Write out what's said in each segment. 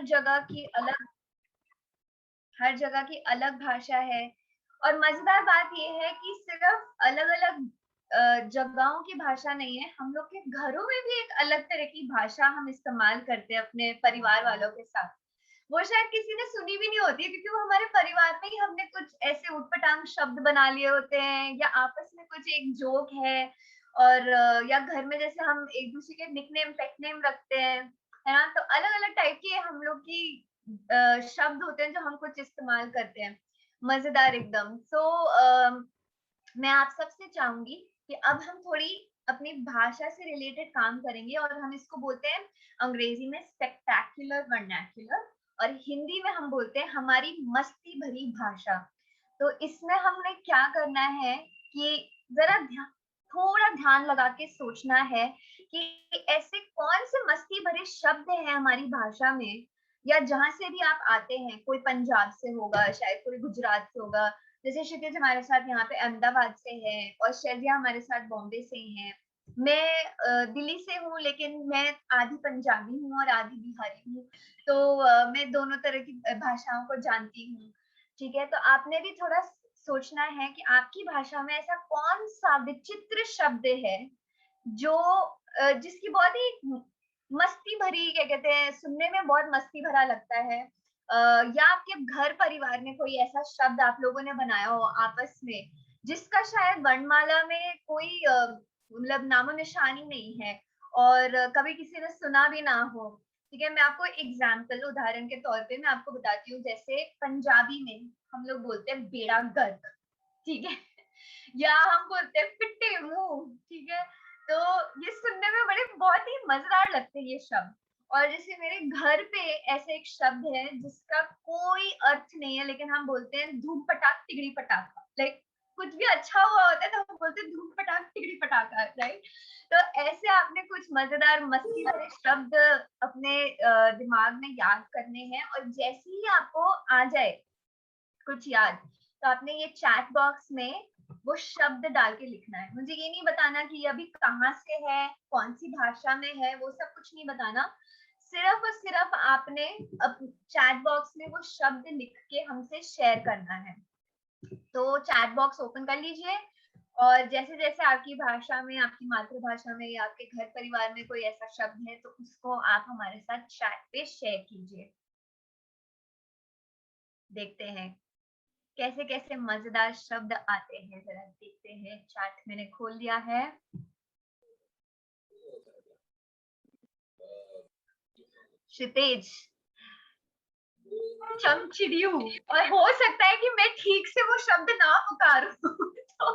जगह की अलग हर जगह की अलग भाषा है। और मजेदार बात ये है कि सिर्फ अलग-अलग जगहों की भाषा नहीं है, हम लोग के घरों में भी एक अलग तरह की भाषा हम इस्तेमाल करते हैं अपने परिवार वालों के साथ। वो शायद किसी ने सुनी भी नहीं होती है क्योंकि वो हमारे परिवार में ही हमने कुछ ऐसे ऊटपटांग शब्द बना लिए होते हैं या आपस में कुछ एक जोक है और या घर में जैसे हम एक दूसरे के निकनेम पेटनेम रखते हैं, है ना? तो अलग-अलग टाइप के हम लोग की शब्द होते हैं जो हम कुछ इस्तेमाल करते हैं। मज़ेदार एकदम। मैं आप सबसे चाहूँगी कि अब हम थोड़ी अपनी भाषा से रिलेटेड काम करेंगे और हम इसको बोलते हैं अंग्रेजी में स्पेक्टेक्युलर वर्नाक्युलर और हिंदी में हम बोलते हैं हमारी मस्ती भरी भाषा। तो इसमें हमने क्या करना है कि ज़रा थोड़ा ध्यान लगा के सोचना है कि ऐसे कौन से मस्ती भरे शब्द हैं हमारी भाषा में या जहाँ से भी आप आते हैं, कोई पंजाब से होगा, शायद कोई गुजरात से होगा, जैसे क्षितिज हमारे साथ यहाँ पे अहमदाबाद से है और शैलिया हमारे साथ बॉम्बे से ही है। मैं दिल्ली से हूँ लेकिन मैं आधी पंजाबी हूँ और आधी बिहारी हूँ। तो मैं दोनों तरह की भाषाओं को जानती हूँ। ठीक है? तो आपने भी थोड़ा सोचना है कि आपकी भाषा में ऐसा कौन-सा विचित्र शब्द है जो जिसकी बहुत ही मस्ती भरी क्या कहते हैं, सुनने में बहुत मस्ती भरा लगता है। या आपके घर परिवार में कोई ऐसा शब्द आप लोगों ने बनाया हो आपस में, जिसका शायद वर्णमाला में कोई मतलब नामो-निशान ही नहीं है और कभी किसी ने सुना भी ना हो। ठीक है? मैं आपको एग्ज़ाम्पल उदाहरण के तौर पे मैं आपको बताती हूँ, जैसे पंजाबी में हम लोग बोलते हैं बेड़ा गर्क, ठीक है? या हम बोलते हैं फिट्टे मुँह, ठीक है? तो ये सुनने में बड़े बहुत ही मज़ेदार लगते हैं ये शब्द। और जैसे मेरे घर पे ऐसे एक शब्द है जिसका कोई अर्थ नहीं है लेकिन हम बोलते हैं धूम पटाख तिगड़ी पटाखा। लाइक कुछ भी अच्छा हुआ होता है तो हम बोलते हैं धूम पटाख तिगड़ी पटाखा, राइट? तो ऐसे आपने कुछ मज़ेदार मस्ती वाले शब्द अपने दिमाग में याद करने हैं और जैसे ही आपको आ जाए कुछ याद, तो आपने ये चैट बॉक्स में वो शब्द डाल के लिखना है। मुझे ये नहीं बताना कि ये अभी कहाँ से है, कौन-सी भाषा में है, वो सब कुछ नहीं बताना। सिर्फ़ और सिर्फ़ आपने चैट बॉक्स में वो शब्द लिख के हमसे शेयर करना है। तो चैट बॉक्स ओपन कर लीजिए और जैसे-जैसे आपकी भाषा में, आपकी मातृभाषा में या आपके घर परिवार में कोई ऐसा शब्द है, तो उसको आप हमारे साथ चैट पे शेयर कीजिए। देखते हैं कैसे-कैसे मज़ेदार शब्द आते हैं, ज़रा देखते हैं। चैट मैंने खोल लिया है। क्षितिज, चमचिड़ियो और हो सकता है कि मैं ठीक से वो शब्द ना पुकारूँ तो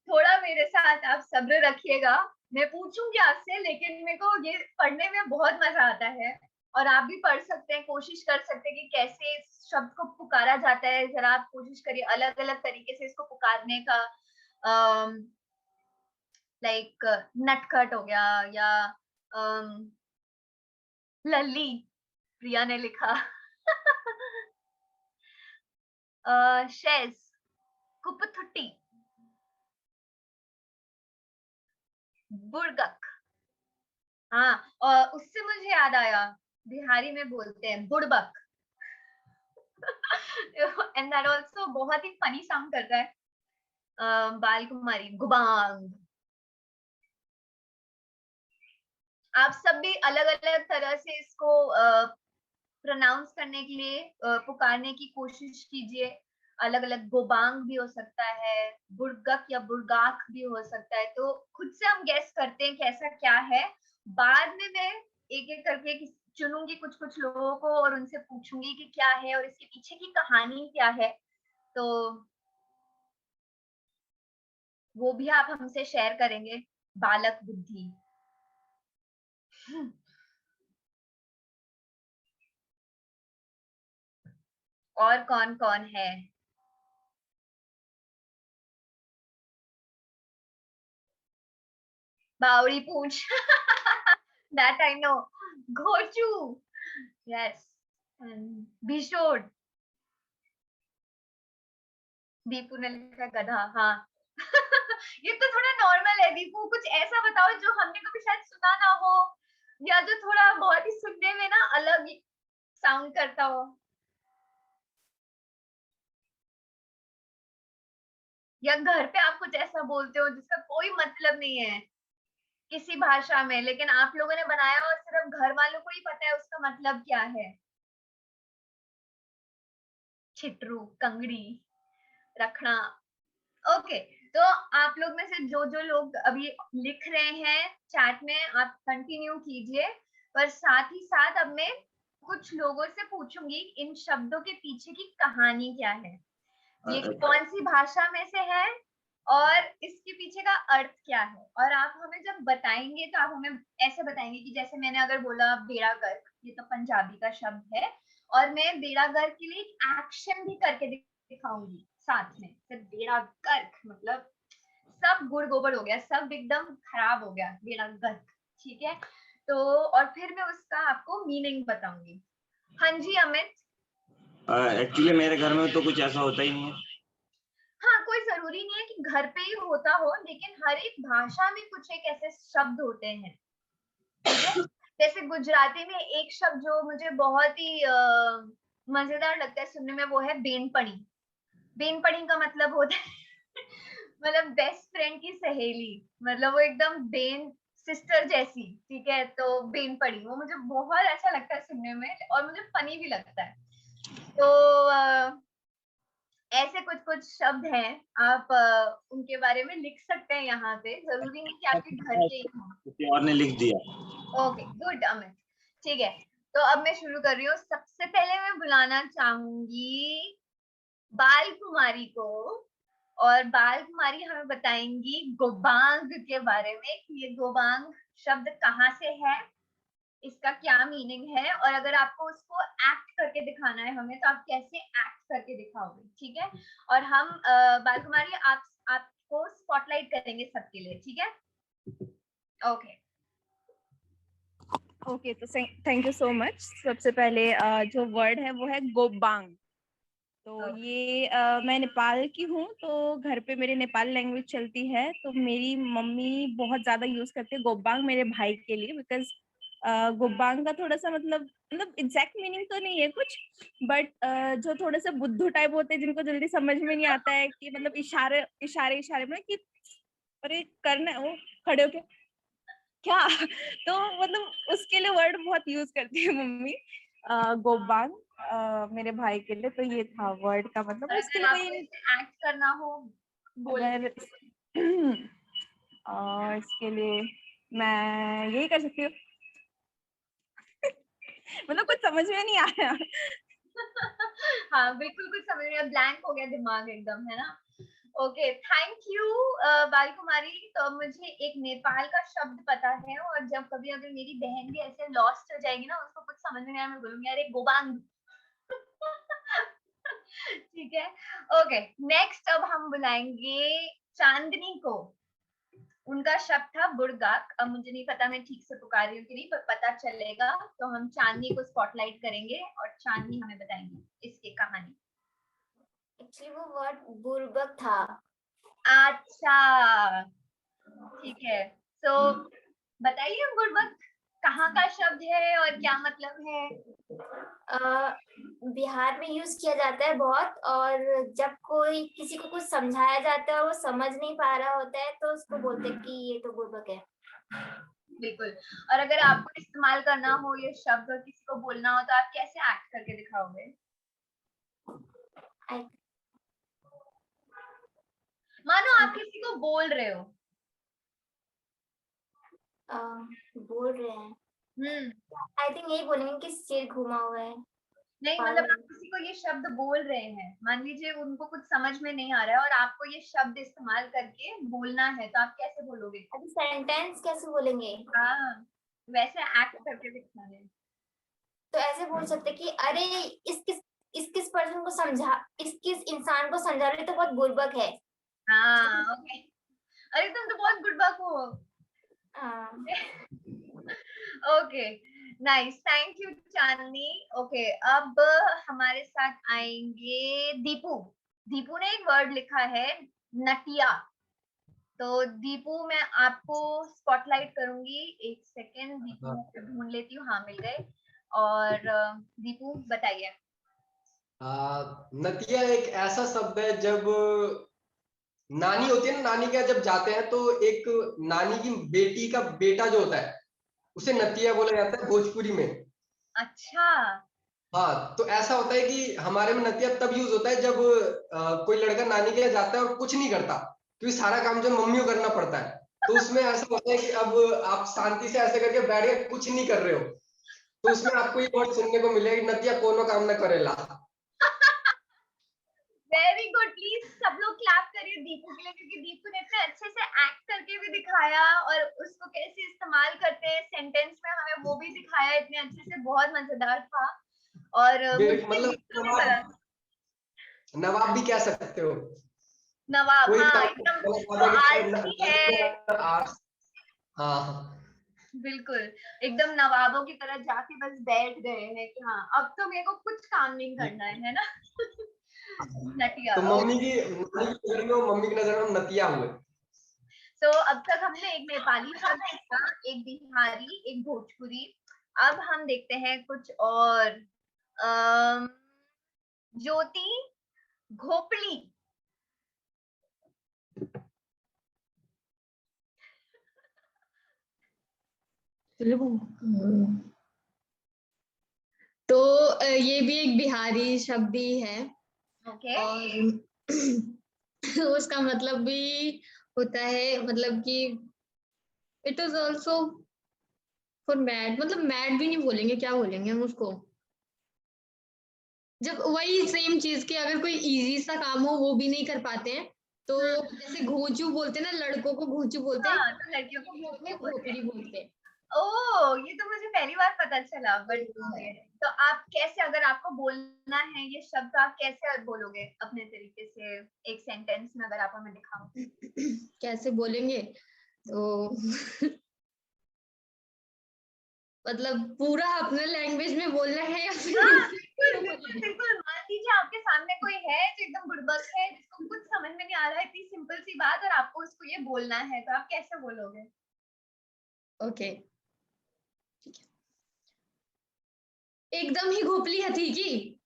थोड़ा मेरे साथ आप सब्र रखिएगा। मैं पूछूँगी आपसे लेकिन मेरे को ये पढ़ने में बहुत मज़ा आता है और आप भी पढ़ सकते हैं, कोशिश कर सकते हैं कि कैसे इस शब्द को पुकारा जाता है। ज़रा आप कोशिश करिए अलग-अलग तरीके से इसको पुकारने का। अम, लाइक नटखट हो गया या अम, लल्ली प्रिया ने लिखा। शेज़, कुपथुट्टी, बुड़गक। हाँ, उससे मुझे याद आया, बिहारी में बोलते हैं बुड़बक एंड दैट आल्सो बहुत ही फनी साउंड करता है। बाल कुमारी, गुबांग। आप सब भी अलग-अलग तरह से इसको प्रोनाउंस करने के लिए पुकारने की कोशिश कीजिए। अलग-अलग गोबांग भी हो सकता है, बुड़गक या बुड़गाक भी हो सकता है। तो खुद से हम गेस करते हैं कैसा क्या है। बाद में मैं एक-एक करके चुनूँगी कुछ-कुछ लोगों को और उनसे पूछूँगी कि क्या है और इसके पीछे की कहानी क्या है। तो वो भी आप हमसे शेयर करेंगे। बालक बुद्धि। और कौन-कौन है? बावड़ी पूंछ। That I know. घोचू। Yes. And भीषोड। Deepu ने लिखा गधा, हाँ। ये तो थोड़ा नॉर्मल है दीपू, कुछ ऐसा बताओ जो हमने कभी शायद सुना ना हो या जो थोड़ा बहुत ही सुन साउंड करता हो, या घर पे आप कुछ ऐसा बोलते हो जिसका कोई मतलब नहीं है किसी भाषा में, लेकिन आप लोगों ने बनाया और सिर्फ घर वालों को ही पता है उसका मतलब क्या है। छिटरू, कंगड़ी, रखना। ओके, तो आप लोग में से जो जो लोग अभी लिख रहे हैं चैट में, आप कंटिन्यू कीजिए, पर साथ ही साथ अब मैं कुछ लोगों से पूछूंगी इन शब्दों के पीछे की कहानी क्या है, ये कौन सी भाषा में से है और इसके पीछे का अर्थ क्या है। और आप हमें जब बताएंगे तो आप हमें ऐसे बताएंगे कि जैसे मैंने अगर बोला बेड़ा गर्क, ये तो पंजाबी का शब्द है, और मैं बेड़ा गर्क के लिए एक एक्शन भी करके दिखाऊंगी साथ में। फिर बेड़ा गर्क मतलब सब गुड़ गोबर हो गया, सब एकदम खराब हो गया, बेड़ा गर्क। ठीक है, तो और फिर मैं उसका आपको मीनिंग बताऊंगी। हाँ जी अमित। एक्चुअली मेरे घर में तो कुछ ऐसा होता ही नहीं है। हाँ, कोई जरूरी नहीं है कि घर पे ही होता हो, लेकिन हर एक भाषा में कुछ एक ऐसे शब्द होते हैं, ठीक है। जैसे गुजराती में एक शब्द जो मुझे बहुत ही मजेदार लगता है सुनने में, वो है बेनपणी। बेनपणी का मतलब होता है मतलब बेस्ट फ्रेंड की सहेली, मतलब वो एकदम बेन सिस्टर जैसी, ठीक है। तो बेनपणी वो मुझे बहुत अच्छा लगता है सुनने में, और मुझे फनी भी लगता है। तो ऐसे कुछ कुछ शब्द हैं, आप उनके बारे में लिख सकते हैं यहाँ पे, जरूरी नहीं कि आपके घर के ही हों। किसी और ने लिख दिया। ओके गुड अमित, ठीक है। तो अब मैं शुरू कर रही हूँ। सबसे पहले मैं बुलाना चाहूंगी बाल कुमारी को, और बाल कुमारी हमें बताएंगी गोबांग के बारे में कि ये गोबांग शब्द कहाँ से है, इसका क्या मीनिंग है, और अगर आपको उसको एक्ट करके दिखाना है हमें, तो आप कैसे एक्ट करके दिखाओगे, ठीक है। और हम बाल कुमारी आपको स्पॉटलाइट करेंगे सबके लिए, ठीक है। ओके ओके, तो थैंक यू सो मच। सबसे पहले जो वर्ड है वो है गोबांग। तो ये मैं नेपाल की हूँ, तो घर पे मेरे नेपाल लैंग्वेज चलती है। तो मेरी मम्मी बहुत ज्यादा यूज करते हैं गोबांग मेरे भाई के लिए, बिकॉज गोबांग का थोड़ा सा मतलब एग्जैक्ट मीनिंग तो नहीं है कुछ, बट जो थोड़े से बुद्धू टाइप होते हैं जिनको जल्दी समझ में नहीं आता है कि मतलब इशारे इशारे इशारे में कि अरे करना है वो खड़े होके क्या तो मतलब उसके लिए वर्ड बहुत यूज करती है मम्मी, गोबांग मेरे भाई के लिए। तो ये था वर्ड का मतलब, और उसके अगर लिए आपको कोई इसे एक्ट करना हो बोल अगर इसके लिए मैं यही कर सकती हूँ मतलब कुछ समझ में नहीं आया। हाँ बिल्कुल, कुछ समझ नहीं, ब्लैंक हो गया दिमाग एकदम, है ना। ओके थैंक यू बाल कुमारी। तो मुझे एक नेपाल का शब्द पता है, और जब कभी अगर मेरी बहन भी ऐसे लॉस्ट हो जाएगी ना, उसको कुछ समझ में नहीं आया, मैं बोलूंगी अरे गोबांग ठीक है। ओके नेक्स्ट अब हम बुलाएंगे चांदनी को। उनका शब्द था बुड़गाक। अब मुझे नहीं पता मैं ठीक से पुकार रही हूँ कि नहीं, पर पता चलेगा तो हम चांदनी को स्पॉटलाइट करेंगे और चांदनी हमें बताएंगी इसकी कहानी। एक्चुअली वो वर्ड बुर्बक था। अच्छा ठीक है, तो बताइए बुड़बक कहाँ का शब्द है और क्या मतलब है। बिहार में यूज किया जाता है बहुत, और जब कोई किसी को कुछ समझाया जाता है और वो समझ नहीं पा रहा होता है तो उसको बोलते हैं कि ये तो बुर्बक है। बिल्कुल, और अगर आपको इस्तेमाल करना हो ये शब्द और किसी को बोलना हो, तो आप कैसे एक्ट करके दिखाओगे। मानो आप किसी को बोल रहे हो। बोल रहे हैं, आई थिंक यही बोलेंगे कि सिर घुमा हुआ है। नहीं मतलब आप किसी को ये शब्द बोल रहे हैं, मान लीजिए उनको कुछ समझ में नहीं आ रहा है और आपको ये शब्द इस्तेमाल करके बोलना है, तो आप कैसे बोलोगे। अभी सेंटेंस कैसे बोलेंगे। हाँ वैसे एक्ट करके दिखाना है। तो ऐसे बोल सकते कि अरे इस किस पर्सन को समझा, इस किस इंसान को समझा रहे तो बहुत बुर्बक है। हाँ ओके, अरे तुम तो बहुत गुड बक हो। Okay nice, thank you Chandni. Okay अब हमारे साथ आएंगे दीपू। दीपू ने एक वर्ड लिखा है नटिया। तो दीपू मैं आपको स्पॉटलाइट करूंगी, एक सेकेंड दीपू ढूंढ लेती हूँ। हाँ मिल गए। और दीपू बताइए। नतिया एक ऐसा शब्द है, जब नानी होती है ना, नानी के यहाँ जब जाते हैं तो एक नानी की बेटी का बेटा जो होता है उसे नतिया बोला जाता है भोजपुरी में। अच्छा। हाँ, तो ऐसा होता है कि हमारे में नतिया तब यूज होता है जब कोई लड़का नानी के यहाँ जाता है और कुछ नहीं करता, क्योंकि सारा काम जो मम्मी को करना पड़ता है। तो उसमें ऐसा होता है कि अब आप शांति से ऐसे करके बैठ के कुछ नहीं कर रहे हो, तो उसमें आपको ये वर्ड सुनने को मिलेगा कि नतिया कोनो काम न करेला। वेरी गुड, प्लीज सब लोग क्लैप करिए दीपू के लिए, क्योंकि दीपू ने इतने अच्छे से एक्ट करके भी दिखाया और उसको कैसे इस्तेमाल करते हैं सेंटेंस में, हमें वो भी दिखाया इतने अच्छे से, बहुत मजेदार था। और मुझे मतलब बिल्कुल भी पता। नवाब भी कह सकते हो। नवाब, कोई हाँ काम एकदम, मतलब वो आता है आलसी कि है। हाँ, बिल्कुल, एकदम नवाबों की तरह जाके बस बैठ गए हैं कि हाँ अब तो मेरे को कुछ काम नहीं करना है ना। नटिया। तो मम्मी की नजर में, मम्मी की नजर में नतिया हुए। तो अब तक हमने एक नेपाली शब्द सीखा, एक बिहारी, एक भोजपुरी। अब हम देखते हैं कुछ और। ज्योति घोपली। तो ये भी एक बिहारी शब्द ही है। ओके। और उसका मतलब भी होता है, मतलब कि it is also for mad, मतलब मैड भी नहीं बोलेंगे, क्या बोलेंगे हम उसको, जब वही सेम चीज की अगर कोई इजी सा काम हो वो भी नहीं कर पाते हैं, तो जैसे घोंचू बोलते हैं ना, लड़कों को घोंचू बोलते हैं, हाँ, तो लड़कियों को में घोपली बोलते घोपड़ी हैं। बोलते हैं। ओह, ये तो मुझे पहली बार पता चला, बट तो आप कैसे, अगर आपको बोलना है ये शब्द तो आप कैसे बोलोगे अपने तरीके से एक सेंटेंस में, अगर आप हमें दिखाओ। कैसे बोलेंगे तो मतलब पूरा अपने लैंग्वेज में बोलना है या फिर हाँ, बिल्कुल बिल्कुल बिल्कुल। मान लीजिए आपके सामने कोई है जो एकदम बुड़बक है, जिसको कुछ समझ में नहीं आ रहा है, इतनी सिंपल सी बात, और आपको उसको ये बोलना है, तो आप कैसे बोलोगे? ओके, एकदम ही घोपली हथी की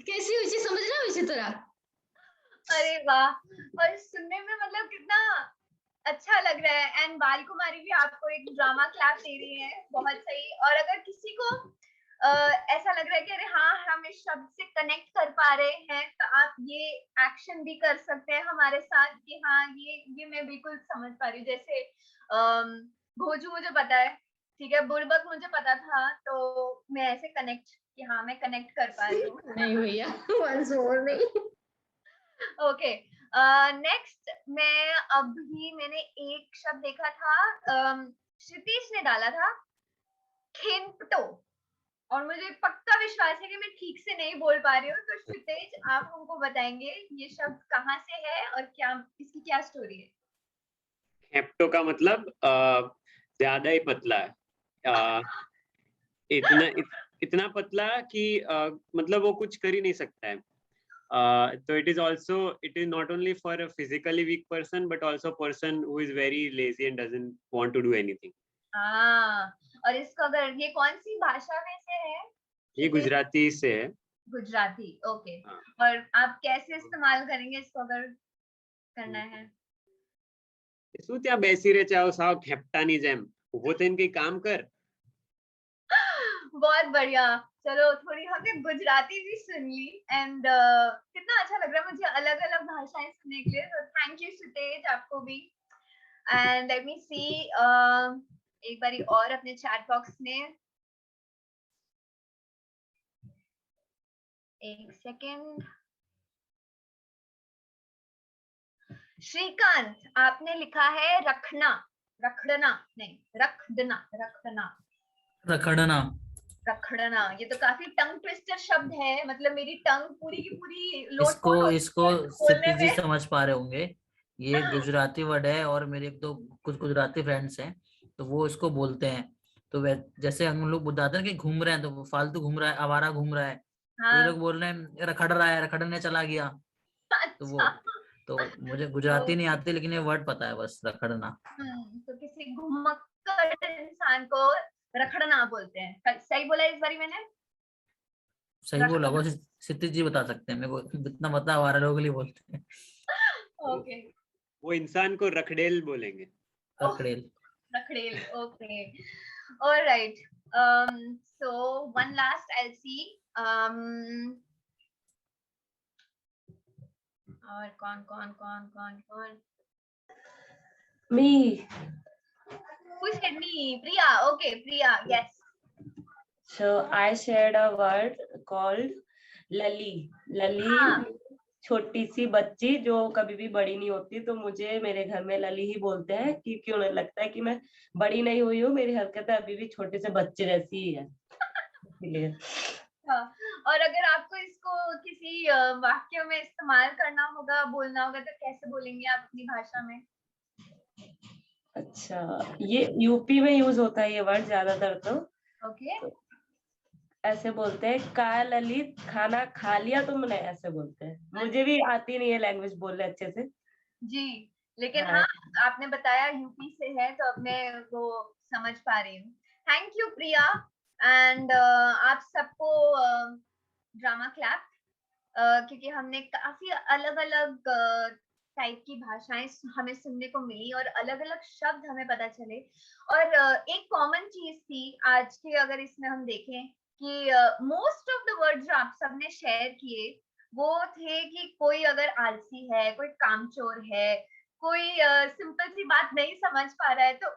कैसी हुई चीज, समझ रहा हो इसी तरह। अरे वाह, और सुनने में मतलब कितना अच्छा लग रहा है। एंड बाल कुमारी भी आपको एक ड्रामा क्लास दे रही है, बहुत सही। और अगर किसी को ऐसा लग रहा है कि अरे हाँ हम इस शब्द से कनेक्ट कर पा रहे हैं, तो आप ये एक्शन भी कर सकते हैं हमारे साथ कि हाँ ये मैं बिल्कुल समझ पा रही हूँ। जैसे भोजू मुझे पता है, ठीक है, बुड़बक मुझे पता था, तो मैं ऐसे कनेक्ट कि हाँ मैं कनेक्ट कर पा रही हूँ। नहीं भैया, वंस मोर नहीं। ओके, नेक्स्ट मैं अभी मैंने एक शब्द देखा था, क्षितिज ने डाला था, खेम्पटो, और मुझे पक्का विश्वास है कि मैं ठीक से नहीं बोल पा रही हूँ। तो क्षितिज आप हमको बताएंगे ये शब्द कहाँ से है और क्या इसकी क्या स्टोरी है? हेप्टो का मतलब ज्यादा ही पतला है, इतना इतना पतला कि मतलब वो कुछ कर ही नहीं सकता है। So it is not only for a physically weak person but also a person who is very lazy and doesn't want to do anything. हाँ, और इसको अगर ये कौन सी भाषा में से है? ये गुजराती से है। गुजराती, ओके। हाँ। और आप कैसे इस्तेमाल करेंगे इसको अगर करना है? શું ત્યાં બેસી રહે છે આવો સાવ ખેપટાની જેમ, ઊભો થઈને કઈ કામ કર। बहुत बढ़िया, चलो थोड़ी हमने गुजराती भी सुन ली। एंड कितना अच्छा लग रहा है मुझे अलग अलग भाषाएं सुनने के लिए, तो थैंक यू सुतेज आपको भी। एंड लेट मी सी, एक बारी और अपने चैट बॉक्स में, एक सेकेंड। श्रीकांत आपने लिखा है रखना, रखड़ना नहीं, रखडना, रखडना, रखड़ना। रखड़ना, ये तो काफी टंग ट्विस्टर शब्द है, मतलब मेरी टंग पूरी की पूरी इसको लोटपोट इसको बोलने सिद्धि जी में। समझ पा रहे होंगे, ये गुजराती वर्ड है और मेरे एक दो कुछ गुजराती फ्रेंड्स हैं तो वो इसको बोलते हैं। तो जैसे हम लोग बताते हैं कि घूम रहे हैं, तो वो फालतू घूम रहा है, आवारा घूम रहा है, तो ये हाँ, लोग बोल रहे हैं रखड़ रहा है, रखड़ने चला गया। तो वो, अच्छा। तो मुझे गुजराती नहीं आती लेकिन ये वर्ड पता है बस, रखड़ना। तो किसी घुमक्कड़ इंसान को रखड़ना बोलते हैं। सही बोला इस बारी मैंने? सही बोला, वो क्षितिज जी बता सकते हैं, मेरे को इतना पता, हमारे लोग के लिए बोलते हैं ओके, वो इंसान को रखड़ेल बोलेंगे। रखड़ेल। रखड़ेल, okay, alright. So one last I'll see. और कौन? Me. Who said me? Priya. Okay, Priya. Yes. So I shared a word called लली। लली हाँ। छोटी सी बच्ची जो कभी भी बड़ी नहीं होती, तो मुझे मेरे घर में लली ही बोलते हैं कि क्यों नहीं लगता है कि मैं बड़ी नहीं हुई हूँ, मेरी हरकतें अभी भी छोटे से बच्चे जैसी ही है, इसलिए। हाँ, और अगर आपको इसको किसी वाक्य में इस्तेमाल करना होगा, बोलना होगा, तो कैसे बोलेंगे आप अपनी भाषा में? अच्छा, ये यूपी में यूज होता है ये वर्ड ज्यादातर, तो ओके, ऐसे बोलते हैं, का ललित खाना खा लिया तुमने, ऐसे बोलते हैं। मुझे भी आती नहीं है लैंग्वेज बोलने अच्छे से जी, लेकिन हाँ। हाँ आपने बताया यूपी से है, तो अब मैं वो समझ पा रही हूँ। थैंक यू प्रिया, एंड आप सबको ड्रामा क्लैप, क्योंकि हमने काफी अलग अलग टाइप की भाषाएं हमें सुनने को मिली और अलग अलग शब्द हमें पता चले। और एक कॉमन चीज थी आज के, अगर इसमें हम देखें कि मोस्ट ऑफ द वर्ड्स जो आप सबने शेयर किए वो थे कि कोई अगर आलसी है, कोई कामचोर है, कोई सिंपल सी बात नहीं समझ पा रहा है, तो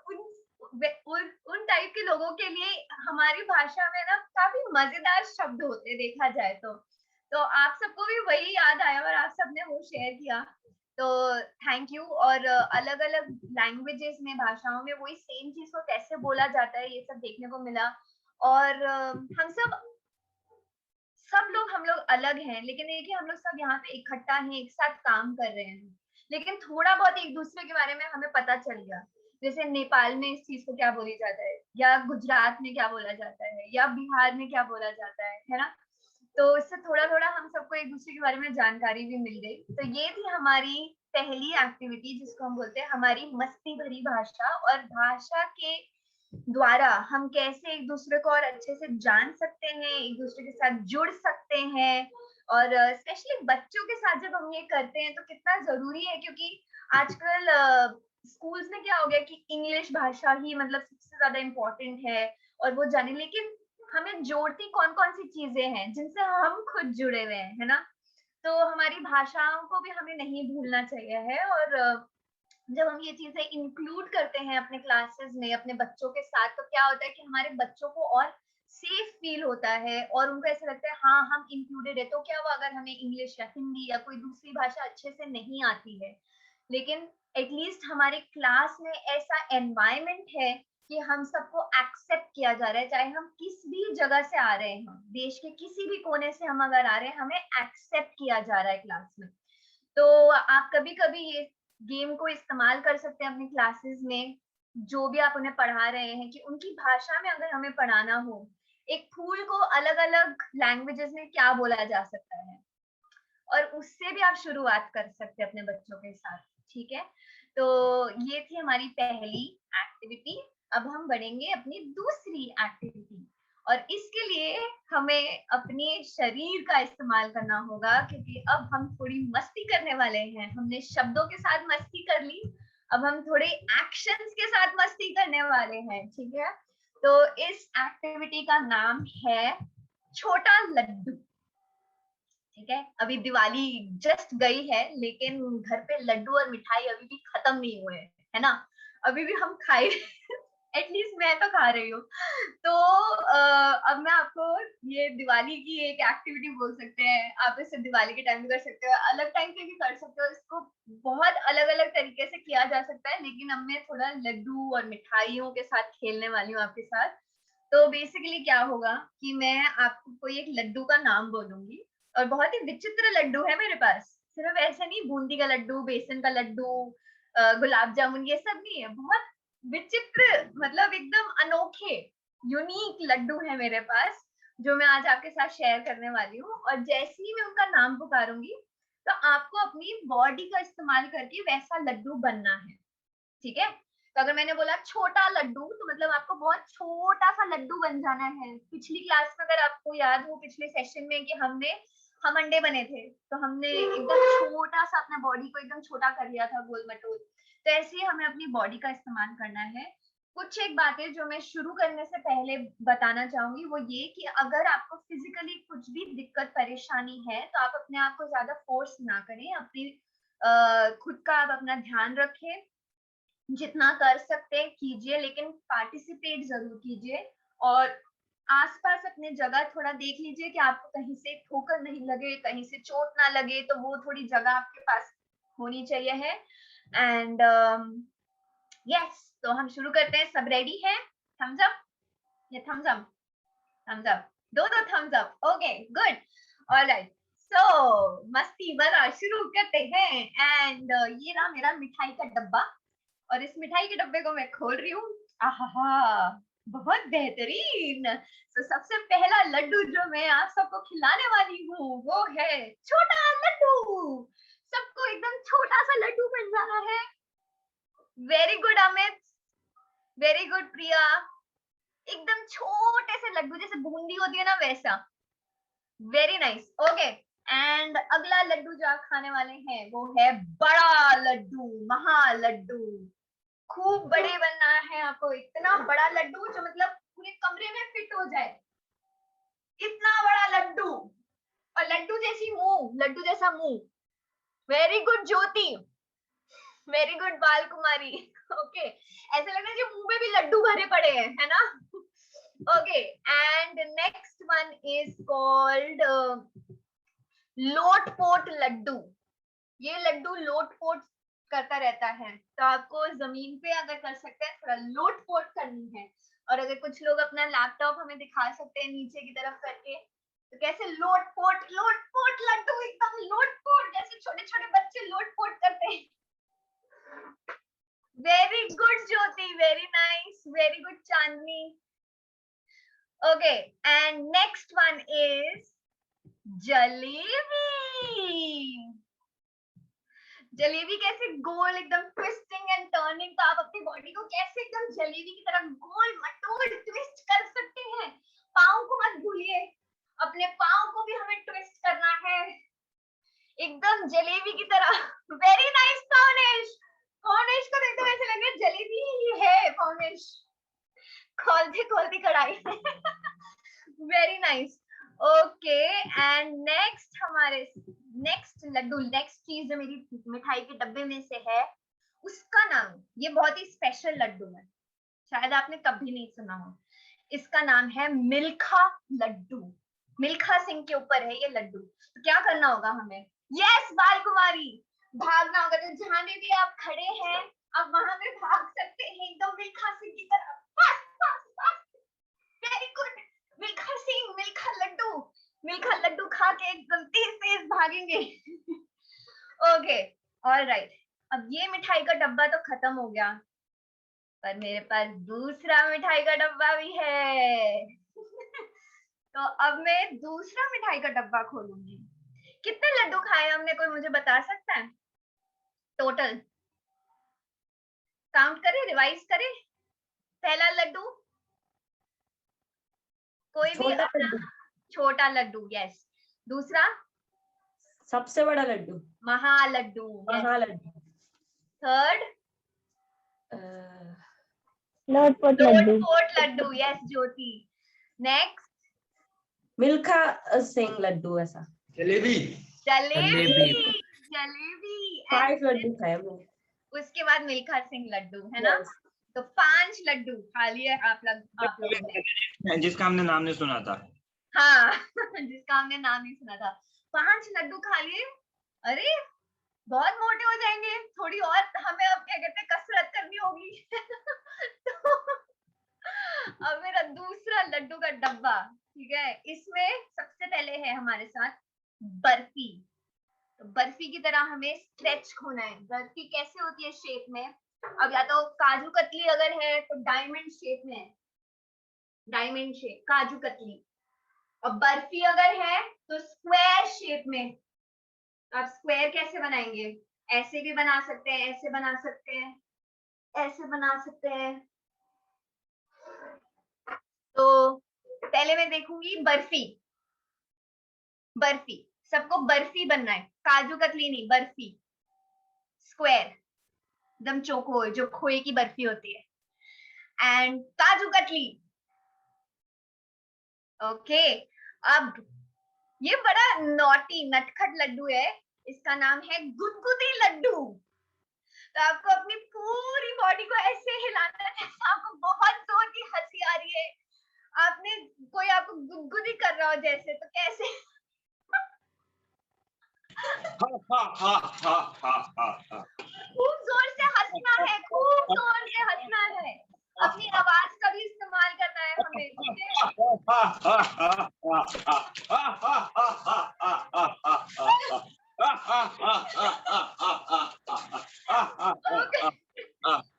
उन टाइप के लोगों के लिए हमारी भाषा में ना काफी मजेदार शब्द होते देखा जाए तो आप सबको भी वही याद आया और आप सबने वो शेयर किया, तो थैंक यू। और अलग अलग लैंग्वेजेस में, भाषाओं में वही सेम चीज को कैसे बोला जाता है, ये सब देखने को मिला। और हम लोग अलग हैं, लेकिन देखिए हम लोग सब यहाँ पे इकट्ठा हैं, एक साथ काम कर रहे हैं, लेकिन थोड़ा बहुत एक दूसरे के बारे में हमें पता चल गया। जैसे नेपाल में इस चीज को क्या बोली जाता है, या गुजरात में क्या बोला जाता है, या बिहार में क्या बोला जाता है ना। तो इससे थोड़ा थोड़ा हम सबको एक दूसरे के बारे में जानकारी भी मिल गई। तो ये थी हमारी पहली एक्टिविटी, जिसको हम बोलते हैं हमारी मस्ती भरी भाषा, और भाषा के द्वारा हम कैसे एक दूसरे को और अच्छे से जान सकते हैं, एक दूसरे के साथ जुड़ सकते हैं। और स्पेशली बच्चों के साथ जब हम ये करते हैं तो कितना जरूरी है, क्योंकि आजकल स्कूल्स में क्या हो गया कि इंग्लिश भाषा ही मतलब सबसे ज्यादा इम्पोर्टेंट है और वो जाने, लेकिन हमें जोड़ती कौन कौन सी चीजें हैं जिनसे हम खुद जुड़े हुए हैं, है ना। तो हमारी भाषाओं को भी हमें नहीं भूलना चाहिए है। और जब हम ये चीजें इंक्लूड करते हैं अपने क्लासेस में अपने बच्चों के साथ, तो क्या होता है कि हमारे बच्चों को और सेफ फील होता है और उनको ऐसा लगता है हाँ हम इंक्लूडेड है। तो क्या हुआ अगर हमें इंग्लिश या हिंदी या कोई दूसरी भाषा अच्छे से नहीं आती है, लेकिन एटलीस्ट हमारे क्लास में ऐसा एनवायरनमेंट है कि हम सबको एक्सेप्ट किया जा रहा है, चाहे हम किस भी जगह से आ रहे हैं, देश के किसी भी कोने से हम अगर आ रहे हैं, हमें एक्सेप्ट किया जा रहा है क्लास में। तो आप कभी कभी ये गेम को इस्तेमाल कर सकते हैं अपनी क्लासेस में, जो भी आप उन्हें पढ़ा रहे हैं, कि उनकी भाषा में अगर हमें पढ़ाना हो, एक फूल को अलग अलग लैंग्वेजेस में क्या बोला जा सकता है, और उससे भी आप शुरुआत कर सकते हैं अपने बच्चों के साथ। ठीक है, तो ये थी हमारी पहली एक्टिविटी। अब हम बढ़ेंगे अपनी दूसरी एक्टिविटी, और इसके लिए हमें अपने शरीर का इस्तेमाल करना होगा, क्योंकि अब हम थोड़ी मस्ती करने वाले हैं। हमने शब्दों के साथ मस्ती कर ली, अब हम थोड़े एक्शंस के साथ मस्ती करने वाले हैं। ठीक है, तो इस एक्टिविटी का नाम है छोटा लड्डू। ठीक है, अभी दिवाली जस्ट गई है, लेकिन घर पे लड्डू और मिठाई अभी भी खत्म नहीं हुए, है ना। अभी भी हम खाए एटलीस्ट मैं तो खा रही हूँ। तो अब मैं आपको ये दिवाली की एक एक्टिविटी बोल सकते हैं, आप इसे दिवाली के टाइम भी कर सकते हो, अलग टाइम पे भी कर सकते हो, इसको बहुत अलग अलग तरीके से किया जा सकता है, लेकिन अब मैं थोड़ा लड्डू और मिठाइयों के साथ खेलने वाली हूँ आपके साथ। तो बेसिकली क्या होगा कि मैं आपको कोई एक लड्डू का नाम बोलूंगी, और बहुत ही विचित्र लड्डू है मेरे पास, सिर्फ ऐसे नहीं बूंदी का लड्डू, बेसन का लड्डू, गुलाब जामुन, ये सब नहीं है, बहुत विचित्र, मतलब एकदम अनोखे यूनिक लड्डू है मेरे पास, जो मैं आज आपके साथ शेयर करने वाली हूँ। और जैसे ही मैं उनका नाम पुकारूंगी, तो आपको अपनी बॉडी का इस्तेमाल करके वैसा लड्डू बनना है। ठीक है, तो अगर मैंने बोला छोटा लड्डू तो मतलब आपको बहुत छोटा सा लड्डू बन जाना है। पिछली क्लास में अगर आपको याद हो, पिछले सेशन में, कि हम अंडे बने थे, तो हमने एकदम छोटा सा अपना बॉडी को एकदम छोटा कर लिया था, गोल मटोल। तो ऐसे ही हमें अपनी बॉडी का इस्तेमाल करना है। कुछ एक बातें जो मैं शुरू करने से पहले बताना चाहूंगी वो ये कि अगर आपको फिजिकली कुछ भी दिक्कत परेशानी है तो आप अपने आप को ज्यादा फोर्स ना करें, अपनी खुद का आप अपना ध्यान रखें, जितना कर सकते हैं कीजिए, लेकिन पार्टिसिपेट जरूर कीजिए। और आसपास अपने जगह थोड़ा देख लीजिए कि आपको कहीं से ठोकर नहीं लगे, कहीं से चोट ना लगे, तो वो थोड़ी जगह आपके पास होनी चाहिए है। एंड यस, तो हम शुरू करते हैं। सब रेडी है? थम्स अप, ये थम्स अप, थम्स अप, दो thumbs up. Okay good, alright. So मस्ती भरा शुरू करते हैं। एंड ये रहा मेरा मिठाई का डब्बा, और इस मिठाई के डब्बे को मैं खोल रही हूँ। आहा, बहुत बेहतरीन। तो सबसे पहला लड्डू जो मैं आप सबको खिलाने वाली हूँ वो है छोटा लड्डू। सबको एकदम छोटा सा लड्डू बन जाना है। Very good Amit, very good Priya. एकदम छोटे से लड्डू, जैसे बूंदी होती है ना वैसा। Very nice. ओके, एंड अगला लड्डू जो आप खाने वाले हैं वो है बड़ा लड्डू, महा लड्डू। खूब बड़े बनना है आपको, इतना बड़ा लड्डू जो मतलब पूरे कमरे में फिट हो जाए, इतना बड़ा लड्डू। और लड्डू जैसी मुंह, लड्डू जैसा मुंह। वेरी गुड ज्योति, वेरी गुड बाल कुमारी। ओके, ऐसा लग रहा है जो मुंह में भी लड्डू भरे पड़े हैं, है ना? Okay, and next one is called Lotpot Laddu. ये लड्डू लोटपोट करता रहता है, तो आपको जमीन पे अगर कर सकते हैं थोड़ा लोटपोट करनी है। और अगर कुछ लोग अपना लैपटॉप हमें दिखा सकते हैं नीचे की तरफ करके, तो कैसे लोटपोट लोटपोट लड्डू, एकदम लोटपोट, जैसे छोटे छोटे बच्चे लोटपोट करते हैं। Very good Jyoti, very nice, very good Chandni. Okay, and next one is jalebi. Jalebi कैसे गोल, एकदम ट्विस्टिंग एंड टर्निंग। तो आप अपनी बॉडी को कैसे एकदम जलेबी की तरह गोल मटोल ट्विस्ट कर सकते हैं। पाँव को मत भूलिए, अपने पाँव को भी हमें ट्विस्ट करना है एकदम जलेबी की तरह। वेरी नाइस पवनेश, पवनेश को देखते ऐसे लग रहा है जलेबी ही है पवनेश, खोलते खोलते कढ़ाई। Very nice. Okay, and next हमारे नेक्स्ट लड्डू, नेक्स्ट चीज जो मेरी मिठाई के डब्बे में से है, उसका नाम, ये बहुत ही स्पेशल लड्डू है, शायद आपने कभी नहीं सुना हो। इसका नाम है मिल्खा लड्डू। मिल्खा सिंह के ऊपर है ये लड्डू। तो क्या करना होगा हमें? यस बाल कुमारी, भागना होगा। तो जहां भी आप खड़े हैं आप वहां पे भाग सकते हैं एकदम मिल्खा सिंह की तरह। वेरी गुड, मिल्खा सिंह, मिल्खा लड्डू, मिल्खा लड्डू खा के एकदम तेज तेज भागेंगे। Okay, alright. अब ये मिठाई का डब्बा तो खत्म हो गया, पर मेरे पास दूसरा मिठाई का डब्बा भी है। तो अब मैं दूसरा मिठाई का डब्बा खोलूंगी। कितने लड्डू खाए हमने, कोई मुझे बता सकता है? टोटल काउंट करें, रिवाइज करें। पहला लड्डू, कोई भी अपना छोटा लड्डू, यस। दूसरा सबसे बड़ा लड्डू, महालड्डू, महालड्डू। थर्ड लोटपोट लड्डू, लोटपोट लड्डू, यस ज्योति। नेक्स्ट मिल्खा सिंह लड्डू। ऐसा जलेबी, जलेबी, जलेबी। 5 लड्डू खाए हमने। उसके बाद मिल्खा सिंह लड्डू, है ना? तो 5 लड्डू खा लिए आप लोगों ने, जिसका हमने नाम नहीं सुना था। हाँ जिसका हमने नाम नहीं सुना था। 5 लड्डू खा लिए। अरे बहुत मोटे हो जाएंगे, थोड़ी और हमें अब क्या कहते हैं कसरत करनी होगी। तो अब मेरा दूसरा लड्डू का डब्बा, ठीक है, इसमें सबसे पहले है हमारे साथ बर्फी। तो बर्फी की तरह हमें स्ट्रेच होना है। बर्फी कैसे होती है शेप में? अब या तो काजू कतली अगर है तो डायमंड शेप में है, डायमंड शेप काजू कतली। और बर्फी अगर है तो स्क्वायर शेप में। आप स्क्वायर कैसे बनाएंगे? ऐसे भी बना सकते हैं, ऐसे बना सकते हैं, ऐसे बना सकते हैं। तो पहले मैं देखूंगी बर्फी। बर्फी, सबको बर्फी बनना है, काजू कतली नहीं, बर्फी स्क्वायर, एकदम चौकोर, जो खोए की बर्फी होती है। एंड काजू कतली। ओके, अब ये बड़ा नॉटी नटखट लड्डू है, इसका नाम है गुदगुदी लड्डू। तो आपको अपनी पूरी बॉडी को ऐसे हिलाना है, आपको बहुत जोर की हंसी आ रही है, आपने कोई आपको गुदगुदी कर रहा हो जैसे, तो कैसे? खूब जोर से हंसना है, खूब जोर से हंसना है, अपनी आवाज का भी इस्तेमाल करना है हमें, ठीक है?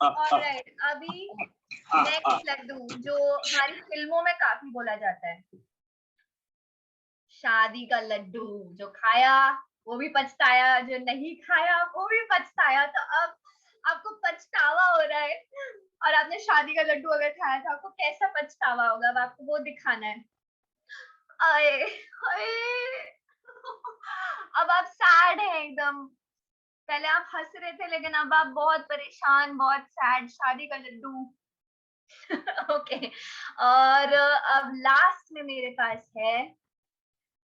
ऑलराइट, अभी नेक्स्ट लड्डू जो हमारी फिल्मों में काफी बोला जाता है, शादी का लड्डू। जो खाया वो भी पछताया, जो नहीं खाया वो भी पछताया। तो अब आपको पछतावा हो रहा है, और आपने शादी का लड्डू अगर खाया था, आपको कैसा पछतावा होगा, अब आपको वो दिखाना है। आए, आए। अब आप सैड हैं एकदम, पहले आप हंस रहे थे लेकिन अब आप बहुत परेशान, बहुत सैड, शादी का लड्डू। ओके, और अब लास्ट में मेरे पास है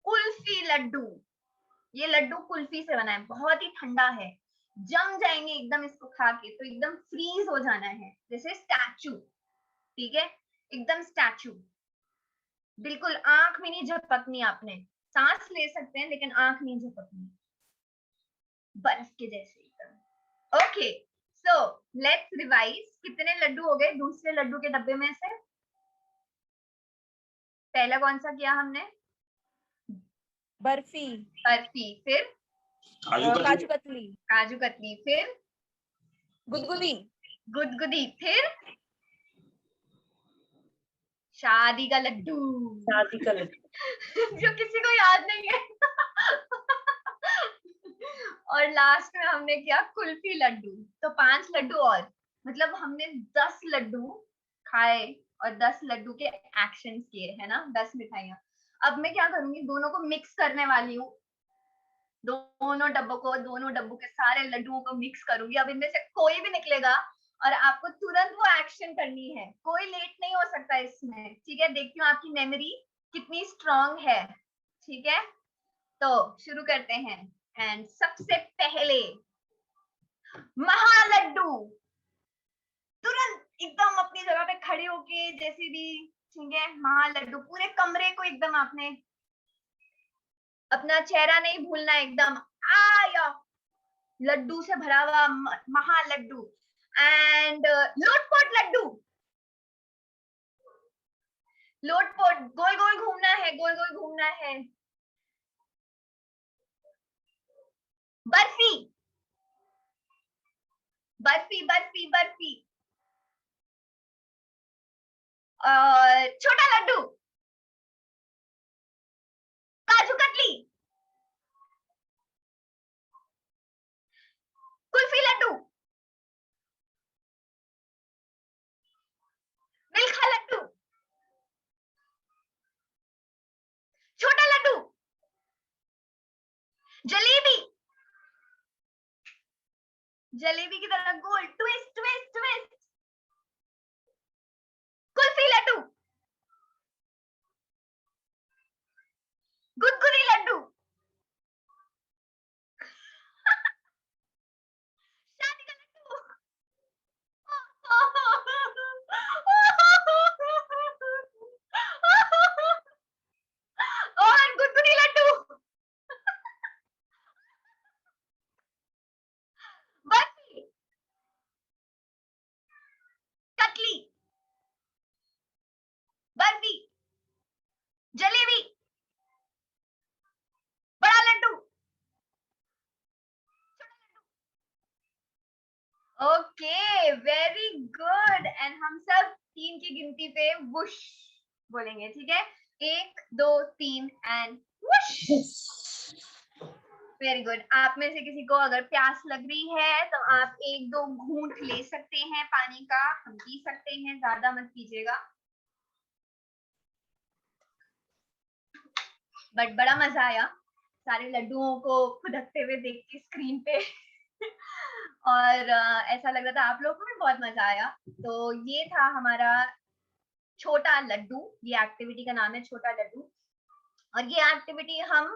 कुल्फी लड्डू। ये लड्डू कुल्फी से बना है, बहुत ही ठंडा है, जम जाएंगे एकदम इसको खा के, तो एकदम फ्रीज हो जाना है जैसे स्टैचू, ठीक है, एकदम स्टैचू, बिल्कुल आंख में नहीं झपकनी, आपने सांस ले सकते हैं लेकिन आंख नहीं झपकनी, बर्फ के जैसे एकदम। ओके, सो लेट्स रिवाइज, कितने लड्डू हो गए दूसरे लड्डू के डब्बे में से? पहला कौन सा किया हमने? बर्फी, बर्फी, फिर काजू कतली, काजू कतली, फिर गुदगुदी, गुदगुदी, फिर शादी का लड्डू। शादी का लड्डू। जो किसी को याद नहीं है। और लास्ट में हमने किया कुल्फी लड्डू। तो 5 लड्डू और, मतलब हमने 10 लड्डू खाए और 10 लड्डू के एक्शंस किए, है ना, 10 मिठाइयाँ। अब मैं क्या करूंगी, दोनों को मिक्स करने वाली हूँ, दोनों डब्बों के सारे लड्डुओं को मिक्स करूंगी। अब इनमें से कोई भी निकलेगा और आपको तुरंत वो एक्शन करनी है, कोई लेट नहीं हो सकता इसमें, ठीक है? देखती हूँ आपकी मेमोरी कितनी स्ट्रांग है, ठीक है? तो शुरू करते हैं। एंड सबसे पहले महालड्डू, तुरंत एकदम अपनी जगह पे खड़े होके, जैसे भी, ठीक है? महालड्डू, पूरे कमरे को एकदम आपने, अपना चेहरा नहीं भूलना, एकदम आया लड्डू से भरा हुआ महालड्डू। एंड लोटपोट लड्डू, लोटपोट, गोल गोल घूमना है, गोल गोल घूमना है। बर्फी, बर्फी, बर्फी, बर्फी। और छोटा लड्डू, काजू कतली, कुल्फी लड्डू, मिल्खा लड्डू, छोटा लड्डू, जलेबी, जलेबी की तरह गोल, ट्विस्ट ट्विस्ट ट्विस्ट, कुल्फी लड्डू, गुदगुदी लड्डू, शादी का लड्डू, और गुदगुदी लड्डू, बर्फी, कतली, बर्फी, जलेबी, बड़ा laddoo, okay, very good. And हम सब 3 की गिनती पे वुश बोलेंगे, ठीक है? 1 2 3 एंड वुश। Very good. आप में से किसी को अगर प्यास लग रही है तो आप 1-2 घूंट ले सकते हैं पानी का, हम पी सकते हैं, ज्यादा मत पीजिएगा। बट बड़ा मजा आया सारे लड्डुओं को खुदकते हुए देख के स्क्रीन पे और ऐसा लग रहा था आप लोगों को भी बहुत मजा आया। तो ये था हमारा छोटा लड्डू, ये एक्टिविटी का नाम है छोटा लड्डू। और ये एक्टिविटी हम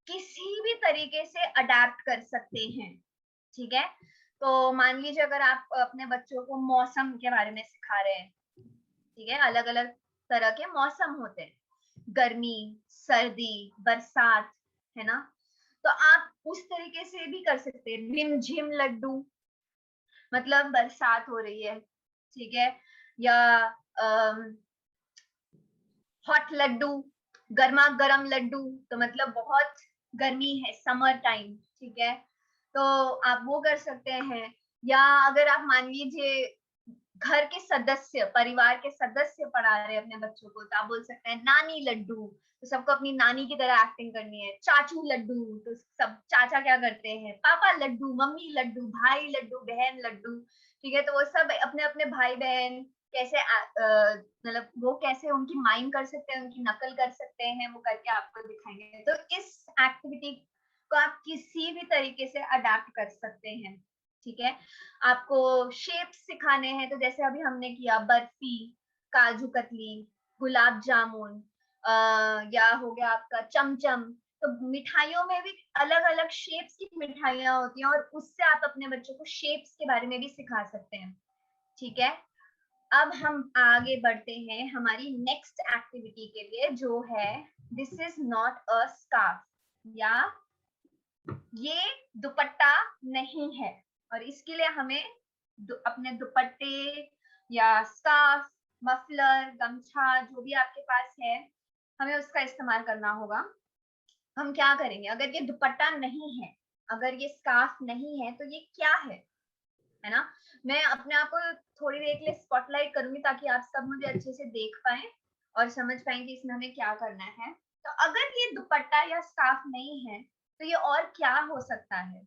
किसी भी तरीके से अडेप्ट कर सकते हैं, ठीक है। तो मान लीजिए अगर आप अपने बच्चों को मौसम के बारे में सिखा रहे हैं, ठीक है, अलग अलग तरह के मौसम होते हैं, गर्मी, सर्दी, बरसात, है ना। तो आप उस तरीके से भी कर सकते हैं। रिम झिम लड्डू मतलब बरसात हो रही है, ठीक है, या हॉट लड्डू, गर्मा गर्म लड्डू, तो मतलब बहुत गर्मी है, समर टाइम, ठीक है। तो आप वो कर सकते हैं। या अगर आप मान लीजिए घर के सदस्य, परिवार के सदस्य पढ़ा रहे हैं अपने बच्चों को, तो आप बोल सकते हैं नानी लड्डू, तो सबको अपनी नानी की तरह एक्टिंग करनी है। चाचू लड्डू, तो सब चाचा क्या करते हैं, पापा लड्डू, मम्मी लड्डू, भाई लड्डू, बहन लड्डू, ठीक है। तो वो सब अपने अपने भाई बहन कैसे मतलब वो कैसे उनकी माइंड कर सकते हैं, उनकी नकल कर सकते हैं, वो करके आपको दिखाएंगे। तो इस एक्टिविटी को आप किसी भी तरीके से अडेप्ट कर सकते हैं, ठीक है। आपको शेप्स सिखाने हैं, तो जैसे अभी हमने किया बर्फी, काजू कतली, गुलाब जामुन, या हो गया आपका चमचम। तो मिठाइयों में भी अलग अलग शेप्स की मिठाइयां होती हैं, और उससे आप अपने बच्चों को शेप्स के बारे में भी सिखा सकते हैं, ठीक है। अब हम आगे बढ़ते हैं हमारी नेक्स्ट एक्टिविटी के लिए, जो है this is not a scarf, या ये दुपट्टा नहीं है। और इसके लिए हमें अपने दुपट्टे या स्कार्फ, मफलर, गमछा, जो भी आपके पास है, हमें उसका इस्तेमाल करना होगा। हम क्या करेंगे, अगर ये दुपट्टा नहीं है, अगर ये स्कार्फ नहीं है, तो ये क्या है ना। मैं अपने आप को थोड़ी देर के लिए स्पॉटलाइट करूंगी ताकि आप सब मुझे अच्छे से देख पाए और समझ पाए कि इसमें हमें क्या करना है। तो अगर ये दुपट्टा या स्कार्फ नहीं है, तो ये और क्या हो सकता है।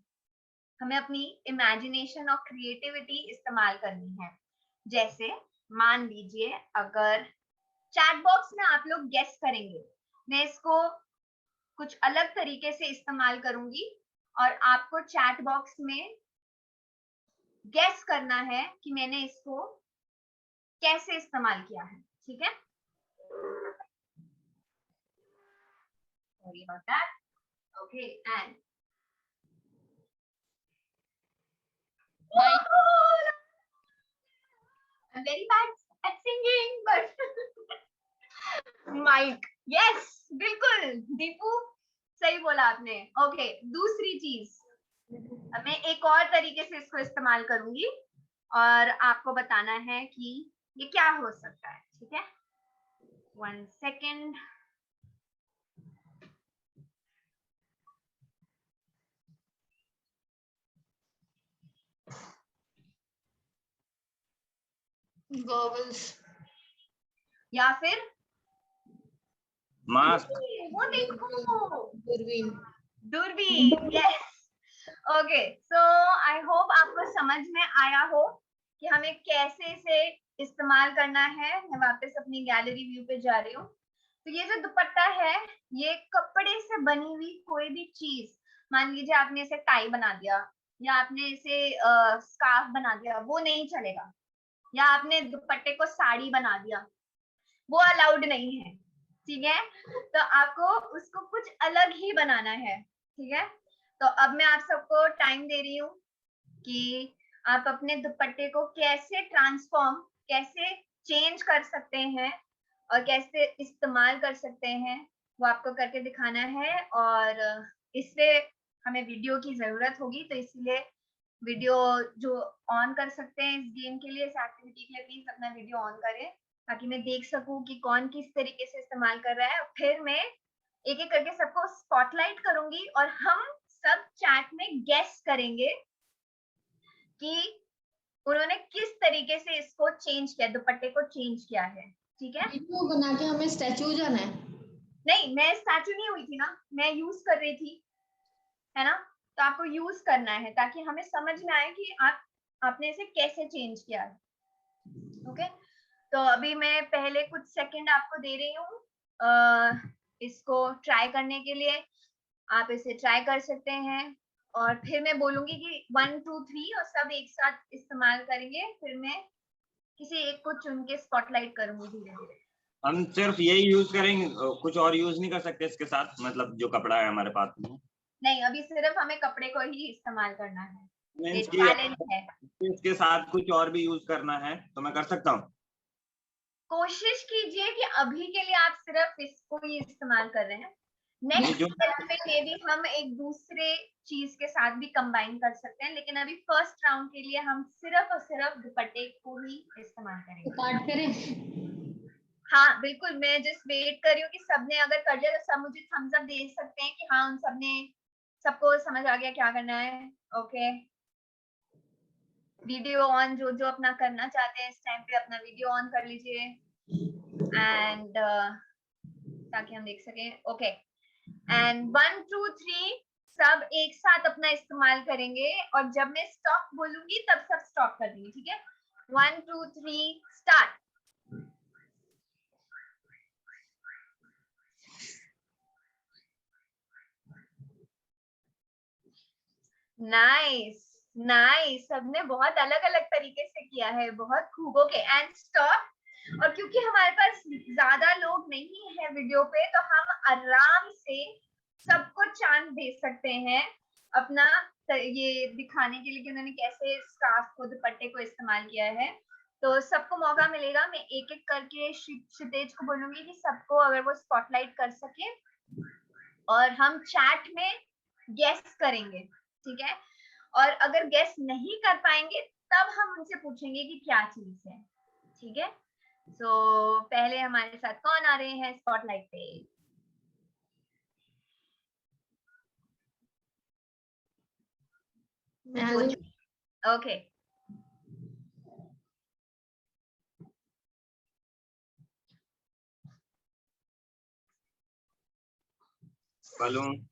हमें अपनी इमेजिनेशन और क्रिएटिविटी इस्तेमाल करनी है। जैसे मान लीजिए अगर चैट बॉक्स में आप लोग गेस करेंगे, मैं इसको कुछ अलग तरीके से इस्तेमाल करूंगी और आपको चैट बॉक्स में गेस करना है कि मैंने इसको कैसे इस्तेमाल किया है, ठीक है। Sorry about that. Okay, and I'm very bad at singing, but mic, yes, बिल्कुल दीपू सही बोला आपने। ओके, दूसरी चीज, मैं एक और तरीके से इसको इस्तेमाल करूंगी और आपको बताना है कि ये क्या हो सकता है, ठीक है। 1 सेकेंड। गॉगल्स या फिर मास्क, वो देखो, दूरबीन। दूरबीन, yes. Okay, so I hope आपको समझ में आया हो कि हमें कैसे इसे इस्तेमाल करना है। मैं वापस अपनी गैलरी व्यू पे जा रही हूँ। तो ये जो दुपट्टा है, ये कपड़े से बनी हुई कोई भी चीज, मान लीजिए आपने इसे टाई बना दिया, या आपने इसे स्कार्फ बना दिया, वो नहीं चलेगा। या आपने दुपट्टे को साड़ी बना दिया, वो अलाउड नहीं है, ठीक है। तो आपको उसको कुछ अलग ही बनाना है, ठीक है। तो अब मैं आप सबको टाइम दे रही हूँ कि आप अपने दुपट्टे को कैसे ट्रांसफॉर्म, कैसे चेंज कर सकते हैं और कैसे इस्तेमाल कर सकते हैं, वो आपको करके दिखाना है। और इससे हमें वीडियो की जरूरत होगी, तो इसलिए वीडियो जो ऑन कर सकते हैं इस गेम के लिए, इस एक्टिविटी के लिए, प्लीज अपना वीडियो ऑन करें ताकि मैं देख सकूं कि कौन किस तरीके से इस्तेमाल कर रहा है। फिर मैं एक एक करके सबको स्पॉटलाइट करूंगी और हम सब चैट में गेस करेंगे कि उन्होंने किस तरीके से इसको चेंज किया, दुपट्टे को चेंज किया है, ठीक है। वीडियो बना के हमें स्टैचू जाना है। नहीं, मैं स्टैचू नहीं हुई थी ना, मैं यूज कर रही थी है ना? तो आपको यूज करना है ताकि हमें समझ में आए कि आपने इसे कैसे चेंज किया है। ओके, तो अभी मैं पहले कुछ सेकंड आपको दे रही हूँ इसको ट्राई करने के लिए। आप इसे ट्राई कर सकते हैं और फिर मैं बोलूंगी कि 1 2 3 और सब एक साथ इस्तेमाल करेंगे। फिर मैं किसी एक को चुन के स्पॉटलाइट करूंगी धीरे धीरे। हम सिर्फ यही यूज करेंगे, कुछ और यूज नहीं कर सकते इसके साथ, मतलब जो कपड़ा है हमारे पास में? नहीं, अभी सिर्फ हमें कपड़े को ही इस्तेमाल करना है। ये मीन्स कि चैलेंज है। इसके साथ कुछ और भी यूज करना है तो मैं कर सकता हूँ? कोशिश कीजिए कि अभी के लिए आप सिर्फ इसको ही इस्तेमाल कर रहे हैं। नेक्स्ट जो स्टेप में मे भी हम एक दूसरे चीज के साथ भी कंबाइन कर सकते हैं, लेकिन अभी फर्स्ट राउंड के लिए हम सिर्फ और सिर्फ दुपट्टे को ही इस्तेमाल करेंगे। पार्ट करें? हाँ बिल्कुल, मैं जस्ट वेट कर रही हूँ कि सबने अगर कर लिया तो सब मुझे थम्स अप दे सकते हैं कि हाँ उन सबने, सबको समझ आ गया क्या करना है। ओके, वीडियो ऑन, जो जो अपना करना चाहते हैं इस टाइम पे अपना वीडियो ऑन कर लीजिए एंड ताकि हम देख सकें। ओके, एंड 1 2 3 सब एक साथ अपना इस्तेमाल करेंगे और जब मैं स्टॉप बोलूंगी तब सब स्टॉप कर देंगे, ठीक है? 1 2 3 स्टार्ट। नाइस नाइस, सबने बहुत अलग अलग तरीके से किया है, बहुत खूब। Okay and stop. और क्योंकि हमारे पास ज्यादा लोग नहीं है वीडियो पे तो हम आराम से सबको चांस दे सकते हैं अपना ये दिखाने के लिए कि उन्होंने कैसे स्कार्फ को, दुपट्टे को इस्तेमाल किया है। तो सबको मौका मिलेगा। मैं एक एक करके क्षितेज को बोलूंगी कि सबको अगर वो स्पॉटलाइट कर सके और हम चैट में गेस करेंगे, ठीक है? और अगर गेस नहीं कर पाएंगे तब हम उनसे पूछेंगे कि क्या चीज है, ठीक है? तो पहले हमारे साथ कौन आ रहे हैं स्पॉटलाइट पे? Okay, balloon.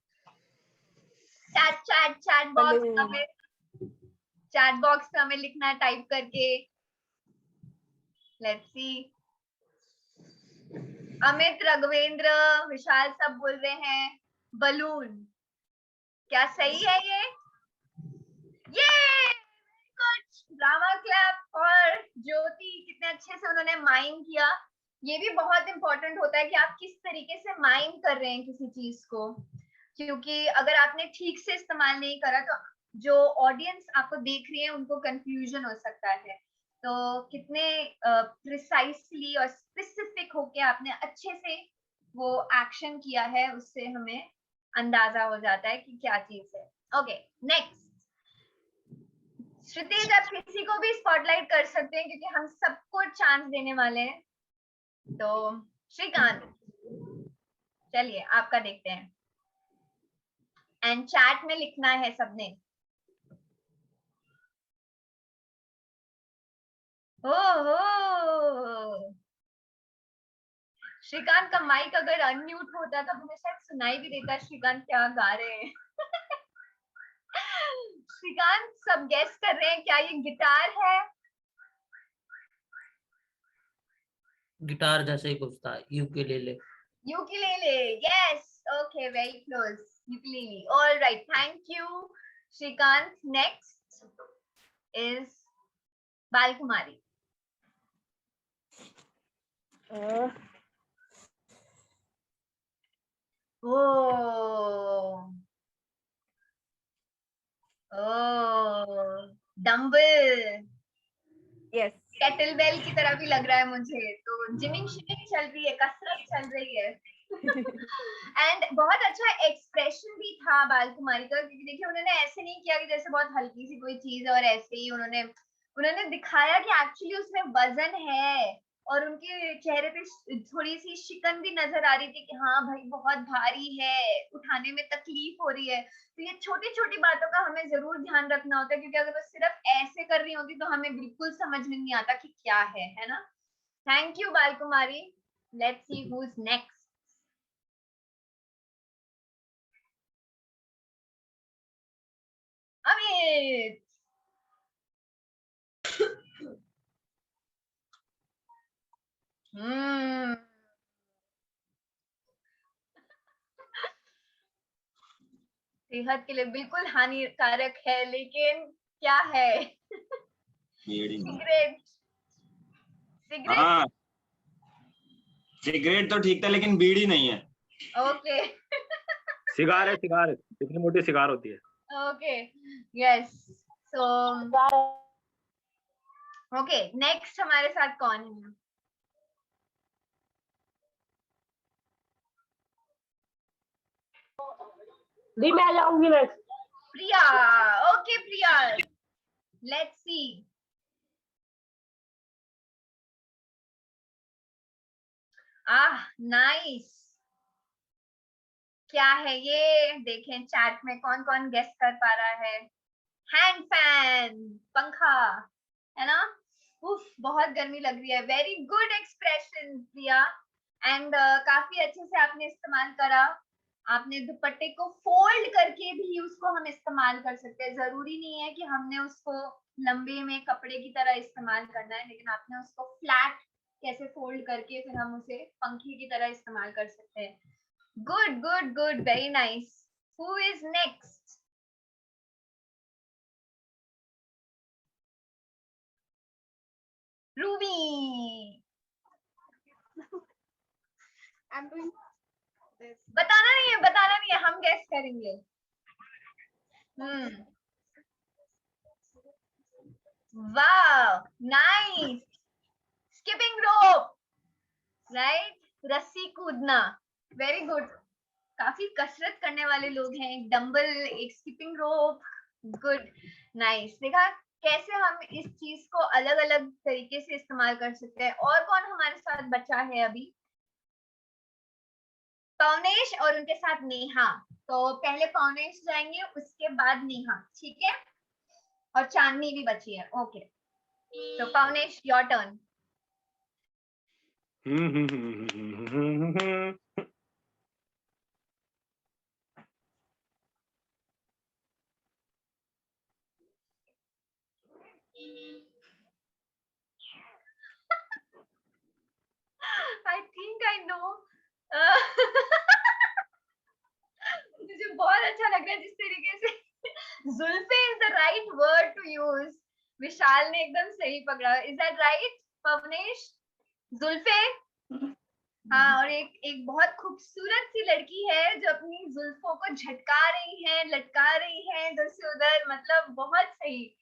चैट बॉक्स में हमें लिखना है टाइप करके। लेट्स सी, अमित, राघवेंद्र, विशाल सब बोल रहे हैं बलून। क्या सही है ये? Drama clap. और ज्योति, कितने अच्छे से उन्होंने माइंड किया। ये भी बहुत इंपॉर्टेंट होता है कि आप किस तरीके से माइंड कर रहे हैं किसी चीज को, क्योंकि अगर आपने ठीक से इस्तेमाल नहीं करा तो जो ऑडियंस आपको देख रही है उनको कंफ्यूजन हो सकता है। तो कितने प्रिसाइसली और स्पेसिफिक होके आपने अच्छे से वो एक्शन किया है, उससे हमें अंदाजा हो जाता है कि क्या चीज है। ओके, नेक्स्ट श्रुतेज, आप किसी को भी स्पॉटलाइट कर सकते हैं क्योंकि हम सबको चांस देने वाले हैं। तो श्रीकांत, चलिए आपका देखते हैं एंड चैट में लिखना है सबने। ओहो, श्रीकांत का माइक अगर अनम्यूट होता तो हमें शायद सुनाई भी देता श्रीकांत क्या गा रहे हैं। श्रीकांत, सब गेस कर रहे हैं क्या ये गिटार है? गिटार जैसे ही कुछ था, ukulele. Ukulele, yes, okay, very close, ukulele. All right, thank you Srikanth. Next is Balkumari. Dumbbell, yes. Kettlebell की तरह भी लग रहा है मुझे। तो जिमिंग शिमिंग चल रही है, कसरत चल रही है। एंड बहुत अच्छा एक्सप्रेशन भी था बालकुमारी का, क्योंकि देखिए उन्होंने ऐसे नहीं किया कि जैसे बहुत हल्की सी कोई चीज है और ऐसे ही उन्होंने दिखाया कि एक्चुअली उसमें वजन है। और उनके चेहरे पे थोड़ी सी शिकन भी नजर आ रही थी कि हाँ भाई बहुत भारी है, उठाने में तकलीफ हो रही है। तो ये छोटी छोटी बातों का हमें जरूर ध्यान रखना होता है, क्योंकि अगर वो सिर्फ ऐसे कर रही होती तो हमें बिल्कुल समझ में नहीं आता कि क्या है ना? Thank you Balkumari. Let's see who is next. it. Hmm. सेहत के लिए बिल्कुल हानिकारक है, लेकिन क्या है? सिगरेट। सिगरेट। हाँ, सिगरेट तो ठीक था, लेकिन बीड़ी नहीं है। ओके। सिगार है, सिगार इतनी मोटी सिगार होती है। Okay, yes. So okay, next हमारे साथ कौन है? दी मैं जाऊंगी next. Priya. Okay Priya, let's see. Nice. क्या है ये? देखें चैट में कौन कौन गेस कर पा रहा है। हैंड फैन, पंखा, है ना? उफ, बहुत गर्मी लग रही है। Very good expression Priya, and काफी अच्छे से आपने इस्तेमाल करा। आपने दुपट्टे को फोल्ड करके भी उसको हम इस्तेमाल कर सकते हैं। जरूरी नहीं है कि हमने उसको लंबे में कपड़े की तरह इस्तेमाल करना है, लेकिन आपने उसको फ्लैट कैसे फोल्ड करके फिर हम उसे पंखे की तरह इस्तेमाल कर सकते हैं। Good good good, very nice. Who is next? Ruby. बताना नहीं है, बताना नहीं है, हम गेस करेंगे। वाह, नाइस। Skipping rope, right? रस्सी कूदना, वेरी गुड। काफी कसरत करने वाले लोग हैं। एक डंबल, एक स्किपिंग रोप, गुड, नाइस। देखा कैसे हम इस चीज को अलग अलग तरीके से इस्तेमाल कर सकते हैं। और कौन हमारे साथ बचा है अभी? पवनेश और उनके साथ नेहा। तो पहले पवनेश जाएंगे, उसके बाद नेहा, ठीक है? और चांदनी भी बची है। ओके, तो Pavnesh, your turn. I think I know. मुझे बहुत अच्छा लग रहा है जिस तरीके से जुल्फे is the right word to use. विशाल ने एकदम सही पकड़ा। Is that right, Pavnesh? जुल्फे। हाँ, और एक बहुत खूबसूरत सी लड़की है जो अपनी जुल्फों को झटका रही है, लटका रही है इधर से उधर, मतलब बहुत सही।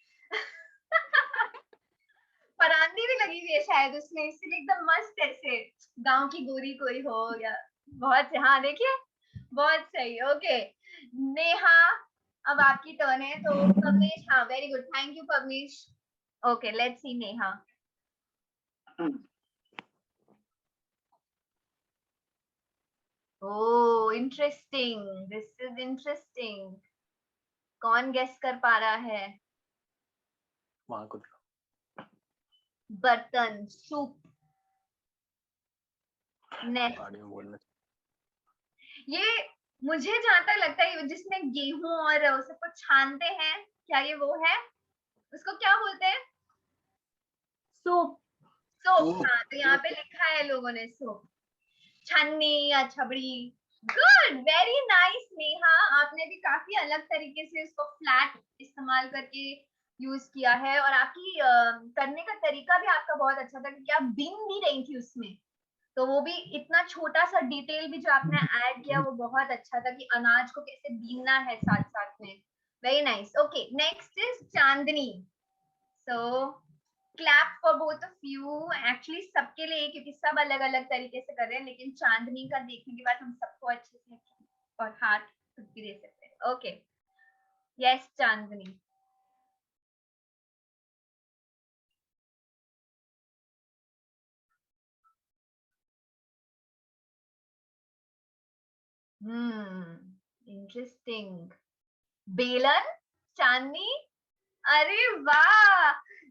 परांदी भी लगी हुई है शायद उसमें, इसलिए एकदम मस्त ऐसे गांव की गोरी कोई हो या बहुत। हाँ देखिए, बहुत सही। ओके नेहा, अब आपकी टर्न है। तो पवनेश, हाँ very good, thank you Pavnesh. Okay, let's see Neha. Oh interesting, this is interesting. कौन गेस कर पा रहा है? वहां को बर्तन, सूप, नेस्ट। बोलना। ये मुझे जहां तक लगता है जिसमें गेहूं और सब कुछ छानते हैं, क्या ये वो है? उसको क्या बोलते हैं? सूप। सोप। हाँ, तो यहाँ पे लिखा है लोगों ने सोप, छन्नी या छबड़ी। गुड, वेरी नाइस नेहा, आपने भी काफी अलग तरीके से इसको फ्लैट इस्तेमाल करके यूज किया है, और आपकी करने का तरीका भी आपका बहुत अच्छा था, क्योंकि आप बीन भी रही थी उसमें। तो वो भी इतना छोटा सा डिटेल भी जो आपने ऐड किया वो बहुत अच्छा था, कि अनाज को कैसे बीनना है साथ साथ में। Very nice. Okay, next is Chandni. So clap for both of you, actually सबके लिए, क्योंकि सब अलग अलग तरीके से कर रहे हैं, लेकिन चांदनी का देखने के बाद हम सबको अच्छे से और हाथ खुद भी दे सकते हैं। ओके, यस चांदनी। इंटरेस्टिंग। बेलन, चांदनी। अरे वाह,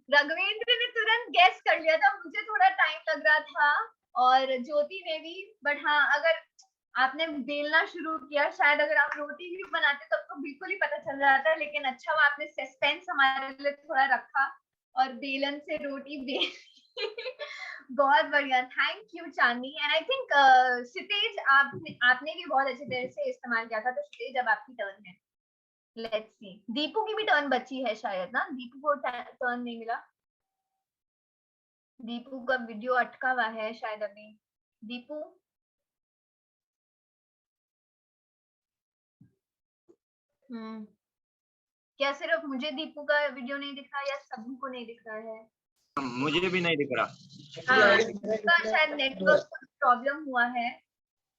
रघुवेंद्र ने तुरंत गेस कर लिया था। मुझे थोड़ा टाइम लग रहा था, और ज्योति ने भी, बट हाँ, अगर आपने बेलना शुरू किया, शायद अगर आप रोटी भी बनाते तब तो बिल्कुल ही पता चल जाता है, लेकिन अच्छा हुआ आपने सस्पेंस हमारे लिए थोड़ा रखा और बेलन से रोटी बेल बहुत बढ़िया, thank you Chandni. And I think Kshitij आपने भी बहुत अच्छी तरह से इस्तेमाल किया था, तो क्षितिज अब आपकी टर्न है। लेट्स सी, दीपू की भी टर्न बची है शायद ना, दीपू को टर्न नहीं मिला, दीपू का वीडियो अटका हुआ है शायद अभी। दीपू क्या सिर्फ मुझे दीपू का वीडियो नहीं दिख रहा या सभी को नहीं दिख रहा है? मुझे भी नहीं दिख रहा। हाँ, इसका शायद नेटवर्क प्रॉब्लम हुआ है,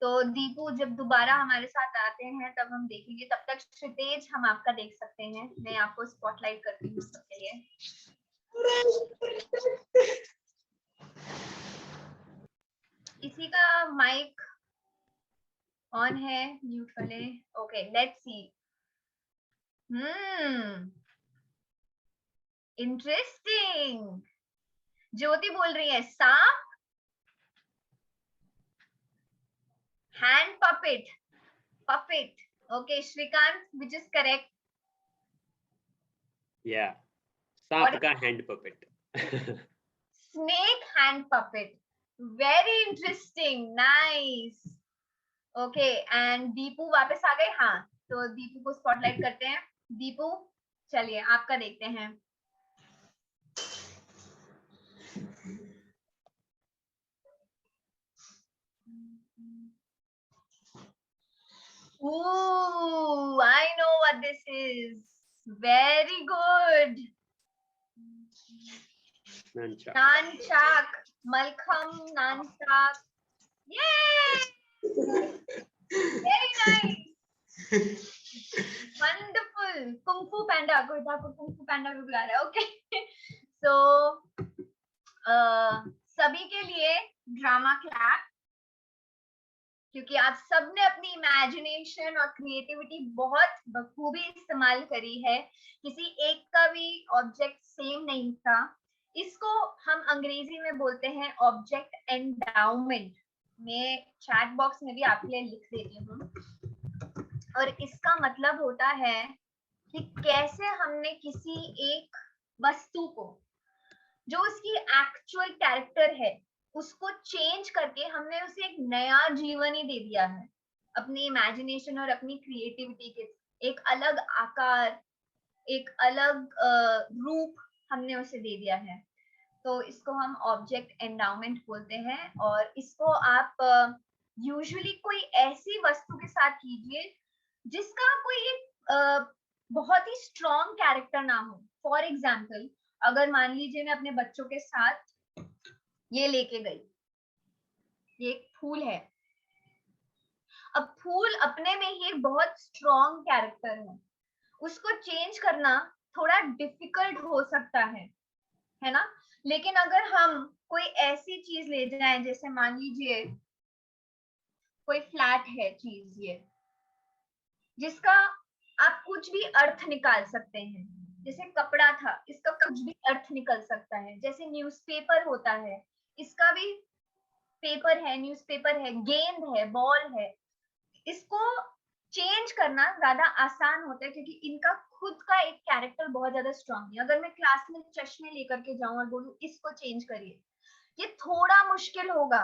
तो दीपू जब दोबारा हमारे साथ आते हैं तब हम देखेंगे। तब तक क्षितिज हम आपका देख सकते हैं, मैं आपको स्पॉटलाइट करती हूँ सबके लिए। किसी का माइक ऑन है, म्यूट कर ले। Okay, let's C. इंटरेस्टिंग। ज्योति बोल रही है सांप, hand puppet, puppet. Okay, Shrikant, which is correct. Yeah, सांप का hand puppet. Snake hand puppet. Very interesting, nice. Okay, and Deepu वापस आ गए। हाँ, तो दीपू को स्पॉटलाइट करते हैं। दीपू चलिए आपका देखते हैं। Ooh, I know what this is. Very good. Nunchuck. Malcolm Nunchuck. Yay! Very nice. Wonderful. Kung Fu Panda. कोई था Kung Fu Panda भी बुला रहा है. Okay. So, सभी के लिए ड्रामा क्लैप, क्योंकि आप सबने अपनी इमेजिनेशन और क्रिएटिविटी बहुत बखूबी इस्तेमाल करी है। किसी एक का भी ऑब्जेक्ट सेम नहीं था। इसको हम अंग्रेजी में बोलते हैं ऑब्जेक्ट एंडाउमेंट। मैं चैट बॉक्स में भी आपके लिए लिख देती हूँ। और इसका मतलब होता है कि कैसे हमने किसी एक वस्तु को, जो उसकी एक्चुअल कैरेक्टर है, उसको चेंज करके हमने उसे एक नया जीवन ही दे दिया है। अपनी इमेजिनेशन और अपनी क्रिएटिविटी के एक अलग आकार, एक अलग रूप हमने उसे दे दिया है। तो इसको हम ऑब्जेक्ट एंडाउमेंट बोलते हैं। और इसको आप यूजुअली कोई ऐसी वस्तु के साथ कीजिए जिसका कोई एक बहुत ही स्ट्रॉन्ग कैरेक्टर ना हो। फॉर एग्जाम्पल, अगर मान लीजिए मैं अपने बच्चों के साथ ये लेके गई, ये एक फूल है। अब फूल अपने में ही एक बहुत स्ट्रॉन्ग कैरेक्टर है, उसको चेंज करना थोड़ा डिफिकल्ट हो सकता है ना। लेकिन अगर हम कोई ऐसी चीज ले जाएं, जैसे मान लीजिए कोई फ्लैट है चीज, ये जिसका आप कुछ भी अर्थ निकाल सकते हैं। जैसे कपड़ा था, इसका कुछ भी अर्थ निकल सकता है। जैसे न्यूज़पेपर होता है, इसका भी पेपर है, न्यूज़पेपर है, गेंद है, बॉल है। इसको चेंज करना ज्यादा आसान होता है क्योंकि इनका खुद का एक कैरेक्टर बहुत ज्यादा स्ट्रॉन्ग है। अगर मैं क्लास में चश्मे लेकर के जाऊं और बोलूं इसको चेंज करिए, ये थोड़ा मुश्किल होगा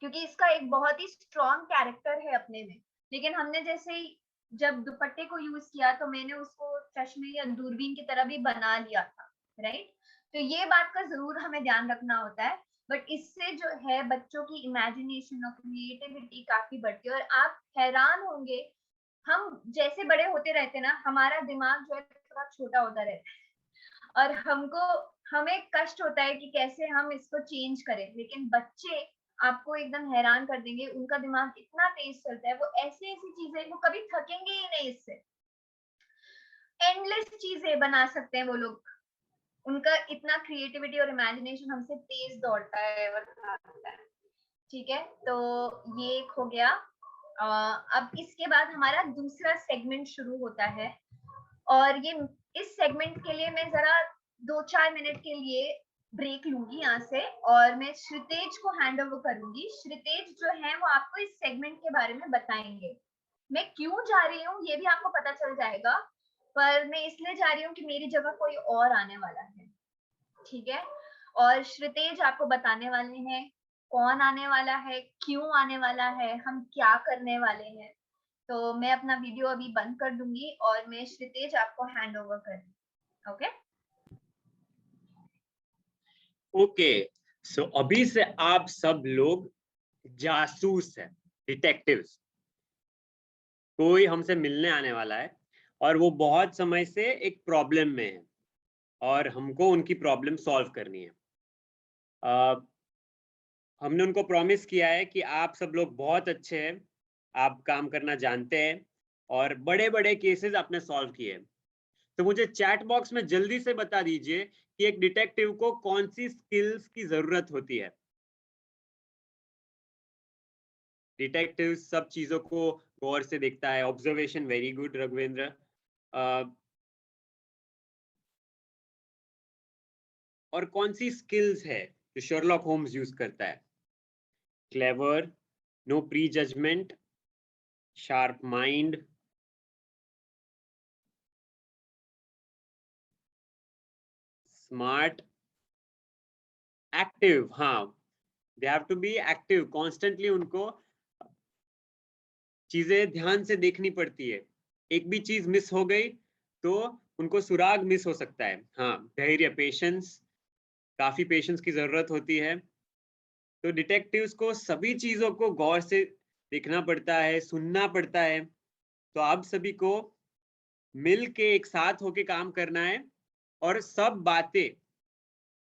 क्योंकि इसका एक बहुत ही स्ट्रॉन्ग कैरेक्टर है अपने में। लेकिन हमने जैसे ही जब दुपट्टे को यूज किया तो मैंने उसको चश्मे या दूरबीन की तरह भी बना लिया था, राइट। तो ये बात का जरूर हमें ध्यान रखना होता है। बट इससे जो है बच्चों की इमेजिनेशन और क्रिएटिविटी काफी बढ़ती है। और आप हैरान होंगे, हम जैसे बड़े होते रहते ना, हमारा दिमाग जो है थोड़ा छोटा होता रहता है और हमें कष्ट होता है कि कैसे हम इसको चेंज करें। लेकिन बच्चे आपको एकदम हैरान कर देंगे, उनका दिमाग इतना तेज चलता है, वो ऐसी ऐसी चीजें, वो कभी थकेंगे ही नहीं। इससे एंडलेस चीजें बना सकते हैं वो लोग। उनका इतना क्रिएटिविटी और इमेजिनेशन हमसे तेज दौड़ता है और भागता है। ठीक है, तो ये एक हो गया। अब इसके बाद हमारा दूसरा सेगमेंट शुरू होता है और ये इस सेगमेंट के लिए मैं जरा 2-4 मिनट के लिए ब्रेक लूंगी यहाँ से और मैं श्रितेज को हैंड ओवर करूंगी। श्रितेज जो है वो आपको इस सेगमेंट के बारे में बताएंगे। मैं क्यों जा रही हूँ ये भी आपको पता चल जाएगा, पर मैं इसलिए जा रही हूँ कि मेरी जगह कोई और आने वाला है, ठीक है। और श्रितेज आपको बताने वाले हैं कौन आने वाला है, क्यों आने वाला है, हम क्या करने वाले हैं। तो मैं अपना वीडियो अभी बंद कर दूंगी और मैं श्रितेज आपको हैंड ओवर कर दूंगी। ओके ओके, सो अभी से आप सब लोग जासूस हैं, डिटेक्टिव्स। कोई हमसे मिलने आने वाला है और वो बहुत समय से एक प्रॉब्लम में है और हमको उनकी प्रॉब्लम सॉल्व करनी है। हमने उनको प्रॉमिस किया है कि आप सब लोग बहुत अच्छे हैं, आप काम करना जानते हैं और बड़े बड़े केसेस आपने सॉल्व किए हैं। तो मुझे चैट बॉक्स में जल्दी से बता दीजिए कि एक डिटेक्टिव को कौन सी स्किल्स की जरूरत होती है। डिटेक्टिव सब चीजों को गौर से देखता है। Observation, very good Raghuvendra. और कौन सी स्किल्स है जो शर्लॉक होम्स यूज करता है? Clever, no pre judgement, sharp mind, smart, active. हाँ, they have to be active, constantly उनको चीजें ध्यान से देखनी पड़ती है। एक भी चीज मिस हो गई तो उनको सुराग मिस हो सकता है। हाँ, धैर्य, पेशेंस, काफी पेशेंस की जरूरत होती है। तो डिटेक्टिव्स को सभी चीजों को गौर से देखना पड़ता है, सुनना पड़ता है। तो आप सभी को मिल के एक साथ होके काम करना है और सब बातें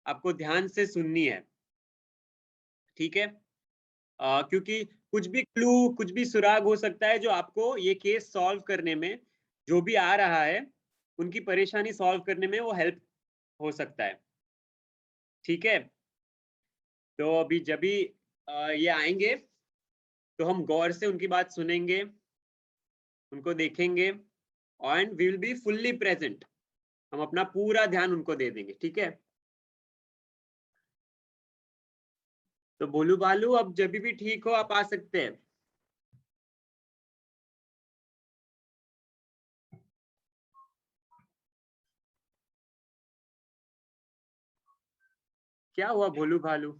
आपको ध्यान से सुननी है, ठीक है। क्योंकि कुछ भी क्लू, कुछ भी सुराग हो सकता है जो आपको ये केस सॉल्व करने में, जो भी आ रहा है उनकी परेशानी सॉल्व करने में वो हेल्प हो सकता है, ठीक है। तो अभी जब भी ये आएंगे तो हम गौर से उनकी बात सुनेंगे, उनको देखेंगे and we will be fully present. हम अपना पूरा ध्यान उनको दे देंगे, ठीक है। तो बोलू बालू, अब जब भी ठीक हो आप आ सकते हैं। क्या हुआ भोलू भालू?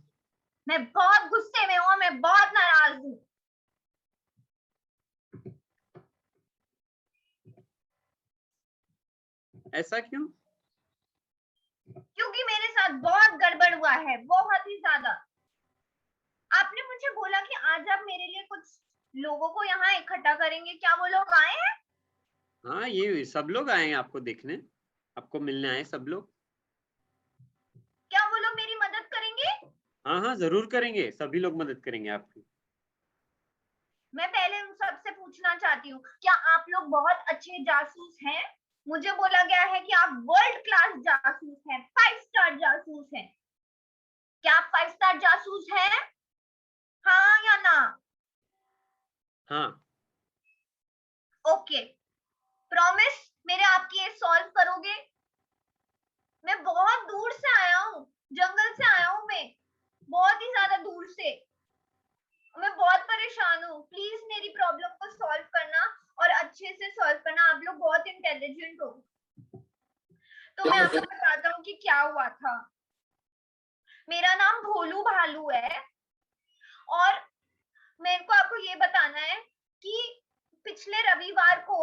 मैं बहुत गुस्से में हूँ, मैं बहुत नाराज हूँ। ऐसा क्यों? क्योंकि मेरे साथ बहुत गड़बड़ हुआ है, बहुत ही ज्यादा। आपने मुझे बोला कि आज आप मेरे लिए कुछ लोगों को यहाँ इकट्ठा करेंगे, क्या वो लोग आए हैं? हाँ, ये सब लोग आए हैं आपको देखने, आपको मिलने आए सब लोग। क्या वो लोग मेरी मदद करेंगे? हाँ हाँ, जरूर करेंगे, सभी लोग मदद करेंगे आपकी। मैं पहले उन सबसे पूछना चाहती हूँ, क्या आप लोग बहुत अच्छे जासूस हैं? मुझे बोला गया है कि आप वर्ल्ड क्लास जासूस हैं, 5 स्टार जासूस हैं। क्या आप 5 स्टार जासूस हैं? हाँ या ना? हाँ। ओके, प्रॉमिस मेरे आप ये सॉल्व करोगे? मैं बहुत दूर से आया हूँ, जंगल से आया हूँ, मैं बहुत ही ज्यादा दूर से, मैं बहुत परेशान हूँ। प्लीज मेरी प्रॉब्लम को सॉल्व करना और अच्छे से सॉल्व करना। आप लोग बहुत इंटेलिजेंट हो। तो मैं आपको बताता हूँ कि क्या हुआ था। मेरा नाम भोलू भालू है और मेरे को आपको ये बताना है कि पिछले रविवार को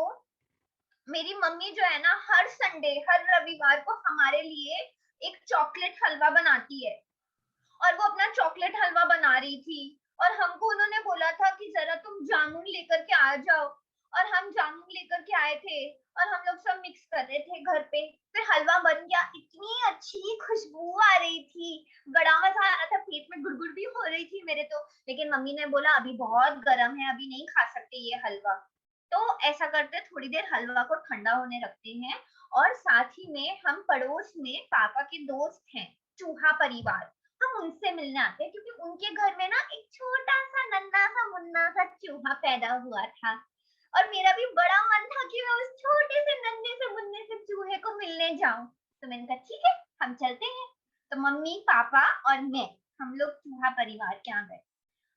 मेरी मम्मी जो है ना, हर संडे, हर रविवार को हमारे लिए एक चॉकलेट हलवा बनाती है और वो अपना चॉकलेट हलवा बना रही थी और हमको उन्होंने बोला था कि जरा तुम जामुन लेकर के आ जाओ, और हम जामुन लेकर के आए थे और हम लोग सब मिक्स कर रहे थे घर पे। फिर हलवा बन गया, इतनी अच्छी खुशबू आ रही थी, बड़ा मजा आ रहा था, पेट में गुड़गुड़ भी हो रही थी मेरे तो। लेकिन मम्मी ने बोला अभी बहुत गर्म है, अभी नहीं खा सकते ये हलवा। तो ऐसा करते थोड़ी देर हलवा को ठंडा होने रखते हैं और साथ ही में हम पड़ोस में पापा के दोस्त हैं चूहा परिवार, हम उनसे मिलने आते हैं क्योंकि उनके घर में ना एक छोटा सा नन्हा सा मुन्ना सा चूहा पैदा हुआ था और मेरा भी बड़ा मन था कि मैं उस छोटे से नन्हे से मुन्ने से चूहे को मिलने जाऊं। तो मैंने कहा ठीक है, हम चलते हैं। तो मम्मी पापा और मैं, हम लोग चूहा परिवार के यहाँ गए।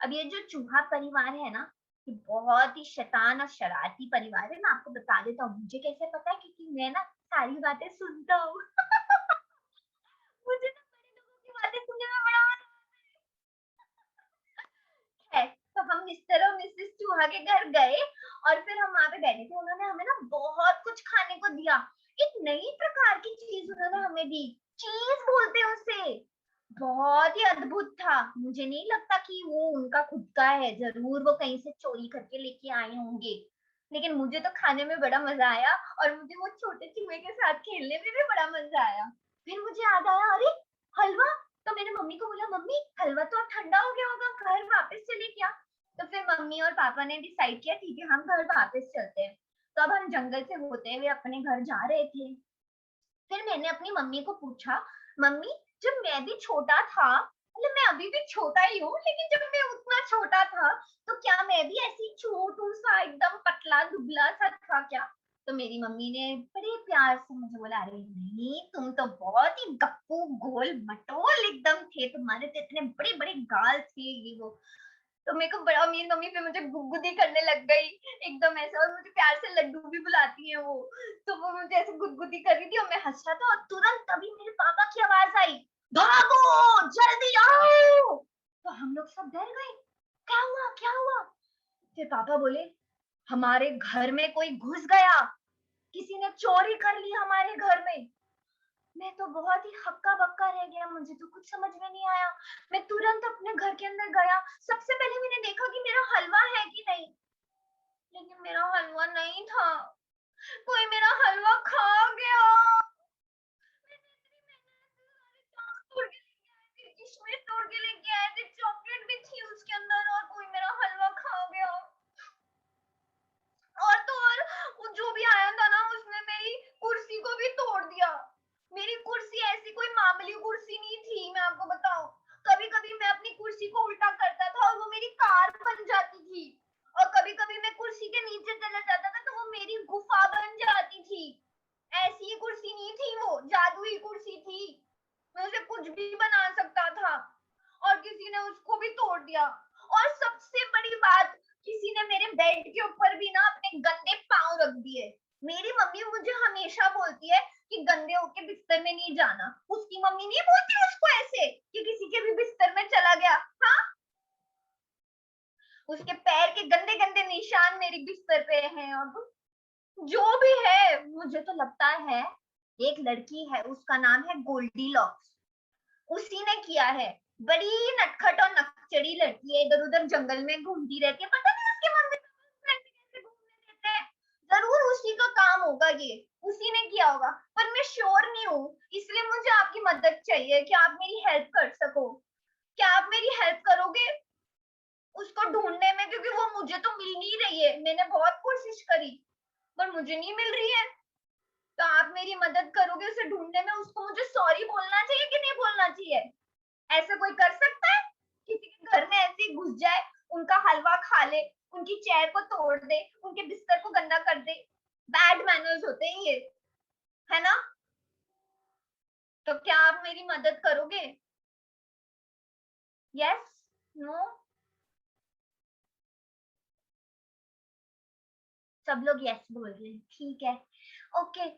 अब ये जो चूहा परिवार है ना, ये बहुत ही शैतान और शरारती परिवार है। मैं आपको बता देता हूँ, मुझे कैसे पता है, क्योंकि मैं ना सारी बातें सुनता हूँ। मुझे ना बड़े लोगों की बातें सुनने में बड़ा है। तो हम मिस्टर और मिसेस चूहा के घर गए और फिर हम वहां पे बैठे थे। उन्होंने हमें ना बहुत कुछ खाने को दिया। एक नई प्रकार की चीज उन्होंने हमें दी, चीज बोलते हैं उसे। बहुत ही अद्भुत था। मुझे नहीं लगता कि वो उनका खुद का है, जरूर वो कहीं से चोरी करके लेके आए होंगे। लेकिन मुझे तो खाने में बड़ा मजा आया और मुझे वो छोटे चूहे के साथ खेलने में भी बड़ा मजा आया। फिर मुझे याद आया, अरे हलवा। तो मैंने मम्मी को बोला, मम्मी हलवा तो अब ठंडा हो गया होगा, घर वापस चले क्या? तो फिर मम्मी और पापा ने डिसाइड किया, ठीक है हम घर वापस चलते हैं। तो अब हम जंगल से होते हुए अपने घर जा रहे थे। फिर मैंने अपनी मम्मी को पूछा, मम्मी जब मैं भी छोटा था, मतलब मैं अभी भी छोटा ही हूँ, लेकिन जब मैं उतना छोटा था तो क्या मैं भी ऐसी छोटू सा एकदम पतला दुबला सा था क्या? तो मेरी मम्मी ने बड़े प्यार से मुझे बोला, अरे नहीं, तुम तो बहुत ही गप्पू गोल मटोल एकदम थे, तुम्हारे तो इतने बड़े बड़े गाल थे ये वो। तो मेरे को बड़ा, मेरी मम्मी फिर मुझे गुदगुदी करने लग गई एकदम ऐसा, और मुझे प्यार से लड्डू भी बुलाती है वो। तो वो मुझे ऐसे गुदगुदी कर रही थी और मैं हंस रहा था, और तुरंत तभी मेरे पापा की आवाज आई, भागो जल्दी आओ। तो हम लोग सब डर गए, क्या हुआ क्या हुआ? फिर पापा बोले, हमारे घर में कोई घुस गया, किसी ने चोरी कर ली हमारे घर में। मैं तो बहुत ही हक्का बक्का रह गया, मुझे तो कुछ समझ में नहीं आया। मैं तुरंत अपने घर के अंदर गया। सबसे पहले मैंने देखा कि मेरा हलवा है कि नहीं, लेकिन मेरा हलवा नहीं था। कोई मेरा हलवा खा गया। मैंने इतनी मेहनत से सारे चाक तोड़ के लेके आए थे, किशमिश तोड़ के लेके आए थे, चॉकलेट भी थी उसके अंदर, और कोई मेरा हलवा खा गया। और तो और वो जो भी आया था ना, उसने मेरी कुर्सी को भी तोड़ दिया। मेरी कुर्सी ऐसी कोई मामूली कुर्सी नहीं थी, मैं आपको बताऊं। कभी कभी मैं अपनी कुर्सी को उल्टा करता था और वो मेरी कार बन जाती थी, और कभी कभी मैं कुर्सी के नीचे चला जाता था तो वो मेरी गुफा बन जाती थी। ऐसी कुर्सी नहीं थी, वो जादुई कुर्सी थी। मैं उसे कुछ भी बना सकता था, और किसी ने उसको भी तोड़ दिया। और सबसे बड़ी बात, किसी ने मेरे बेड के ऊपर भी ना अपने गंदे पांव रख दिए। मेरी मम्मी मुझे हमेशा बोलती है कि गंदे होके बिस्तर में नहीं जाना। उसकी मम्मी नहीं बोलती उसको ऐसे कि किसी के भी बिस्तर में चला गया? हाँ, उसके पैर के गंदे गंदे निशान मेरी बिस्तर पे हैं। अब जो भी है, मुझे तो लगता है एक लड़की है, उसका नाम है गोल्डी लॉक्स, उसी ने किया है। बड़ी नटखट और नकचड़ी लड़की है, इधर उधर जंगल में घूमती रहती है, पता नहीं उसके मम्मी कैसे घूमने देते हैं। जरूर उसी का काम होगा, ये उसी ने किया होगा, पर मैं श्योर नहीं हूँ। इसलिए मुझे आपकी मदद चाहिए कि आप मेरी हेल्प कर सको। क्या आप मेरी हेल्प करोगे उसको ढूंढने में? क्योंकि वो मुझे तो मिल नहीं रही है, मैंने बहुत कोशिश करी पर मुझे नहीं मिल रही है। तो आप मेरी मदद करोगे उसे ढूंढने में? उसको मुझे सॉरी बोलना चाहिए कि नहीं बोलना चाहिए? ऐसा कोई कर सकता है? किसी के घर में ऐसे ही घुस जाए, उनका हलवा खा ले, उनकी चेयर को तोड़ दे, उनके बिस्तर को गंदा कर दे। बैड मैनर्स होते हैं ये, है ना? तो क्या आप मेरी मदद करोगे? Yes, no? सब लोग यस बोल रहे हैं, ठीक है, ओके।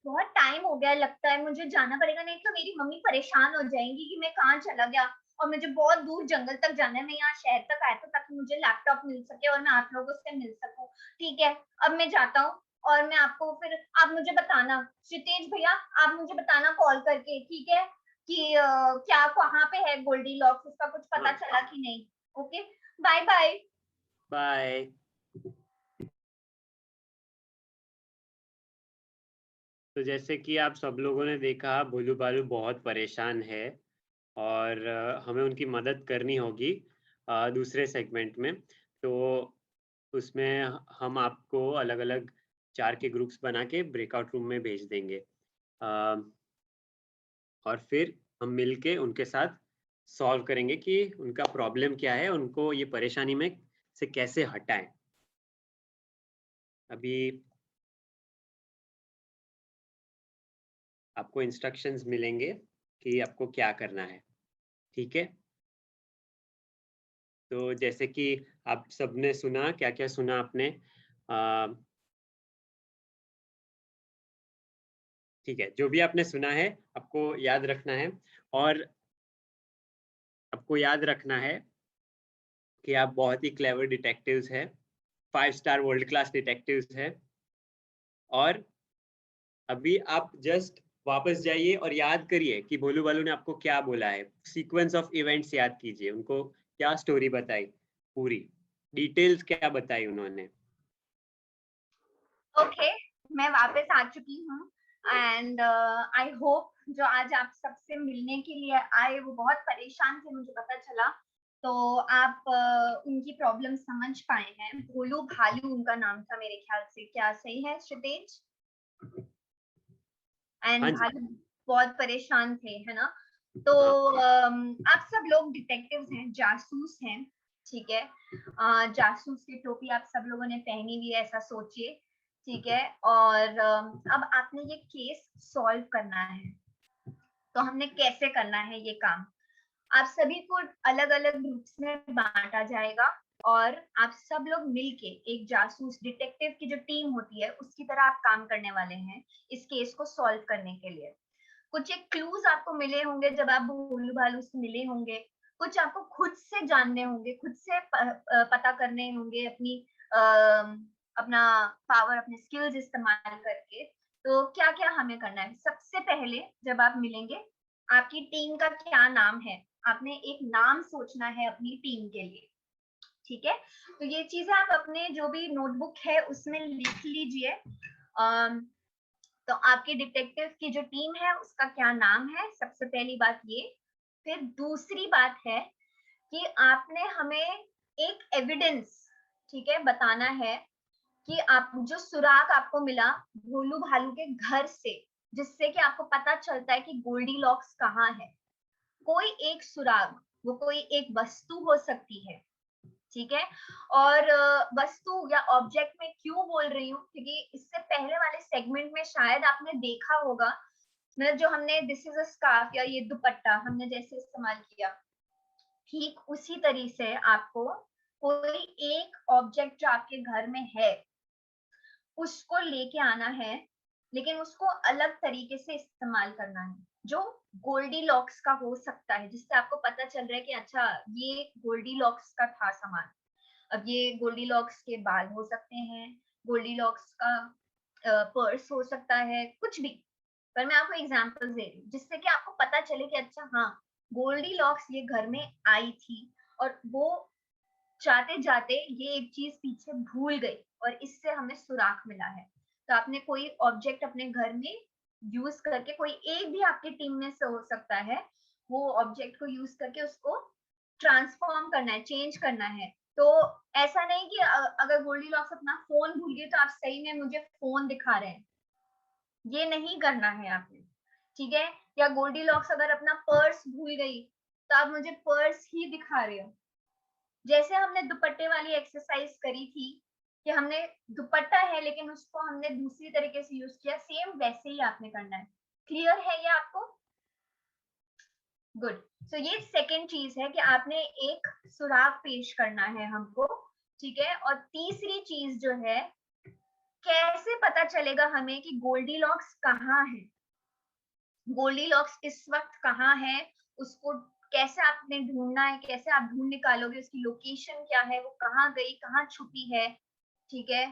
बहुत टाइम हो गया लगता है, मुझे जाना पड़ेगा, नहीं तो मेरी मम्मी परेशान हो जाएंगी कि मैं कहाँ चला गया। और मुझे बहुत दूर जंगल तक जाना है, मैं यहाँ शहर तक आया था ताकि मुझे लैपटॉप मिल सके और मैं आप लोगों से मिल सकूं। ठीक है, अब मैं जाता हूँ और मैं आपको फिर, आप मुझे बताना, क्षितिज भैया आप मुझे बताना कॉल करके, ठीक है, कि क्या कहाँ पे है गोल्डी लॉक्स, उसका कुछ पता चला कि नहीं। Okay, bye bye. बाय। तो जैसे कि आप सब लोगों ने देखा, भोलू भालू बहुत परेशान है और हमें उनकी मदद करनी होगी दूसरे सेगमेंट में। तो उसमें हम आपको अलग अलग 4 के ग्रुप्स बना के ब्रेकआउट रूम में भेज देंगे, और फिर हम मिलके उनके साथ सॉल्व करेंगे कि उनका प्रॉब्लम क्या है, उनको ये परेशानी में से कैसे हटाएं। अभी आपको इंस्ट्रक्शंस मिलेंगे कि आपको क्या करना है, ठीक है। तो जैसे कि आप सबने सुना, क्या क्या सुना आपने, ठीक है, जो भी आपने सुना है आपको याद रखना है, और आपको याद रखना है कि आप बहुत ही क्लेवर डिटेक्टिव्स हैं, 5 स्टार वर्ल्ड क्लास डिटेक्टिव्स हैं। और अभी आप जस्ट वापस जाइए और याद करिए कि भोलू भालू ने आपको क्या बोला है, सीक्वेंस ऑफ इवेंट्स याद कीजिए, उनको क्या स्टोरी बताई, पूरी डिटेल्स क्या बताई उन्होंने। ओके, मैं वापस आ चुकी हूँ एंड आई होप जो आज आप सबसे मिलने के लिए आए वो बहुत परेशान थे, मुझे पता चला। तो आप उनकी प्रॉब्लम समझ पाए हैं। भोलू भालू उनका नाम था मेरे ख्याल से, क्या सही है क्षितिज? एंड हाँ जी। भालू बहुत परेशान थे, है ना? तो आप सब लोग डिटेक्टिव्स हैं, जासूस हैं, ठीक है। जासूस की टोपी आप सब लोगों ने पहनी हुई है, ऐसा सोचिए, ठीक है। और अब आपने ये केस सॉल्व करना है। तो हमने कैसे करना है ये काम? आप सभी को अलग अलग ग्रुप्स में बांटा जाएगा और आप सब लोग मिलके एक जासूस डिटेक्टिव की जो टीम होती है उसकी तरह आप काम करने वाले हैं इस केस को सॉल्व करने के लिए। कुछ एक क्लूज आपको मिले होंगे जब आप भोलू भालू से मिले होंगे, कुछ आपको खुद से जानने होंगे, खुद से पता करने होंगे अपना पावर, अपने स्किल्स इस्तेमाल करके। तो क्या क्या हमें करना है? सबसे पहले जब आप मिलेंगे, आपकी टीम का क्या नाम है, आपने एक नाम सोचना है अपनी टीम के लिए, ठीक है। तो ये चीजें आप अपने जो भी नोटबुक है उसमें लिख लीजिए। तो आपकी डिटेक्टिव की जो टीम है उसका क्या नाम है, सबसे पहली बात ये। फिर दूसरी बात है कि आपने हमें एक एविडेंस, ठीक है, बताना है कि आप जो सुराग आपको मिला भोलू भालू के घर से, जिससे कि आपको पता चलता है कि गोल्डी लॉक्स कहाँ है। कोई एक सुराग, वो कोई एक वस्तु हो सकती है, ठीक है। और वस्तु या ऑब्जेक्ट में क्यों बोल रही हूँ, क्योंकि इससे पहले वाले सेगमेंट में शायद आपने देखा होगा, मतलब जो हमने दिस इज अ स्कार्फ या ये दुपट्टा हमने जैसे इस्तेमाल किया, ठीक उसी तरीके से आपको कोई एक ऑब्जेक्ट जो आपके घर में है उसको लेके आना है, लेकिन उसको अलग तरीके से इस्तेमाल करना है, जो गोल्डी लॉक्स का हो सकता है, जिससे आपको पता चल रहा है कि अच्छा ये गोल्डी लॉक्स का था सामान। अब ये गोल्डी लॉक्स के बाल हो सकते हैं, गोल्डी लॉक्स का पर्स हो सकता है, कुछ भी। पर मैं आपको एग्जांपल्स दे रही हूँ जिससे कि आपको पता चले कि अच्छा हाँ गोल्डी लॉक्स ये घर में आई थी और वो जाते जाते ये एक चीज पीछे भूल गई और इससे हमें सुराग मिला है। तो आपने कोई ऑब्जेक्ट अपने घर में यूज करके, कोई एक भी आपकी टीम में से हो सकता है, वो ऑब्जेक्ट को यूज करके उसको ट्रांसफॉर्म करना है, चेंज करना है। तो ऐसा नहीं कि अगर गोल्डी लॉक्स अपना फोन भूल गए तो आप सही में मुझे फोन दिखा रहे हैं, ये नहीं करना है आपने, ठीक है। या गोल्डी लॉक्स अगर अपना पर्स भूल गई तो आप मुझे पर्स ही दिखा रहे हो। जैसे हमने दुपट्टे वाली एक्सरसाइज करी थी कि हमने दुपट्टा है लेकिन उसको हमने दूसरी तरीके से यूज किया, सेम वैसे ही आपने करना है। क्लियर है ये आपको? गुड। सो ये सेकंड चीज है कि आपने एक सुराग पेश करना है हमको, ठीक है। और तीसरी चीज जो है, कैसे पता चलेगा हमें कि गोल्डी लॉक्स कहाँ है, गोल्डी लॉक्स इस वक्त कहाँ है, उसको कैसे आपने ढूंढना है, कैसे आप ढूंढ निकालोगे, उसकी लोकेशन क्या है, वो कहाँ गई, कहाँ छुपी है, ठीक है।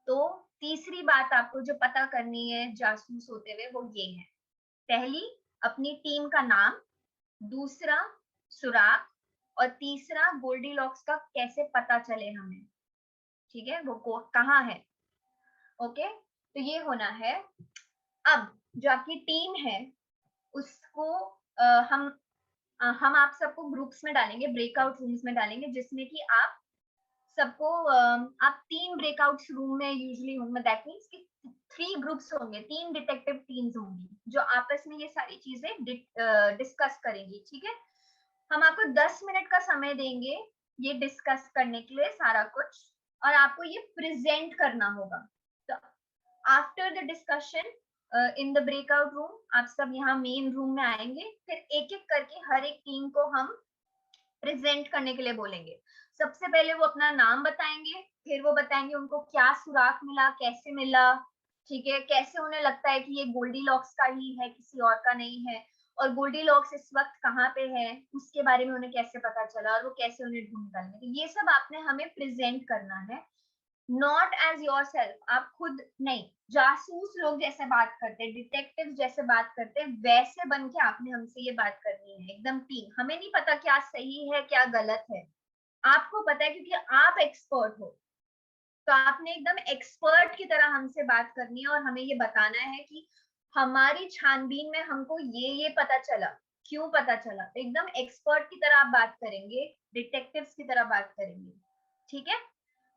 तो तीसरी बात आपको जो पता करनी है जासूस होते हुए वो ये है, पहली अपनी टीम का नाम, दूसरा सुराग, और तीसरा गोल्डी लॉक्स का कैसे पता चले हमें, ठीक है, वो कहाँ है। ओके, तो ये होना है। अब जो आपकी टीम है उसको हम आप सबको ग्रुप्स में डालेंगे, ब्रेकआउट रूम्स में डालेंगे, जिसमें कि आप सबको आप 3 ब्रेकआउट रूम में यूजुअली होंगे, दैट मींस कि 3 ग्रुप्स होंगे, 3 डिटेक्टिव टीम्स होंगी जो आपस में ये सारी चीजें डिस्कस करेंगी, ठीक है। हम आपको 10 मिनट का समय देंगे ये डिस्कस करने के लिए सारा कुछ, और आपको ये प्रेजेंट करना होगा। तो after the discussion in the breakout room. आप सब यहाँ मेन रूम में आएंगे, फिर एक एक करके हर एक टीम को हम प्रेजेंट करने के लिए बोलेंगे। सबसे पहले वो अपना नाम बताएंगे, फिर वो बताएंगे उनको क्या सुराख मिला, कैसे मिला, ठीक है, कैसे उन्हें लगता है कि ये गोल्डी लॉक्स का ही है, किसी और का नहीं है, और गोल्डी लॉक्स इस वक्त कहाँ पे है, उसके बारे में उन्हें कैसे पता चला, और वो कैसे उन्हें ढूंढ निकालेंगे। तो ये सब आपने हमें प्रेजेंट करना है, नॉट एज योर सेल्फ। आप खुद नहीं, जासूस लोग जैसे बात करते हैं, डिटेक्टिव जैसे बात करते हैं, वैसे बन के आपने हमसे ये बात करनी है, एकदम टीम। हमें नहीं पता क्या सही है क्या गलत है, आपको पता है क्योंकि आप एक्सपर्ट हो, तो आपने एकदम एक्सपर्ट की तरह हमसे बात करनी है और हमें ये बताना है कि हमारी छानबीन में हमको ये पता चला, क्यों पता चला। तो एकदम एक्सपर्ट की तरह आप बात करेंगे, डिटेक्टिव्स की तरह बात करेंगे, ठीक है?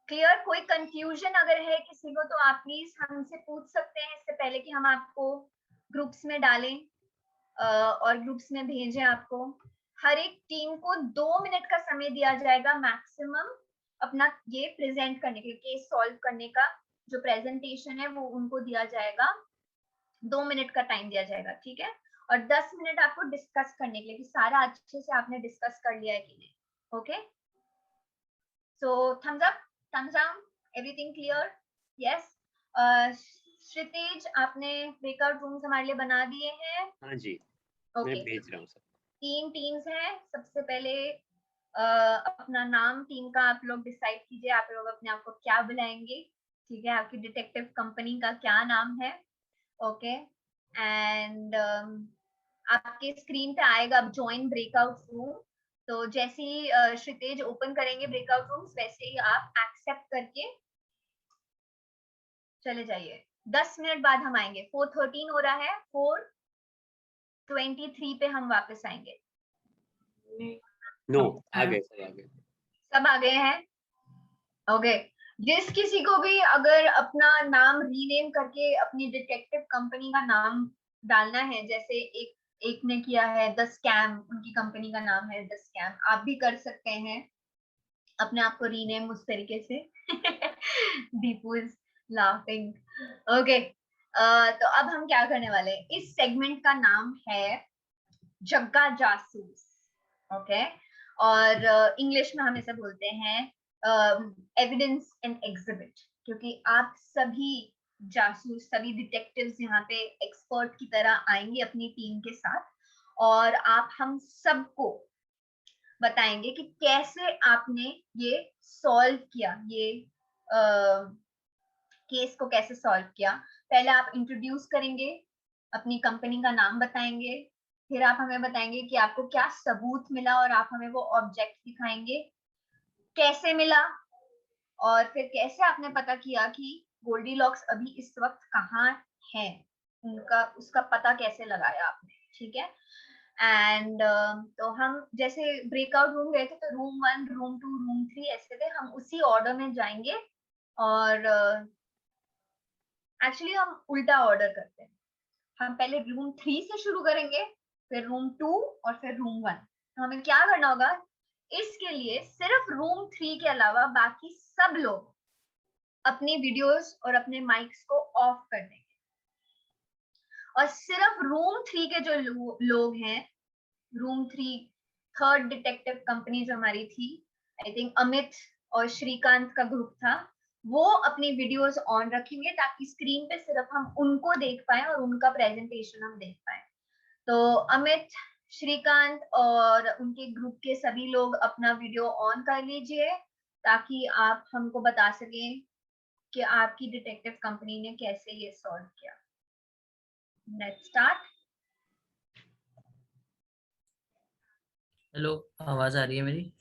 क्लियर? कोई कंफ्यूजन अगर है किसी को तो आप प्लीज हमसे पूछ सकते हैं, इससे पहले कि हम आपको ग्रुप्स में डालें और ग्रुप्स में भेजें आपको। हर एक टीम को 2 मिनट का समय दिया जाएगा मैक्सिमम अपना ये प्रेजेंट करने के लिए, केस सॉल्व करने का जो प्रेजेंटेशन है वो उनको दिया जाएगा, 2 मिनट का टाइम दिया जाएगा, ठीक है? और 10 मिनट आपको डिस्कस करने के लिए कि सारा अच्छे से आपने डिस्कस कर लिया है कि नहीं। Okay, so thumbs up, thumbs down, everything clear? Yes. Shritej, आपने ब्रेकआउट रूम्स हमारे लिए बना दिए हैं? हाँ जी, ओके, मैं भेज रहा हूँ सर। 3 टीम्स हैं। सबसे पहले अपना नाम टीम का आप लोग डिसाइड कीजिए, आप लोग अपने आप को क्या बुलाएंगे, ठीक है? आपकी डिटेक्टिव कंपनी का क्या नाम है? ओके, एंड आपके स्क्रीन पे आएगा अब ज्वाइन ब्रेकआउट रूम। तो जैसे ही श्रितेज ओपन करेंगे ब्रेकआउट रूम्स, वैसे ही आप एक्सेप्ट करके चले जाइए। 10 मिनट बाद हम आएंगे। 4:13 हो रहा है, 4:23 पे हम वापस आएंगे। नो, आ गए सर, आ गए। सब आ गए हैं? ओके, जिस किसी को भी अगर अपना नाम रीनेम करके अपनी डिटेक्टिव कंपनी का नाम डालना है, जैसे एक ने किया है द स्कैम, उनकी कंपनी का नाम है द स्कैम, आप भी कर सकते हैं अपने आप को रीनेम उस तरीके से। Deepu is laughing. ओके, तो अब हम क्या करने वाले हैं, इस सेगमेंट का नाम है जग्गा जासूस। ओके, और इंग्लिश में हम इसे बोलते हैं एविडेंस एंड एग्जिबिट, क्योंकि आप सभी जासूस, सभी डिटेक्टिव्स यहाँ पे एक्सपर्ट की तरह आएंगे अपनी टीम के साथ, और आप हम सबको बताएंगे कि कैसे आपने ये सॉल्व किया, ये केस को कैसे सॉल्व किया। पहले आप इंट्रोड्यूस करेंगे, अपनी कंपनी का नाम बताएंगे, फिर आप हमें बताएंगे कि आपको क्या सबूत मिला और आप हमें वो ऑब्जेक्ट दिखाएंगे, कैसे मिला, और फिर कैसे आपने पता किया कि गोल्डी लॉक्स अभी इस वक्त कहाँ है, उनका उसका पता कैसे लगाया आपने, ठीक है? एंड तो हम जैसे ब्रेकआउट रूम गए थे तो रूम 1, रूम 2, रूम 3 ऐसे थे, हम उसी ऑर्डर में जाएंगे, और एक्चुअली हम उल्टा ऑर्डर करते हैं। हम पहले रूम 3 से शुरू करेंगे, फिर रूम 2 और फिर रूम 1। तो हमें क्या करना होगा, इसके लिए सिर्फ रूम 3 के अलावा बाकी सब लोग अपनी वीडियोस और अपने माइक्स को ऑफ कर देंगे, और सिर्फ रूम 3 के जो लोग हैं, रूम 3 थर्ड डिटेक्टिव कंपनी जो हमारी थी, आई थिंक अमित और श्रीकांत का ग्रुप था, वो अपनी वीडियोस ऑन रखेंगे ताकि स्क्रीन पे सिर्फ हम उनको देख पाए और उनका प्रेजेंटेशन हम देख पाए। तो अमित, श्रीकांत और उनके ग्रुप के सभी लोग अपना वीडियो ऑन कर लीजिए ताकि आप हमको बता सकें कि आपकी डिटेक्टिव कंपनी ने कैसे ये सॉल्व किया। Let's start. हेलो, आवाज आ रही है मेरी?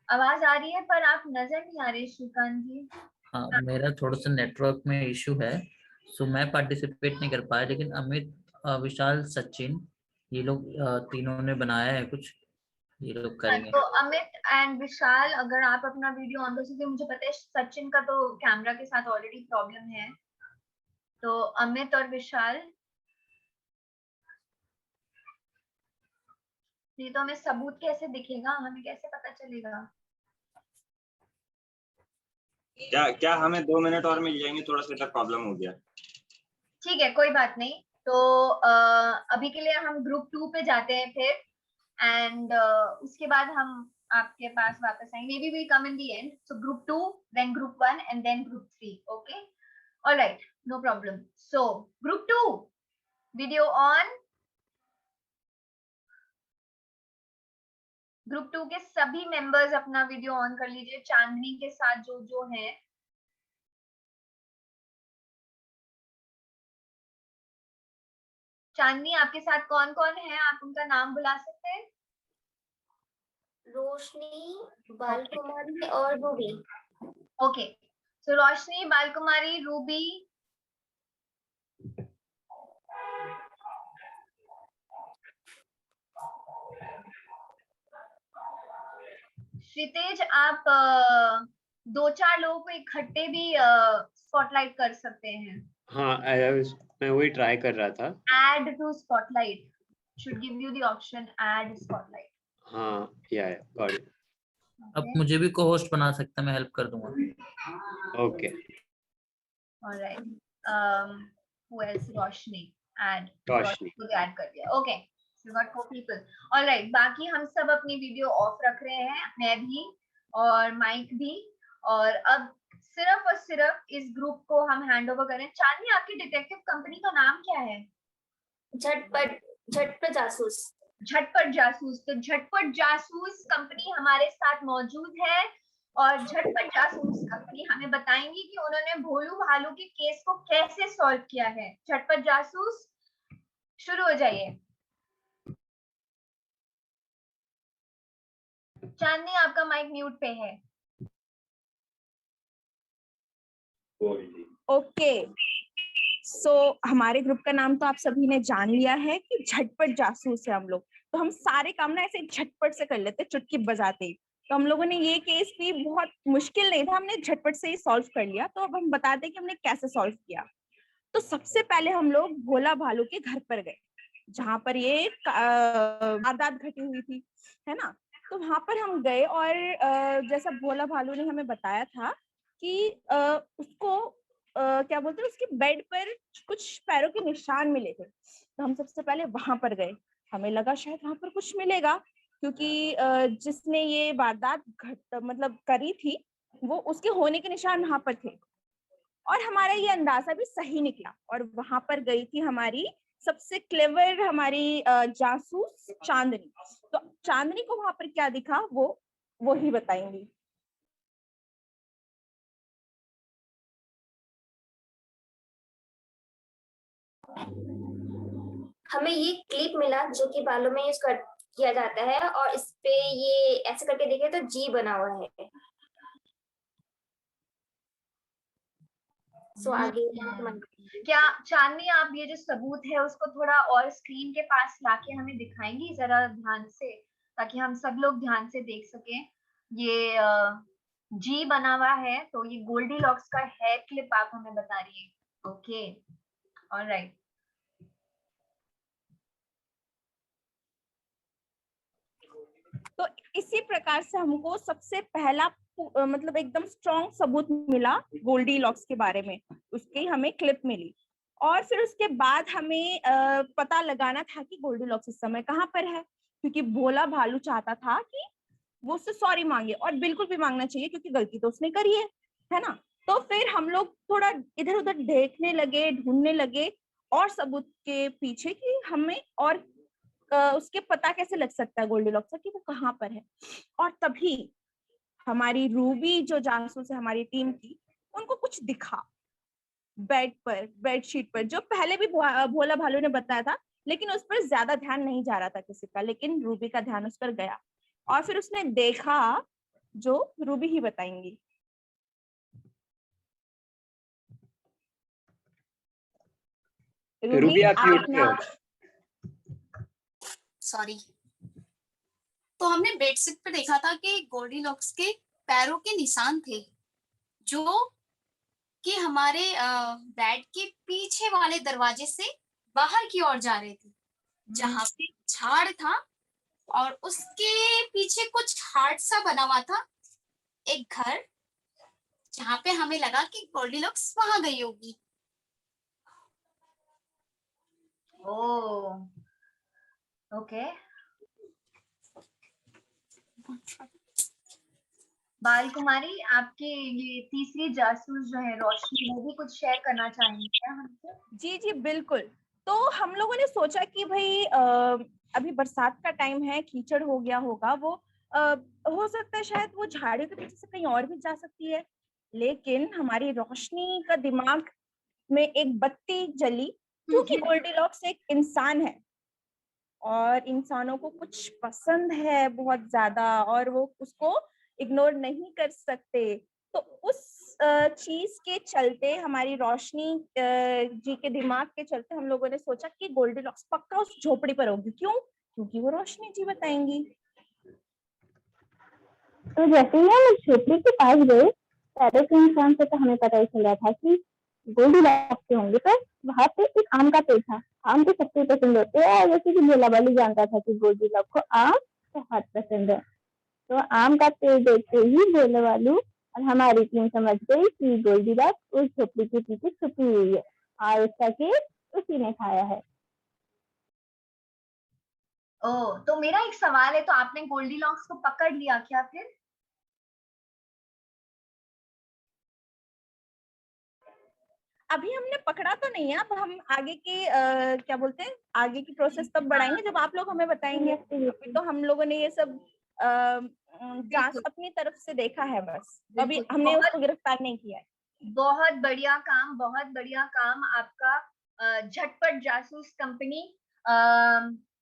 आवाज आ रही है पर आप नजर नहीं आ रहे श्रीकांत जी। हाँ, मेरा थोड़ा सा नेटवर्क में इशू है, सो मैं पार्टिसिपेट नहीं कर पाया, लेकिन अमित, विशाल, सचिन, ये लोग तीनों ने बनाया है कुछ, ये लोग करेंगे। तो अमित एंड विशाल, अगर आप अपना वीडियो ऑन कर सकते, मुझे पता है सचिन का तो कैमरा के साथ ऑलरेडी प्रॉब्लम है, तो अमित और विशाल, नहीं तो हमें सबूत कैसे दिखेगा, हमें कैसे पता चलेगा? क्या हमें 2 मिनट और मिल जाएंगे? थोड़ा सा प्रॉब्लम हो गया। ठीक है, कोई बात नहीं, तो अभी के लिए हम ग्रुप 2 पे जाते हैं फिर, एंड उसके बाद हम आपके पास वापस आएंगे. Maybe we come in the end. So group 2, then group 1 and then group 3. Okay, alright, no problem. So group 2 video on. Group 2 के सभी मेंबर्स अपना वीडियो ऑन कर लीजिए, चांदनी के साथ जो जो है. चांदनी, आपके साथ कौन कौन है? आप उनका नाम बुला सकते हैं? रोशनी, बालकुमारी और रूबी. ओके, सो रोशनी, बालकुमारी, रूबी, श्रितेज, आप 2-4 लोगों को इकट्ठे भी स्पॉटलाइट कर सकते हैं. हाँ, मैं वही ट्राई कर रहा था. Add to spotlight should give you the option add spotlight. हाँ, या गॉट इट. अब मुझे भी को होस्ट बना सकता है, मैं हेल्प कर दूंगा. Okay, All right. Who else? Roshni. Add. रोशनी. को add कर दिया. Okay. So we got 4 people. All right. बाकी हम सब अपनी वीडियो ऑफ रख रहे हैं, मैं भी और माइक भी. और अब सिर्फ और सिर्फ इस ग्रुप को हम हैंड ओवर करें. चांदनी, आपकी डिटेक्टिव कंपनी का नाम क्या है? झटपट जासूस. झटपट जासूस. तो झटपट जासूस कंपनी हमारे साथ मौजूद है और झटपट जासूस कंपनी हमें बताएंगी कि उन्होंने भोलू भालू के केस को कैसे सॉल्व किया है. झटपट जासूस, शुरू हो जाइए. चांदनी, आपका माइक म्यूट पे है. ओके, सो हमारे ग्रुप का नाम तो आप सभी ने जान लिया है कि झटपट जासूस है हम लोग. तो हम सारे काम ना ऐसे झटपट से कर लेते, चुटकी बजाते. तो हम लोगों ने ये केस भी बहुत मुश्किल नहीं था, हमने झटपट से ही सॉल्व कर लिया. तो अब हम बताते हैं कि हमने कैसे सॉल्व किया. तो सबसे पहले हम लोग भोला भालू के घर पर गए, जहाँ पर ये वारदात घटी हुई थी, है ना. तो वहां पर हम गए और जैसा भोला भालू ने हमें बताया था कि उसको क्या बोलते हैं, उसके बेड पर कुछ पैरों के निशान मिले थे. तो हम सबसे पहले वहां पर गए. हमें लगा शायद वहां पर कुछ मिलेगा, क्योंकि जिसने ये वारदात मतलब करी थी, वो उसके होने के निशान वहां पर थे. और हमारा ये अंदाजा भी सही निकला. और वहां पर गई थी हमारी सबसे क्लेवर हमारी जासूस चांदनी. तो चांदनी को वहां पर क्या दिखा वो ही बताएंगी. हमें ये क्लिप मिला जो कि बालों में यूज किया जाता है, और इस पे ये ऐसे करके देखे तो जी बना हुआ है. सो आगे क्या चांदनी, आप ये जो सबूत है उसको थोड़ा और स्क्रीन के पास लाके हमें दिखाएंगी जरा ध्यान से, ताकि हम सब लोग ध्यान से देख सकें. ये जी बना हुआ है, तो ये गोल्डी लॉक्स का हेयर क्लिप आप हमें बता रही है. Okay, alright. तो इसी प्रकार से हमको सबसे पहला मतलब एकदम स्ट्रॉन्ग सबूत मिला गोल्डी लॉक्स के बारे में. उसकी हमें क्लिप मिली. और फिर उसके बाद हमें पता लगाना था कि गोल्डी लॉक्स इस समय कहाँ पर है, क्योंकि भोला भालू चाहता था कि वो उससे सॉरी मांगे. और बिल्कुल भी मांगना चाहिए, क्योंकि गलती तो उसने करी है ना. तो फिर हम लोग थोड़ा इधर उधर देखने लगे, ढूंढने लगे और सबूत के पीछे कि हमें और उसके पता कैसे लग सकता है गोल्डी लॉक्स कि वो कहाँ पर है. और तभी हमारी रूबी जो जासूस है हमारी टीम की, उनको कुछ दिखा बेडशीट पर, जो पहले भी भोला भालू ने बताया था, लेकिन उस पर ज्यादा ध्यान नहीं जा रहा था किसी का. लेकिन रूबी का ध्यान उस पर गया और फिर उसने देखा, जो रूबी ही बताएंगी. रूबी, आप सॉरी. तो हमने बेडशीट पे देखा था कि गोल्डी लॉक्स के पैरों के निशान थे, जो कि हमारे बेड के पीछे वाले दरवाजे से बाहर की ओर जा रहे थे, जहाँ पे झाड़ था और उसके पीछे कुछ हार्ट सा बना हुआ था, एक घर, जहाँ पे हमें लगा कि गोल्डी लॉक्स वहां गई होगी. ओह, ओके। बाल कुमारी, आपकी ये तीसरी जासूस जो है रोशनी, वो भी कुछ शेयर करना चाहेंगे क्या हमसे? जी जी बिल्कुल। तो हम लोगों ने सोचा कि भाई अभी बरसात का टाइम है, कीचड़ हो गया होगा, वो हो सकता है शायद वो झाड़ियों के पीछे से कहीं और भी जा सकती है, लेकिन हमारी रोशनी का दिमाग में एक बत्ती जली, क्योंकि गोल्डीलॉक्स एक इंसान है और इंसानों को कुछ पसंद है बहुत ज्यादा और वो उसको इग्नोर नहीं कर सकते। तो उस चीज के चलते, हमारी रोशनी जी के दिमाग के चलते, हम लोगों ने सोचा कि गोल्डीलॉक्स पक्का उस झोपड़ी पर होगी। क्यों? क्योंकि वो रोशनी जी बताएंगी। तो जैसे ही हम उस झोपड़ी के पास गए, पैरों के इंसान से तो हमें पता ही चल रहा था कि गोल्डीलॉक्स के होंगे, पर वहां पे एक आम का पेड़ था। आम तो सबको पसंद होते हैं, और जैसे कि भोला भाली जानता था कि गोल्डीलॉक्स को आम बहुत पसंद है, तो आम का पेड़ देखते ही भोले भालू और हमारी टीम समझ गई कि गोल्डीलॉक्स उस झोपड़ी के पीछे छुपी हुई है और उसका केक उसी ने खाया है। ओह, तो मेरा एक सवाल है, तो आपने गोल्डीलॉक्स को पकड़ लिया क्या फिर? अभी हमने पकड़ा तो नहीं है, अब हम आगे की क्या बोलते हैं, आगे की प्रोसेस तब बढ़ाएंगे जब आप लोग हमें बताएंगे। अभी तो हम लोगों ने ये सब जांच अपनी तरफ से देखा है बस, अभी हमने उसको गिरफ्तार नहीं किया है। बहुत बढ़िया काम, बहुत बढ़िया काम आपका झटपट जासूस कंपनी।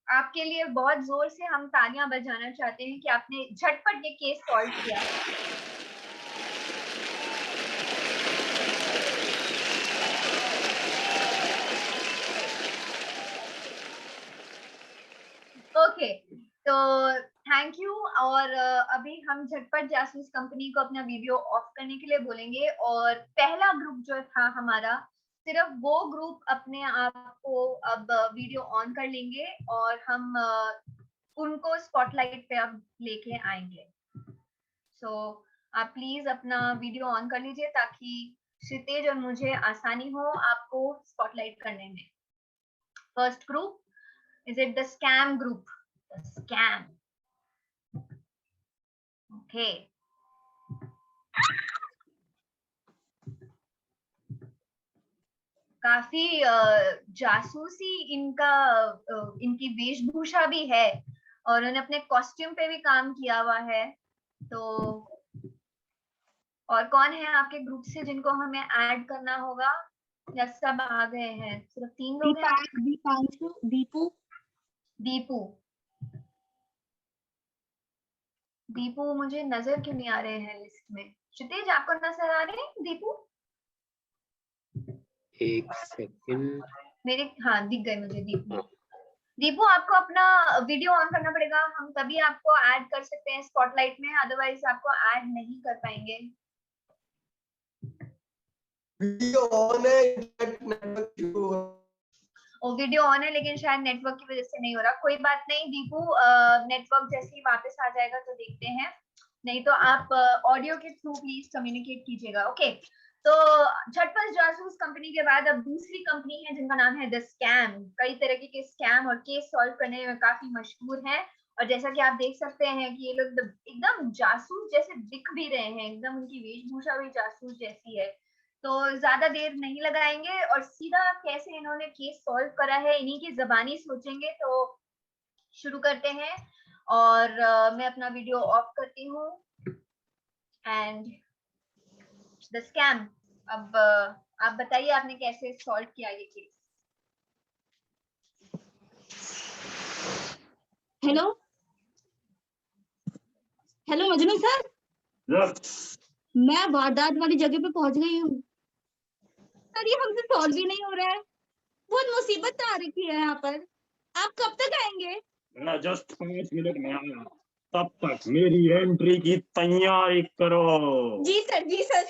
आपके लिए बहुत जोर से हम तालियां बजाना चाहते हैं कि आपने झटपट ये केस सॉल्व किया। ओके, तो थैंक यू। और अभी हम झटपट जासूस कंपनी को अपना वीडियो ऑफ करने के लिए बोलेंगे, और पहला ग्रुप जो था हमारा, सिर्फ वो ग्रुप अपने आप को अब वीडियो ऑन कर लेंगे और हम उनको स्पॉटलाइट पे अब लेके आएंगे। सो आप प्लीज अपना वीडियो ऑन कर लीजिए ताकि क्षितिज और मुझे आसानी हो आपको स्पॉटलाइट करने में। First group, is it the scam group? The scam. Okay. काफी जासूसी इनकी वेशभूषा भी है, और उन्होंने अपने कॉस्ट्यूम पे भी काम किया हुआ है। तो और कौन है आपके ग्रुप से जिनको हमें ऐड करना होगा, या सब आ गए हैं? सिर्फ 3 लोग हैं। दीपांशु, दीपू। दीपू मुझे नजर क्यों नहीं आ रहे हैं लिस्ट में? क्षितिज, आपको नजर आ रहे हैं दीपू? एक सेकंड, मेरे, हाँ दिख गए मुझे दीपू। दीपू, आपको अपना वीडियो ऑन करना पड़ेगा, हम तभी आपको ऐड कर सकते हैं स्पॉटलाइट में, अदरवाइज आपको ऐड नहीं कर पाएंगे। वीडियो ऑन है, वीडियो ऑन है लेकिन शायद नेटवर्क की वजह से नहीं हो रहा। कोई बात नहीं दीपू, नेटवर्क जैसे ही वापस आ जाएगा तो देखते हैं, नहीं तो आप ऑडियो के थ्रू प्लीज कम्युनिकेट कीजिएगा। ओके, तो झटपट जासूस कंपनी के बाद अब दूसरी कंपनी है जिनका नाम है द स्कैम। कई तरह के स्कैम और केस सॉल्व करने में काफी मशहूर है, और जैसा कि आप देख सकते हैं कि ये लोग एकदम जासूस जैसे दिख भी रहे हैं, एकदम उनकी वेशभूषा भी जासूस जैसी है। तो ज्यादा देर नहीं लगाएंगे और सीधा कैसे इन्होंने केस सॉल्व करा है इन्हीं की जबानी सोचेंगे। तो शुरू करते हैं, और मैं अपना वीडियो ऑफ करती हूँ। एंड द स्कैम, अब आप बताइए आपने कैसे सॉल्व किया ये case. Hello hello Majnu sir, मैं वारदात वाली जगह पे पहुंच गई हूँ सर। ये हमसे सॉल्व भी नहीं हो रहा है, बहुत मुसीबत आ रखी है यहाँ पर। आप कब तक आएंगे? जस्ट 5 मिनट में आऊंगा, तब तक मेरी एंट्री की तैयारी करो। जी सर, जी सर।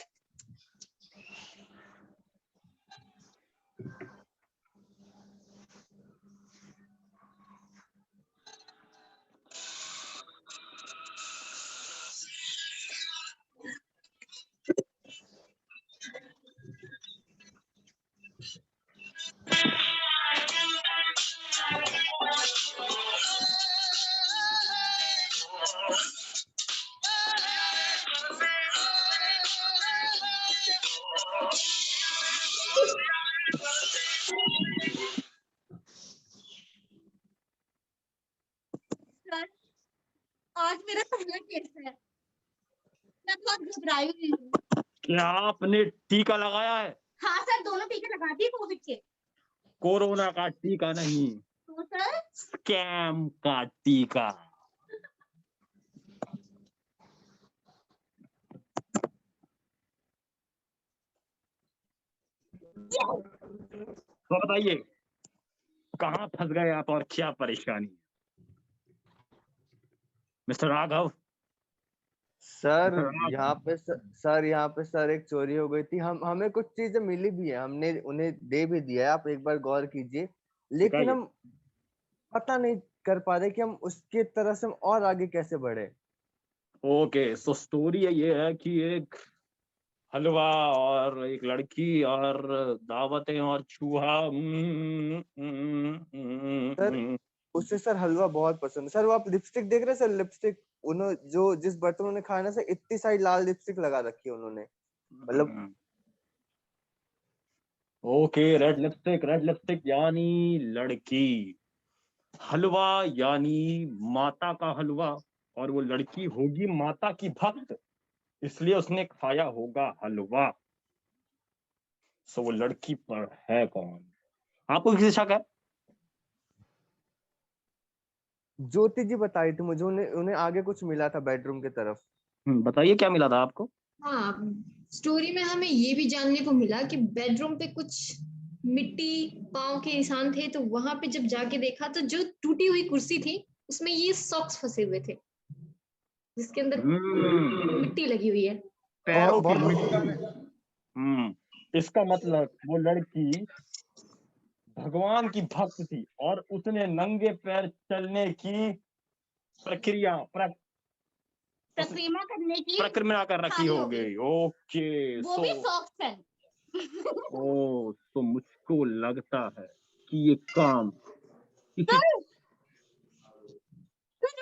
सर आज मेरा पहला केस है, मैं बहुत घबराई हुई हूँ। क्या आपने टीका लगाया है? हाँ सर, दोनों टीके लगा दिए कोविड के। कोरोना का टीका नहीं, तो सर स्कैम का टीका। तो बताइए कहाँ फंस गए आप और क्या परेशानी? मिस्टर राघव। सर राघव। यहाँ पे सर एक चोरी हो गई थी। हमें कुछ चीजें मिली भी है, हमने उन्हें दे भी दिया है, आप एक बार गौर कीजिए, लेकिन हम पता नहीं कर पा रहे कि हम उसके तरह से हम और आगे कैसे बढ़े। ओके, सो स्टोरी ये है कि एक हलवा और एक लड़की और दावतें और चूहा। सर उससे सर हलवा बहुत पसंद है। सर वो आप लिपस्टिक देख रहे हैं सर, लिपस्टिक उन्होंने जो जिस बर्तन उन्होंने खाया ना सर, इतनी सारी लाल लिपस्टिक लगा रखी है उन्होंने, मतलब। ओके, रेड लिपस्टिक यानी लड़की, हलवा यानी माता का हलवा, और वो लड़की होगी माता की भक्त, इसलिए उसने खाया होगा हलवा। सो वो लड़की पर है कौन? आपको किसी शक है? ज्योति जी बता रही थी मुझे, उन्हें आगे कुछ मिला था बेडरूम की तरफ। बताइए क्या मिला था आपको? हाँ, स्टोरी में हमें ये भी जानने को मिला कि बेडरूम पे कुछ मिट्टी पांव के निशान थे, तो वहां पे जब जाके देखा तो जो टूटी हुई कुर्सी थी उसमें ये सॉक्स फंसे हुए थे, जिसके अंदर मिट्टी लगी हुई है। पैरों की मिट्टी। इसका मतलब वो लड़की भगवान की भक्त थी और उसने नंगे पैर चलने की प्रक्रिया कर रखी हो गई। ओके, वो भी सॉक्स है। ओ, तो मुझको लगता है कि ये काम सर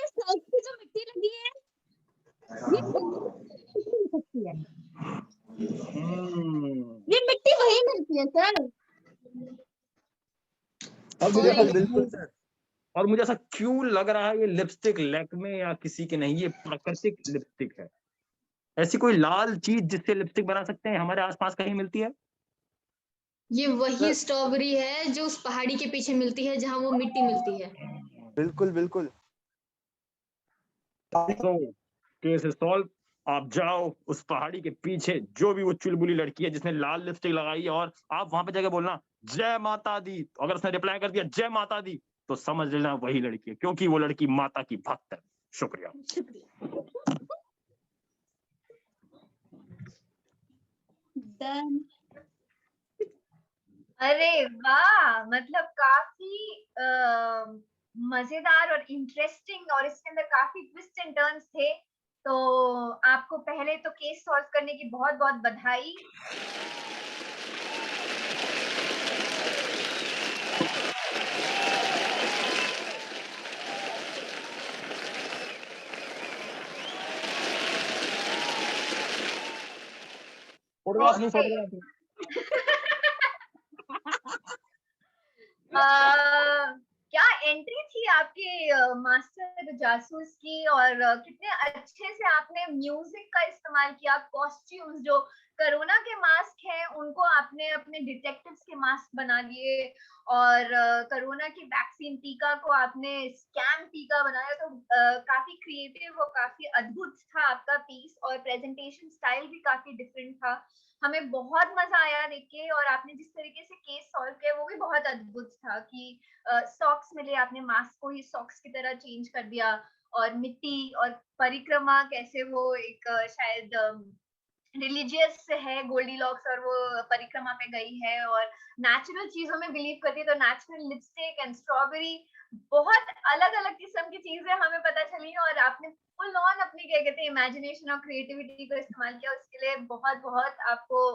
सॉक्स की जो मिट्टी लगी है ये सकती है, ये मिट्टी वही मिलती है सर। और मुझे ऐसा क्यों लग रहा है ये लिपस्टिक लैक्मे या किसी के नहीं, ये प्राकृतिक लिपस्टिक है। ऐसी कोई लाल चीज जिससे लिपस्टिक बना सकते हैं हमारे आसपास कहीं मिलती है? ये वही स्ट्रॉबेरी है जो उस पहाड़ी के पीछे मिलती है जहाँ वो मिट्टी मिलती है। बिल्कुल बिल्कुल। तो केस सॉल्व। आप जाओ उस पहाड़ी के पीछे, जो भी वो चुलबुली लड़की है जिसने लाल लिपस्टिक लगाई है, और आप वहां पे जाके बोलना जय माता दी। अगर उसने रिप्लाई कर दिया जय माता दी तो समझ लेना वही लड़की है, क्योंकि वो लड़की माता की भक्त है। शुक्रिया। अरे वाह, मतलब काफी मजेदार और इंटरेस्टिंग, और इसके अंदर काफी ट्विस्ट एंड टर्न्स थे। तो आपको पहले तो केस सॉल्व करने की बहुत बहुत बधाई। क्या एंट्री थी आपके मास्टर जासूस की, और कितने अच्छे से आपने म्यूजिक का इस्तेमाल किया, कॉस्ट्यूम्स जो कोरोना के मास्क हैं उनको आपने अपने डिटेक्टिव्स के मास्क बना लिए, और कोरोना की वैक्सीन टीका को आपने स्कैम टीका बनाया। तो काफी क्रिएटिव और काफी अद्भुत था आपका पीस, और प्रेजेंटेशन स्टाइल भी काफी डिफरेंट था। हमें बहुत मजा आया देख के, और आपने जिस तरीके से केस सॉल्व किया वो भी बहुत अद्भुत था कि सॉक्स मिले, आपने मास्क को ही सॉक्स की तरह चेंज कर दिया, और मिट्टी और परिक्रमा कैसे वो एक शायद रिलीजियस है गोल्डीलॉक्स, और वो परिक्रमा पे गई है और नेचुरल चीजों में बिलीव करती है। तो नेचुरल लिपस्टिक एंड स्ट्रॉबेरी, बहुत अलग अलग किस्म की चीजें हमें पता चली, और आपने फुल ऑन अपनी क्या कहते हैं इमेजिनेशन और क्रिएटिविटी को इस्तेमाल किया। उसके लिए बहुत बहुत आपको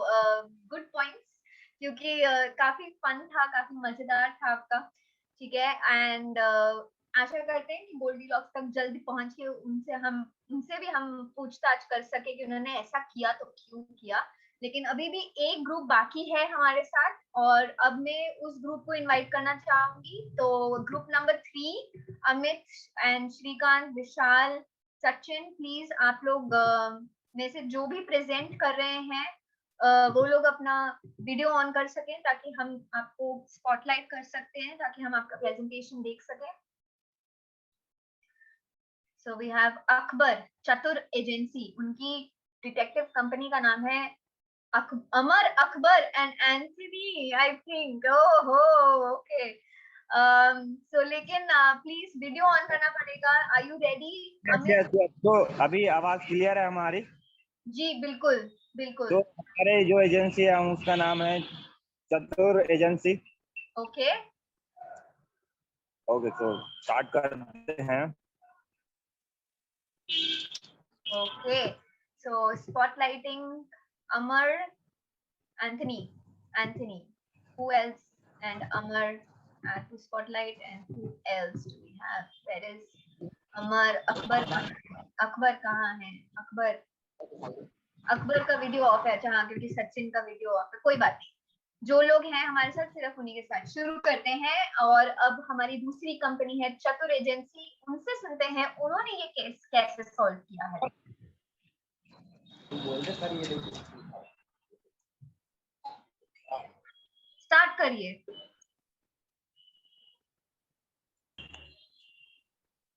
गुड पॉइंट्स, क्योंकि काफी फन था, काफी मजेदार था आपका। ठीक है, एंड आशा करते हैं कि गोल्डीलॉक्स तक जल्दी पहुंच के उनसे भी हम पूछताछ कर सके कि उन्होंने ऐसा किया तो क्यों किया। लेकिन अभी भी एक ग्रुप बाकी है हमारे साथ, और अब मैं उस ग्रुप को इनवाइट करना चाहूंगी। तो group number 3, Amit and Srikanth, Vishal, Sachin, please आप लोग में से जो भी प्रेजेंट कर रहे हैं वो लोग अपना वीडियो ऑन कर सकें ताकि हम आपको स्पॉटलाइट कर सकते हैं, ताकि हम आपका प्रेजेंटेशन देख सकें। सो वी हैव अकबर चतुर एजेंसी, उनकी डिटेक्टिव कंपनी का नाम है Amar Akbar and Anthony, I think. ओहो, ओके। सो लेकिन प्लीज वीडियो ऑन करना पड़ेगा। Are you ready? तो अभी आवाज क्लियर है हमारी? जी बिल्कुल बिल्कुल। तो हमारे जो एजेंसी है उसका नाम है चतुर एजेंसी। ओके ओके, तो स्टार्ट करते हैं। Okay, so spotlighting Amar, Anthony, who else? And Amar to spotlight, and who else do we have? There is Amar. Akbar कहाँ है? अकबर का वीडियो ऑफ है। अच्छा हाँ, क्योंकि सचिन का वीडियो ऑफ है। कोई बात नहीं, जो लोग हैं हमारे साथ सिर्फ उन्हीं के साथ शुरू करते हैं। और अब हमारी दूसरी कंपनी है चतुर एजेंसी, उनसे सुनते हैं उन्होंने ये केस कैसे सॉल्व किया है। स्टार्ट करिए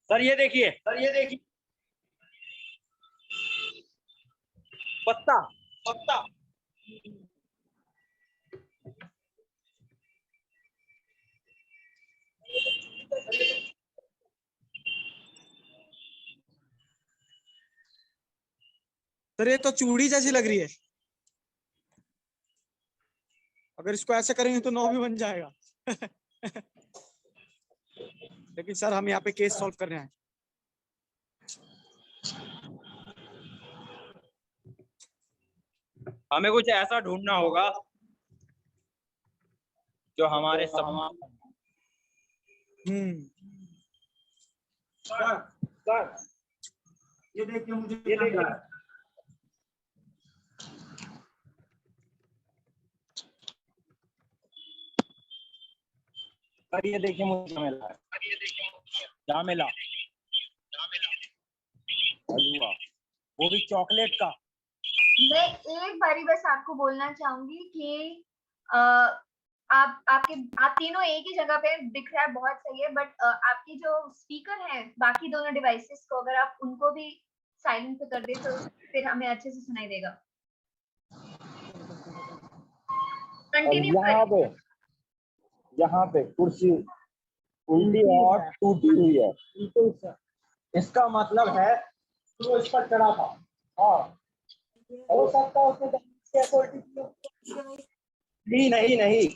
सर। ये देखिए पत्ता। सर ये तो चूड़ी जैसी लग रही है, अगर इसको ऐसे करेंगे तो 9 भी बन जाएगा। लेकिन सर हम यहाँ पे केस सॉल्व कर रहे हैं। हमें कुछ ऐसा ढूंढना होगा जो हमारे सर ये देखिए मुझे सर ये देखिए मुझे क्या मिला? हलवा, वो भी चॉकलेट का। मैं एक बारी बस आपको बोलना चाहूंगी कि आप तीनों एक ही जगह पे दिख रहा है, बहुत सही है, बट आपकी जो स्पीकर है बाकी दोनों डिवाइसेस को अगर आप उनको भी साइलेंट पे कर दे तो फिर हमें अच्छे से सुनाई देगा। कंटिन्यू। यहाँ पे कुर्सी उल्टी और टूटी हुई है, इसका मतलब है वो इस पर चढ़ा था। हाँ, हो सकता है उसने नहीं,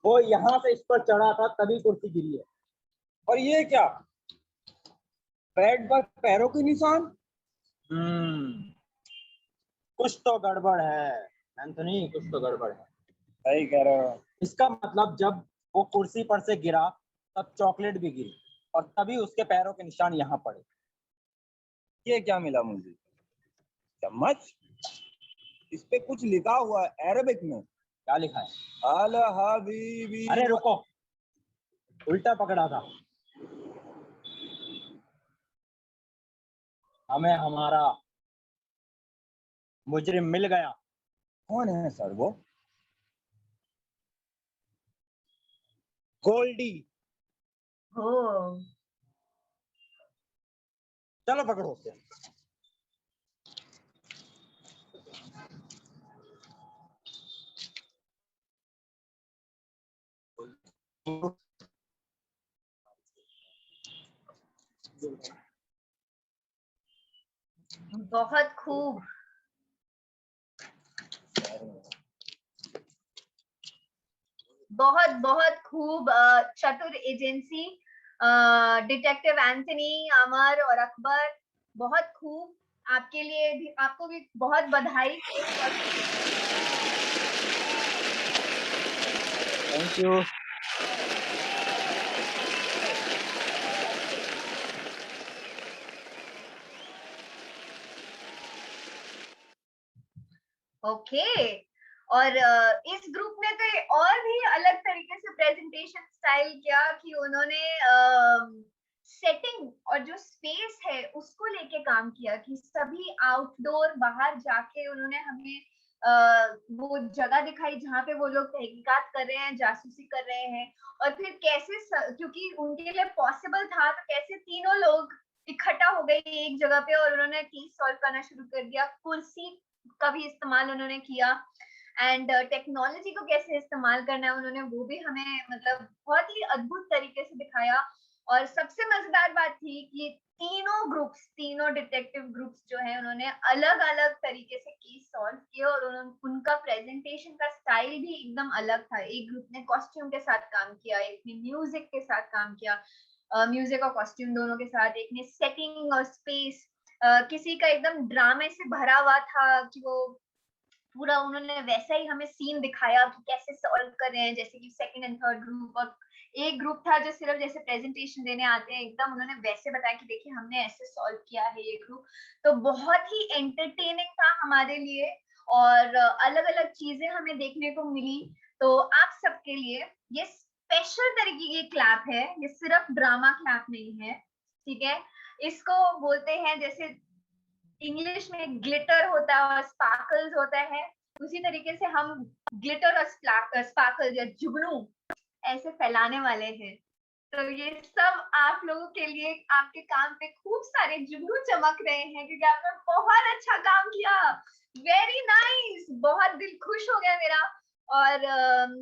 वो यहाँ से इस पर चढ़ा था तभी कुर्सी गिरी है। और ये क्या, बेड पर पैरों के निशान? कुछ तो गड़बड़ है एंथनी, कुछ तो गड़बड़ है। सही कह रहे हो। इसका मतलब जब वो कुर्सी पर से गिरा तब चॉकलेट भी गिरी और तभी उसके पैरों के निशान यहाँ पड़े। ये क्या मिला मुझे? चम्मच। इस पे कुछ लिखा हुआ है अरबिक में। क्या लिखा है? अल हबीबी। अरे रुको, उल्टा पकड़ा था। हमें हमारा मुजरिम मिल गया। कौन है सर वो? गोल्डी। हो, चलो पकड़ो उसे। बहुत खूब। बहुत खूब चतुर एजेंसी, डिटेक्टिव एंथनी, अमर और अकबर, बहुत खूब। आपके लिए भी, आपको भी बहुत बधाई। Thank you. ओके, और इस ग्रुप ने तो और भी अलग तरीके से प्रेजेंटेशन स्टाइल किया कि उन्होंने सेटिंग और जो स्पेस है उसको लेके काम किया कि सभी आउटडोर बाहर जाके उन्होंने हमें वो जगह दिखाई जहाँ पे वो लोग तहकीकात कर रहे हैं, जासूसी कर रहे हैं, और फिर कैसे क्योंकि उनके लिए पॉसिबल था तो कैसे तीनों लोग इकट्ठा हो गए एक जगह पे और उन्होंने केस सॉल्व करना शुरू कर दिया। कुर्सी का भी इस्तेमाल उन्होंने किया एंड टेक्नोलॉजी को कैसे इस्तेमाल करना है उन्होंने वो भी हमें मतलब बहुत ही अद्भुत तरीके से दिखाया। और सबसे मजेदार बात थी कि तीनों डिटेक्टिव ग्रुप्स जो है उन्होंने अलग अलग तरीके से केस सॉल्व किए और उनका प्रेजेंटेशन का स्टाइल भी एकदम अलग था। एक ग्रुप ने कॉस्ट्यूम के साथ काम किया, एक ने म्यूजिक के साथ काम किया, म्यूजिक और कॉस्ट्यूम दोनों के साथ, एक ने सेटिंग और स्पेस, किसी का एकदम ड्रामे से भरा हुआ था कि वो पूरा उन्होंने वैसा ही हमें सीन दिखाया कि कैसे सॉल्व कर रहे हैं, जैसे कि सेकंड एंड थर्ड ग्रुप। और एक ग्रुप था जो सिर्फ जैसे प्रेजेंटेशन देने आते हैं एकदम उन्होंने वैसे बताया कि देखिए हमने ऐसे सॉल्व किया है ये ग्रुप। तो बहुत ही एंटरटेनिंग था हमारे लिए और अलग अलग चीजें हमें देखने को मिली। तो आप सबके लिए ये स्पेशल तरीके की क्लैप है, ये सिर्फ ड्रामा क्लैप नहीं है, ठीक है। इसको बोलते हैं जैसे इंग्लिश में ग्लिटर होता है और स्पार्कल्स होता है, उसी तरीके से हम ग्लिटर और स्पार्कल या जुगनू ऐसे फैलाने वाले हैं। तो ये सब आप लोगों के लिए आपके काम पे खूब सारे जुगनू चमक रहे हैं क्योंकि आपने बहुत अच्छा काम किया। वेरी नाइस, बहुत दिल खुश हो गया मेरा। और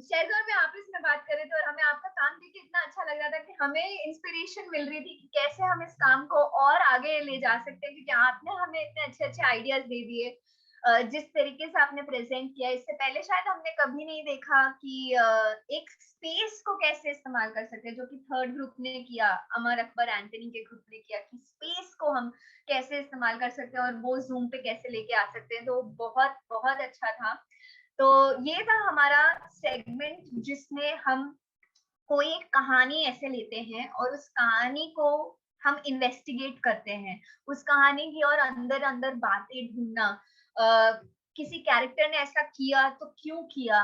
शेरज़ाद में आपस में बात कर रहे थे और हमें आपका काम देख के इतना अच्छा लग रहा था कि हमें इंस्पिरेशन मिल रही थी कि कैसे हम इस काम को और आगे ले जा सकते हैं, क्योंकि आपने हमें इतने अच्छे अच्छे आइडियाज दे दिए। जिस तरीके से आपने प्रेजेंट किया इससे पहले शायद हमने कभी नहीं देखा कि एक स्पेस को कैसे इस्तेमाल कर सकते हैं, जो कि थर्ड ग्रुप ने किया, अमर अकबर एंटनी के ग्रुप ने किया कि स्पेस को हम कैसे इस्तेमाल कर सकते हैं और वो जूम पे कैसे लेके आ सकते हैं। तो बहुत बहुत अच्छा था। तो ये था हमारा सेगमेंट जिसमें हम कोई एक कहानी ऐसे लेते हैं और उस कहानी को हम इन्वेस्टिगेट करते हैं, उस कहानी की और अंदर अंदर बातें ढूंढना, किसी कैरेक्टर ने ऐसा किया तो क्यों किया,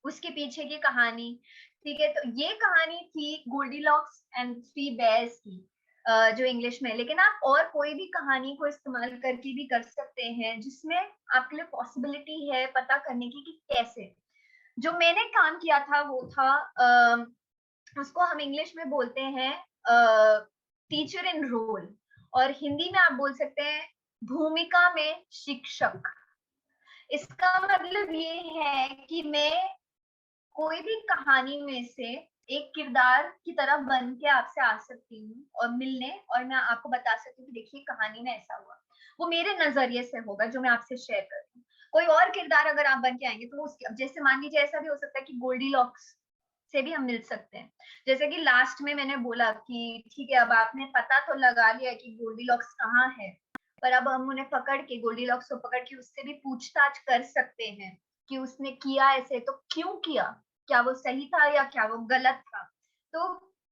उसके पीछे की कहानी, ठीक है। तो ये कहानी थी गोल्डीलॉक्स एंड थ्री बेयर्स की, जो इंग्लिश में, लेकिन आप और कोई भी कहानी को इस्तेमाल करके भी कर सकते हैं जिसमें आपके लिए पॉसिबिलिटी है पता करने की कि कैसे। जो मैंने काम किया था वो था उसको हम इंग्लिश में बोलते हैं टीचर इन रोल, और हिंदी में आप बोल सकते हैं भूमिका में शिक्षक। इसका मतलब ये है कि मैं कोई भी कहानी में से एक किरदार की तरह बन के आपसे आ सकती हूँ और मिलने, और मैं आपको बता सकती हूँ कि देखिए कहानी में ऐसा हुआ। वो मेरे नजरिए से होगा जो मैं आपसे शेयर कर रही हूँ। कोई और किरदार अगर आप बन के आएंगे तो उसकी, जैसे मान लीजिए ऐसा भी हो सकता है कि गोल्डीलॉक्स से भी हम मिल सकते हैं। जैसे कि लास्ट में मैंने बोला कि ठीक है अब आपने पता तो लगा लिया कि गोल्डीलॉक्स कहाँ है, पर अब हम उन्हें पकड़ के, गोल्डीलॉक्स को पकड़ के उससे भी पूछताछ कर सकते हैं कि उसने किया ऐसे तो क्यों किया, क्या वो सही था या क्या वो गलत था। तो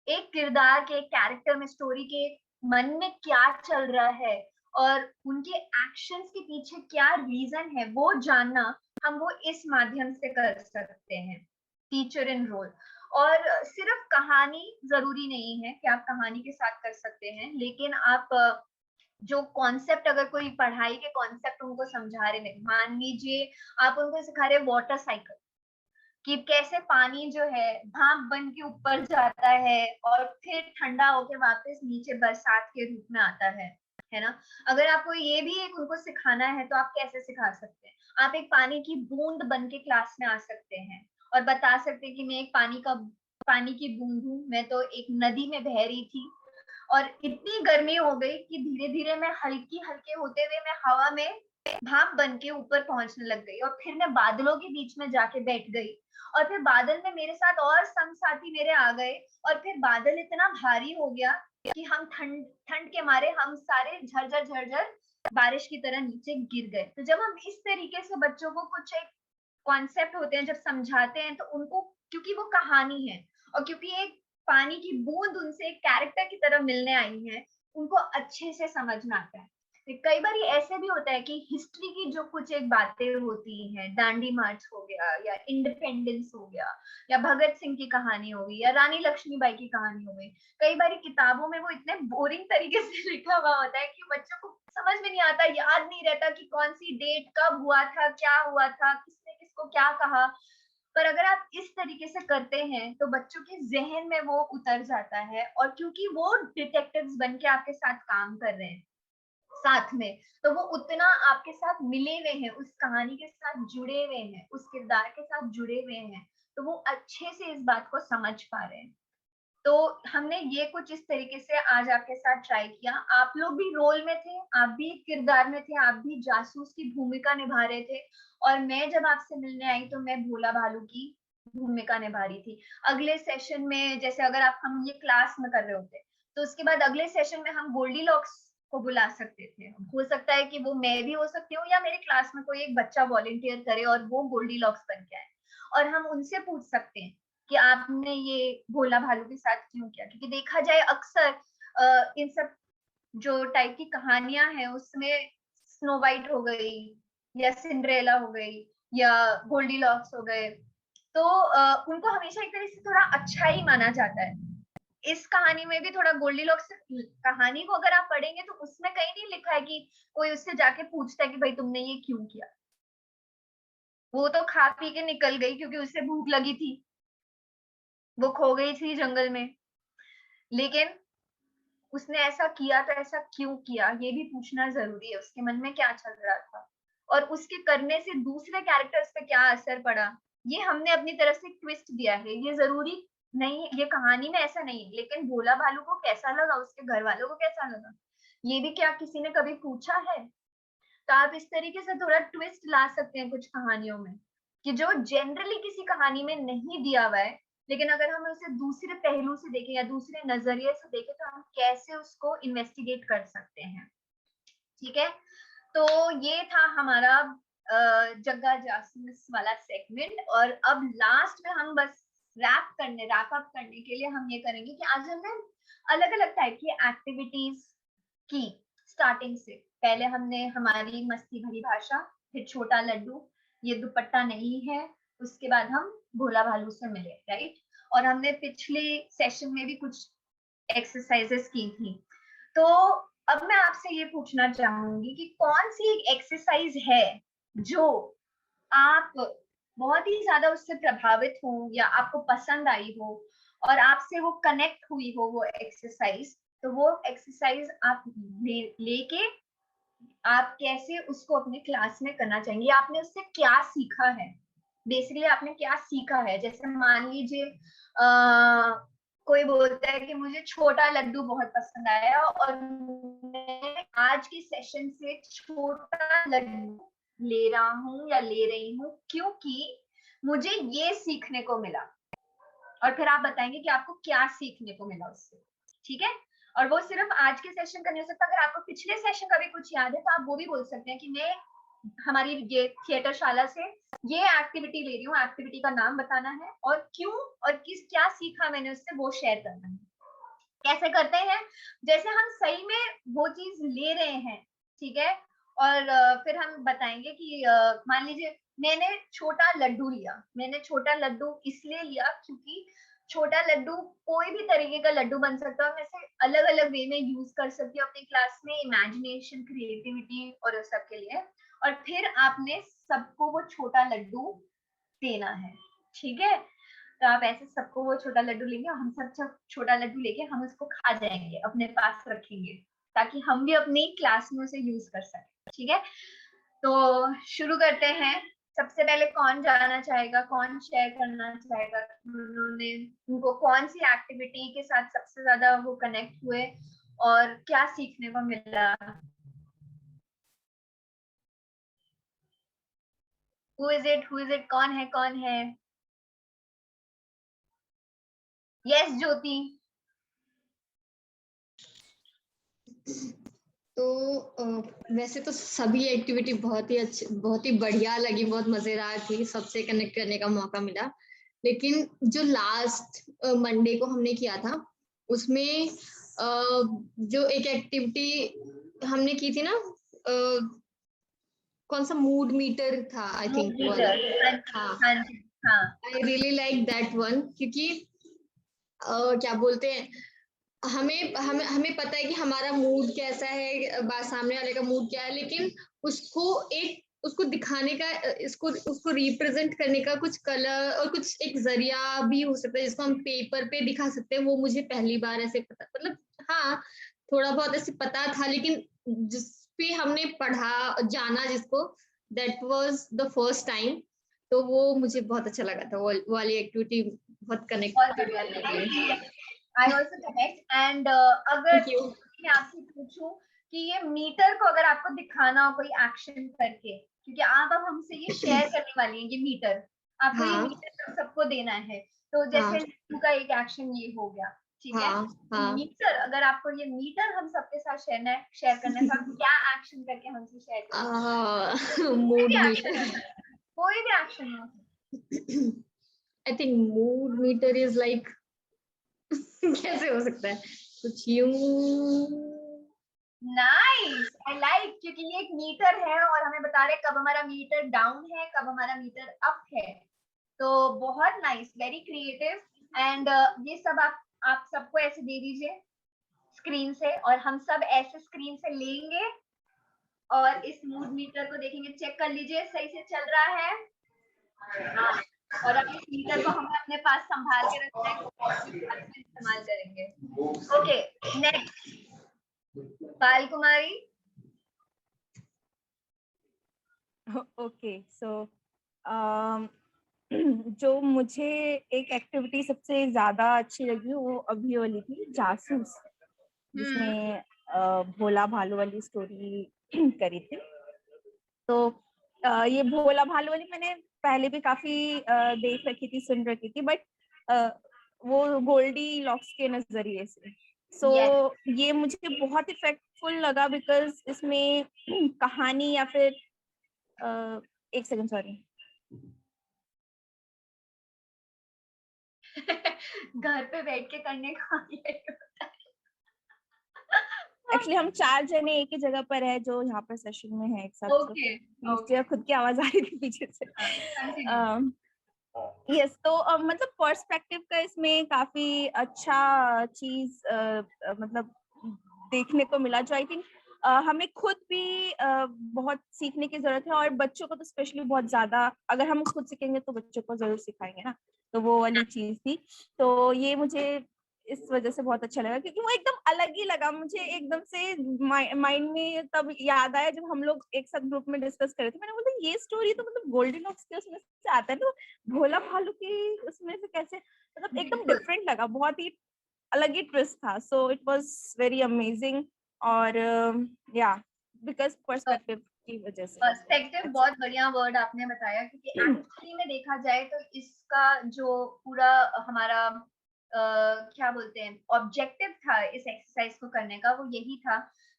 एक किरदार के, एक कैरेक्टर में, स्टोरी के मन में क्या चल रहा है और उनके एक्शंस के पीछे क्या रीजन है वो जानना, हम वो इस माध्यम से कर सकते हैं, टीचर इन रोल। और सिर्फ कहानी जरूरी नहीं है कि आप कहानी के साथ कर सकते हैं, लेकिन आप जो कॉन्सेप्ट, अगर कोई पढ़ाई के कॉन्सेप्ट उनको समझा रहे हैं, मान लीजिए आप उनको सिखा रहे वाटर साइकिल कि कैसे पानी जो है भाप बन के ऊपर जाता है और फिर ठंडा होके वापस नीचे बरसात के रूप में आता है ना। अगर आपको ये भी एक उनको सिखाना है तो आप कैसे सिखा सकते हैं, आप एक पानी की बूंद बन के क्लास में आ सकते हैं और बता सकते हैं कि मैं एक पानी की बूंद हूँ, मैं तो एक नदी में बह रही थी और इतनी गर्मी हो गई कि धीरे धीरे मैं हल्के होते हुए मैं हवा में भाप बन के ऊपर पहुंचने लग गई और फिर मैं बादलों के बीच में जाके बैठ गई और फिर बादल में मेरे साथ और संगसाथी मेरे आ गए और फिर बादल इतना भारी हो गया कि हम ठंड के मारे हम सारे झरझर बारिश की तरह नीचे गिर गए। तो जब हम इस तरीके से बच्चों को कुछ एक कॉन्सेप्ट होते हैं जब समझाते हैं तो उनको, क्योंकि वो कहानी है और क्योंकि एक पानी की बूंद उनसे एक कैरेक्टर की तरह मिलने आई है, उनको अच्छे से समझ में आता है। कई बार ऐसे भी होता है कि हिस्ट्री की जो कुछ एक बातें होती हैं, दांडी मार्च हो गया या इंडिपेंडेंस हो गया या भगत सिंह की कहानी हो गई या रानी लक्ष्मीबाई की कहानी हो गई, कई बार किताबों में वो इतने बोरिंग तरीके से लिखा हुआ होता है कि बच्चों को समझ में नहीं आता, याद नहीं रहता कि कौन सी डेट कब हुआ था, क्या हुआ था, किसने किसको क्या कहा। पर अगर आप इस तरीके से करते हैं तो बच्चों के जहन में वो उतर जाता है, और क्योंकि वो डिटेक्टिव्स बन के आपके साथ काम कर रहे हैं साथ में, तो वो उतना आपके साथ मिले हुए हैं, उस कहानी के साथ जुड़े हुए हैं, उस किरदार के साथ जुड़े हुए हैं, तो वो अच्छे से इस बात को समझ पा रहे हैं। तो हमने ये कुछ इस तरीके से आज आपके साथ ट्राई किया। आप लोग भी रोल में थे, आप भी किरदार में थे, आप भी जासूस की भूमिका निभा रहे थे, और मैं जब आपसे मिलने आई तो मैं भोला भालू की भूमिका निभा रही थी। अगले सेशन में जैसे अगर आप हम ये क्लास में कर रहे होते तो उसके बाद अगले सेशन में हम गोल्डीलॉक्स को बुला सकते थे। हो सकता है कि वो मैं भी हो सकती हूँ या मेरे क्लास में कोई एक बच्चा वॉलंटियर करे और वो गोल्डीलॉक्स बन के आए, और हम उनसे पूछ सकते हैं कि आपने ये भोला भालू के साथ क्यों किया। क्योंकि देखा जाए अक्सर इन सब जो टाइप की कहानियां हैं उसमें स्नो वाइट हो गई या सिंड्रेला हो गई या गोल्डीलॉक्स हो गए, तो उनको हमेशा एक तरह से थोड़ा अच्छा ही माना जाता है। इस कहानी में भी थोड़ा गोल्डीलॉक्स कहानी को अगर आप पढ़ेंगे तो उसमें कहीं नहीं लिखा है कि कोई उससे जाके पूछता है कि भाई तुमने ये क्यों किया। वो तो खा पी के निकल गई क्योंकि उसे भूख लगी थी, वो खो गई थी जंगल में, लेकिन उसने ऐसा किया तो ऐसा क्यों किया ये भी पूछना जरूरी है। उसके मन में क्या चल रहा था और उसके करने से दूसरे कैरेक्टर्स पे क्या असर पड़ा, ये हमने अपनी तरफ से ट्विस्ट दिया है। ये जरूरी नहीं, ये कहानी में ऐसा नहीं, लेकिन भोला भालू को कैसा लगा, उसके घर वालों को कैसा लगा, ये भी क्या किसी ने कभी पूछा है। तो आप इस तरीके से थोड़ा ट्विस्ट ला सकते हैं कुछ कहानियों में कि जो जनरली किसी कहानी में नहीं दिया हुआ है, लेकिन अगर हम उसे दूसरे पहलू से देखें या दूसरे नजरिए से देखें तो हम कैसे उसको इन्वेस्टिगेट कर सकते हैं। ठीक है, तो ये था हमारा जग्गा जासूस वाला सेगमेंट, और अब लास्ट में हम बस रैप अप करने के लिए हम ये करेंगे कि आज हमने अलग अलग टाइप की एक्टिविटीज की। स्टार्टिंग से पहले हमने हमारी मस्ती भरी भाषा, फिर छोटा लड्डू, ये दुपट्टा नहीं है, उसके बाद हम भोला भालू से मिले, राइट। और हमने पिछले सेशन में भी कुछ एक्सरसाइजेस की थी। तो अब मैं आपसे ये पूछना चाहूंगी कि कौन सी एक एक्सरसाइज है जो आप बहुत ही ज्यादा उससे प्रभावित हो या आपको पसंद आई हो और आपसे वो कनेक्ट हुई हो वो एक्सरसाइज, तो वो एक्सरसाइज आप लेके आप कैसे उसको अपने क्लास में करना चाहेंगे, आपने उससे क्या सीखा है, बेसिकली आपने क्या सीखा है। जैसे मान लीजिए कोई बोलता है कि मुझे छोटा लड्डू बहुत पसंद आया और मैं आज के सेशन से छोटा लड्डू ले रहा हूँ या ले रही हूँ क्योंकि मुझे ये सीखने को मिला, और फिर आप बताएंगे कि आपको क्या सीखने को मिला उससे। ठीक है, और वो सिर्फ आज के सेशन का नहीं हो सकता, अगर आपको पिछले सेशन का भी कुछ याद है तो आप वो भी बोल सकते हैं कि मैं हमारी ये थिएटर शाला से ये एक्टिविटी ले रही हूँ, एक्टिविटी का नाम बताना है और क्यों और क्या सीखा मैंने उससे वो शेयर करना है। कैसे करते हैं, जैसे हम सही में वो चीज ले रहे हैं, ठीक है, और फिर हम बताएंगे कि मान लीजिए मैंने छोटा लड्डू लिया, मैंने छोटा लड्डू इसलिए लिया क्योंकि छोटा लड्डू कोई भी तरीके का लड्डू बन सकता है, मैं इसे अलग अलग वे में यूज कर सकती हूँ अपनी क्लास में, इमेजिनेशन, क्रिएटिविटी और उस सब के लिए। और फिर आपने सबको वो छोटा लड्डू देना है, ठीक है। तो आप ऐसे सबको वो छोटा लड्डू लेंगे और हम सब छोटा लड्डू लेके हम उसको खा जाएंगे, अपने पास रखेंगे ताकि हम भी अपनी क्लास में उसे यूज कर सकें। ठीक है, तो शुरू करते हैं। सबसे पहले कौन जाना चाहेगा, कौन शेयर करना चाहेगा, उन्होंने उनको कौन सी एक्टिविटी के साथ सबसे ज्यादा वो कनेक्ट हुए और क्या सीखने को मिला। Who is it? कौन है? Yes, ज्योति। तो वैसे तो सभी एक्टिविटी बहुत ही अच्छी, बहुत ही बढ़िया लगी, बहुत मजेदार थी, सबसे कनेक्ट करने का मौका मिला। लेकिन जो लास्ट मंडे को हमने किया था उसमें जो एक एक्टिविटी हमने की थी ना, कौन सा मूड मीटर था, आई थिंक वो वाला। हाँ, I really like that one, क्योंकि क्या बोलते हैं, हमें हमें हमें पता है कि हमारा मूड कैसा है, सामने वाले का मूड क्या है, लेकिन उसको दिखाने का, उसको रिप्रेजेंट करने का कुछ कलर और कुछ एक जरिया भी हो सकता है जिसको हम पेपर पे दिखा सकते हैं। वो मुझे पहली बार ऐसे पता, मतलब हाँ थोड़ा बहुत ऐसे पता था, लेकिन जिस पे हमने पढ़ा जाना जिसको, that was the first time. तो वो मुझे बहुत अच्छा लगा था, वो वाली एक्टिविटी बहुत कनेक्ट करने के लिए। I also connect and अगर मैं आपसे पूछूं कि ये मीटर को अगर आपको दिखाना हो कोई एक्शन करके, क्योंकि आप अब हमसे ये शेयर करने वाली हैं, ये मीटर आपको ये मीटर सबको देना है, तो जैसे नीतू का एक एक्शन ये हो गया, ठीक है? तो मीटर, अगर आपको ये मीटर हम सबके साथ शेयर करना है तो आप क्या एक्शन करके हमसे शेयर करेंगे? मूड मीटर, कोई भी एक्शन हो। I think mood meter is like कैसे हो सकता है, कुछ यूं। नाइस, आई लाइक, क्योंकि ये एक मीटर है और हमें बता रहे कब हमारा मीटर डाउन है, कब हमारा मीटर अप है। तो बहुत नाइस, वेरी क्रिएटिव। एंड ये सब आप सबको ऐसे दे दीजिए स्क्रीन से, और हम सब ऐसे स्क्रीन से लेंगे और इस मूड मीटर को देखेंगे, चेक कर लीजिए सही से चल रहा है। हाँ, और अब इस मीटर को हमें अपने पास संभाल के रखना है, इस्तेमाल करेंगे। ओके, नेक्स्ट पायल कुमारी। ओके, सो जो मुझे एक एक्टिविटी सबसे ज्यादा अच्छी लगी वो अभी वाली थी, जासूस, जिसमें भोला भालू वाली स्टोरी करी थी। तो ये भोला भालू वाली मैंने पहले भी काफी देख रखी थी, सुन रखी थी, बट वो गोल्डी लॉक्स के नजरिए से। सो ये मुझे बहुत इफेक्टफुल लगा, बिकॉज इसमें कहानी या फिर एक सेकंड, सॉरी, घर पे बैठ के करने का एक्चुअली हम 4 जने एक ही जगह पर है जो यहाँ पर सेशन में है एक साथ। ओके, खुद की आवाज आ रही थी पीछे से। यस, तो मतलब पर्सपेक्टिव का इसमें काफी अच्छा चीज मतलब देखने को मिला, जो आई थिंक हमें खुद भी बहुत सीखने की जरूरत है, और बच्चों को तो स्पेशली बहुत ज्यादा, अगर हम खुद सीखेंगे तो बच्चों को जरूर सिखाएंगे ना। तो वो वाली चीज थी, तो ये मुझे इस वजह से बहुत अच्छा लगा, क्योंकि वो एकदम अलग ही लगा मुझे। एकदम से माइंड में तब याद आया जब हम लोग एक साथ ग्रुप में डिस्कस कर रहे थे, मैंने बोला ये स्टोरी तो मतलब गोल्डी लॉक्स के उसमें से आता है, तो भोला भालू की उसमें से कैसे, मतलब एकदम डिफरेंट लगा, बहुत ही अलग ही ट्विस्ट था। So it was very amazing, और या बिकॉज पर्सपेक्टिव की वजह से। पर्सपेक्टिव बहुत बढ़िया वर्ड आपने बताया, क्योंकि एक्चुअली में देखा जाए तो इसका जो पूरा हमारा क्या बोलते हैं ऑब्जेक्टिव था इस एक्सरसाइज को करने का, वो यही था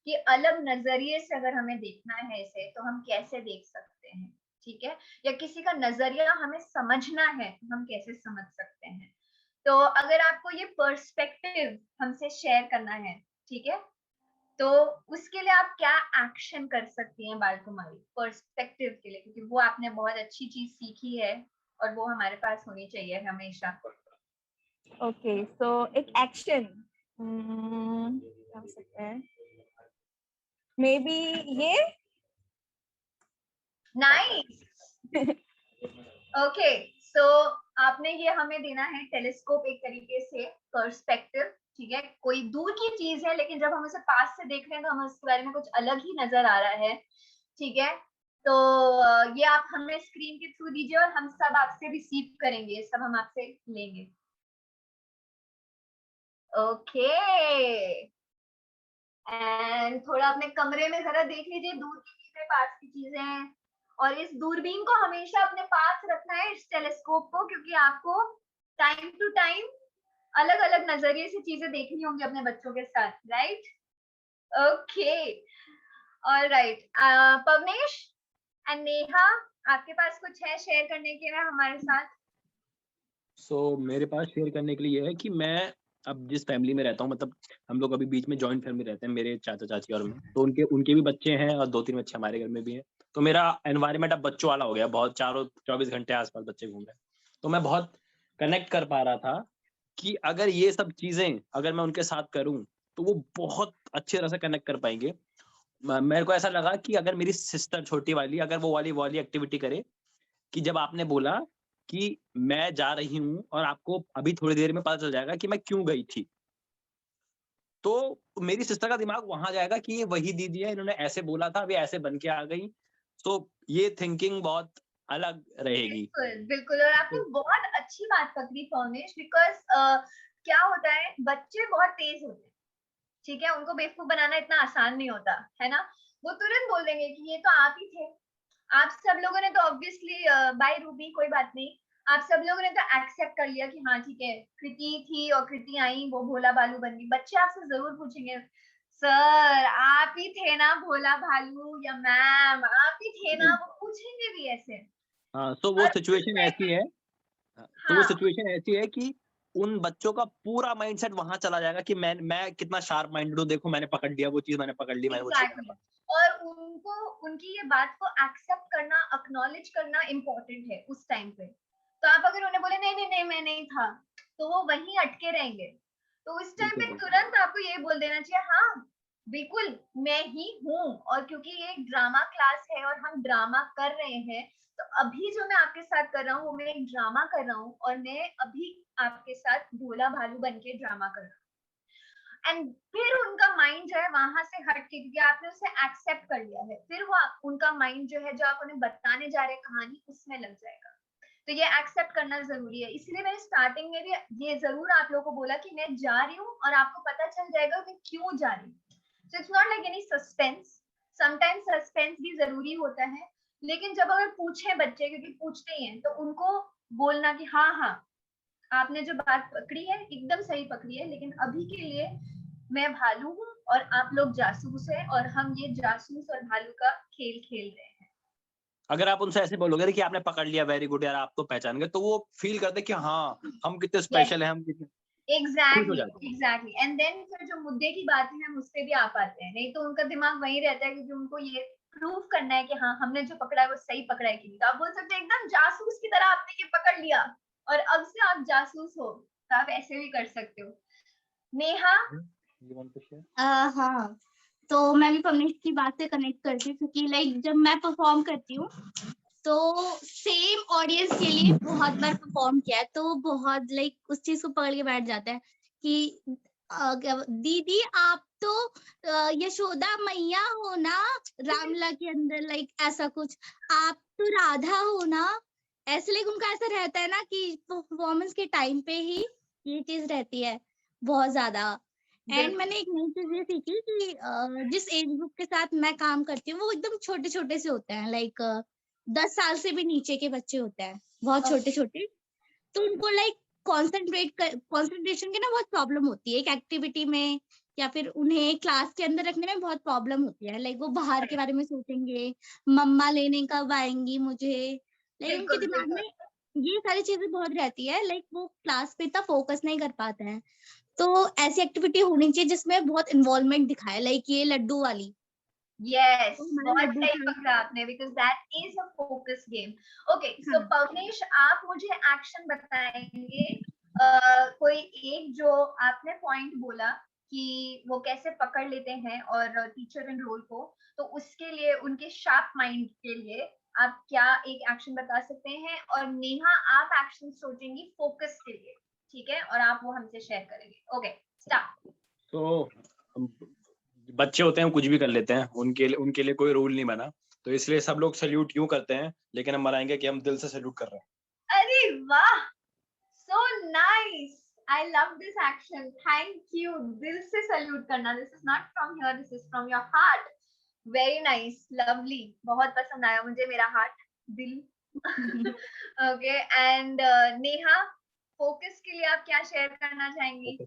कि अलग नजरिए से अगर हमें देखना है इसे तो हम कैसे देख सकते हैं, ठीक है? या किसी का नजरिया हमें समझना है तो हम कैसे समझ सकते हैं। तो अगर आपको ये पर्सपेक्टिव हमसे शेयर करना है, ठीक है, तो उसके लिए आप क्या एक्शन कर सकती हैं बाल कुमारी पर्सपेक्टिव के लिए, क्योंकि वो आपने बहुत अच्छी चीज सीखी है और वो हमारे पास होनी चाहिए हमेशा। ओके, सो एक एक्शन क्या हो सकता है, मे बी ये। नाइस, ओके, सो आपने ये हमें देना है टेलीस्कोप, एक तरीके से पर्सपेक्टिव, ठीक है? कोई दूर की चीज है, लेकिन जब हम उसे पास से देख रहे हैं तो हमें उसके बारे में कुछ अलग ही नजर आ रहा है, ठीक है? तो ये आप हमें स्क्रीन के थ्रू दीजिए और हम सब आपसे रिसीव करेंगे, सब हम आपसे लेंगे। ओके, एंड थोड़ा अपने कमरे में जरा देख लीजिए, दूर की चीजें, पास की चीजें, और इस दूरबीन को हमेशा अपने पास रखना है, इस टेलीस्कोप को, क्योंकि आपको टाइम टू टाइम अलग अलग नजरिए से चीजें देखनी होंगी अपने बच्चों के साथ, right? Okay, alright, Pavnesh and Neha, आपके पास कुछ है शेयर करने के लिए हमारे साथ? मेरे पास शेयर करने के लिए है कि मैं अब जिस फैमिली में रहता हूँ, मतलब हम लोग अभी बीच में जॉइंट फैमिली रहते हैं, मेरे चाचा चाची और मैं, तो उनके उनके भी बच्चे हैं और 2-3 बच्चे हमारे घर में भी हैं। तो मेरा एनवायरनमेंट अब बच्चों वाला हो गया, बहुत चारों 24 घंटे आसपास बच्चे घूम रहे हैं। तो मैं बहुत कनेक्ट कर पा रहा था कि अगर ये सब चीजें अगर मैं उनके साथ करूं तो वो बहुत अच्छी तरह से कनेक्ट कर पाएंगे। मेरे को ऐसा लगा कि अगर मेरी सिस्टर छोटी वाली अगर वो वाली एक्टिविटी करे, कि जब आपने बोला कि मैं जा रही हूँ और आपको अभी थोड़ी देर में पता चल जाएगा कि मैं क्यों गई थी, तो मेरी सिस्टर का दिमाग वहां जाएगा कि ये वही दीदी है, इन्होंने ऐसे बोला था, अभी ऐसे बन के आ गई। तो ये थिंकिंग बहुत अलग रहेगी। बिल्कुल बिल्कुल, और आपने बहुत अच्छी बात पकड़ी पवनेश, बिकॉज क्या होता है, बच्चे बहुत तेज होते हैं, ठीक है, उनको बेवकूफ बनाना इतना आसान नहीं होता है ना। वो तुरंत बोल देंगे कि ये तो आप ही थे। आप सब लोगों ने तो ऑब्वियसली बाय रूबी कोई बात नहीं, आप सब लोगों ने तो एक्सेप्ट कर लिया कि हाँ ठीक है, कृति थी और कृति आई, वो भोला भालू बन गई। बच्चे आपसे जरूर पूछेंगे, सर आप ही थे ना भोला भालू, या मैम आप ही थे ना, वो पूछेंगे भी ऐसे। हाँ, तो वो सिचुएशन ऐसी है, तो वो सिचुएशन ऐसी है कि उन बच्चों का पूरा माइंडसेट वहां चला जाएगा कि मैं कितना शार्प माइंडेड हूँ, देखो मैंने पकड़ लिया, वो चीज मैंने पकड़ ली, मैंने वो चीज एग्जैक्टली, और उनको उनकी ये बात को एक्सेप्ट करना, एक्नॉलेज करना इम्पोर्टेंट है उस टाइम पे। तो आप अगर उन्हें बोले नहीं नहीं नहीं मैं नहीं था, तो वो वहीं अटके रहेंगे। तो उस टाइम पे तुरंत आपको ये बोल देना चाहिए, हाँ बिल्कुल मैं ही हूँ, और क्योंकि ये एक ड्रामा क्लास है और हम ड्रामा कर रहे हैं, तो अभी जो मैं आपके साथ कर रहा हूँ वो मैं एक ड्रामा कर रहा हूँ, और मैं अभी आपके साथ भोला भालू बन के ड्रामा कर रहा हूँ। एंड फिर उनका माइंड जो है वहां से हट के, क्योंकि आपने उसे एक्सेप्ट कर लिया है, फिर वो उनका माइंड जो है जो आप उन्हें बताने जा रहे हैं कहानी, उसमें लग जाएगा। तो ये एक्सेप्ट करना जरूरी है। इसलिए मैंने स्टार्टिंग में भी ये जरूर आप लोगों को बोला कि मैं जा रही हूँ और आपको पता चल जाएगा कि क्यों जा रही हूँ। So it's not like any suspense. Sometimes suspense भी जरूरी होता है, लेकिन जब अगर पूछे बच्चे, क्योंकि पूछते ही हैं, तो उनको बोलना कि हाँ हाँ आपने जो बात पकड़ी है एकदम सही पकड़ी है, लेकिन अभी के लिए मैं भालू हूँ और आप लोग जासूस हैं, और हम ये जासूस और भालू का खेल खेल रहे हैं। अगर आप उनसे ऐसे बोलोगे कि आपने पकड़ लिया, वेरी गुड यार, आप तो पहचान गए, तो वो फील करते कि हाँ हम कितने स्पेशल हैं, हम कितने एग्जैक्टली एंड देन फिर जो मुद्दे की बात है हम उस पे भी आ पाते हैं। नहीं तो उनका दिमाग वहीं रहता है, क्योंकि उनको ये प्रूव करना है कि हाँ हमने जो पकड़ा है वो सही पकड़ा है कि नहीं। तो आप बोल सकते हैं एकदम जासूस की तरह आपने ये पकड़ लिया और अब से आप जासूस हो, तो आप ऐसे भी कर सकते हो। नेहा, हाँ, तो मैं भी पवनेश की बात से कनेक्ट करती हूँ, क्योंकि लाइक जब मैं परफॉर्म करती हूँ तो सेम ऑडियंस के लिए बहुत बार परफॉर्म किया है, तो बहुत लाइक उस चीज को पकड़ के बैठ जाता है कि दीदी आप तो यशोदा मैया हो ना रामला के अंदर, लाइक ऐसा कुछ, आप तो राधा हो ना, ऐसे लाइक उनका ऐसा रहता है ना कि परफॉर्मेंस के टाइम पे ही ये चीज रहती है बहुत ज्यादा। एंड मैंने एक नई चीज ये सीखी कि जिस एज ग्रुप के साथ मैं काम करती हूँ वो एकदम छोटे छोटे से होते हैं, लाइक 10 साल से भी नीचे के बच्चे होते हैं, बहुत छोटे छोटे। तो उनको लाइक कंसंट्रेशन की ना बहुत प्रॉब्लम होती है एक एक्टिविटी में, या फिर उन्हें क्लास के अंदर रखने में बहुत प्रॉब्लम होती है। लाइक वो बाहर के बारे में सोचेंगे, मम्मा लेने कब आएंगी मुझे, लाइक उनके दिमाग में ये सारी चीजें बहुत रहती है, लाइक वो क्लास पे इतना फोकस नहीं कर पाते हैं। तो ऐसी एक्टिविटी होनी चाहिए जिसमें बहुत इन्वॉल्वमेंट दिखाए, लाइक ये लड्डू वाली। यस, बहुत सही पकड़ा आपने, because that is a focus game. Okay, so Pavnesh आप मुझे एक्शन बताएंगे, कोई एक जो आपने पॉइंट बोला कि वो कैसे पकड़ लेते हैं और टीचर इन रोल को, तो उसके लिए उनके शार्प माइंड के लिए आप क्या एक एक्शन बता सकते हैं, और नेहा आप एक्शन सोचेंगी फोकस के लिए, ठीक है, और आप वो हमसे शेयर करेंगे। Okay, start. तो बच्चे होते हैं कुछ भी कर लेते हैं, उनके लिए कोई रूल नहीं बना, तो इसलिए सब लोग सैल्यूट यूं करते हैं, लेकिन हम मनाएंगे कि हम दिल से सैल्यूट कर रहे हैं। अरे वाह, so nice, I love this action, thank you। दिल से सैल्यूट करना, this is not from here, this is from your heart, very nice, lovely, बहुत पसंद आया मुझे मेरा हार्ट, दिल। ओके, एंड नेहा फोकस के लिए आप क्या शेयर करना चाहेंगी?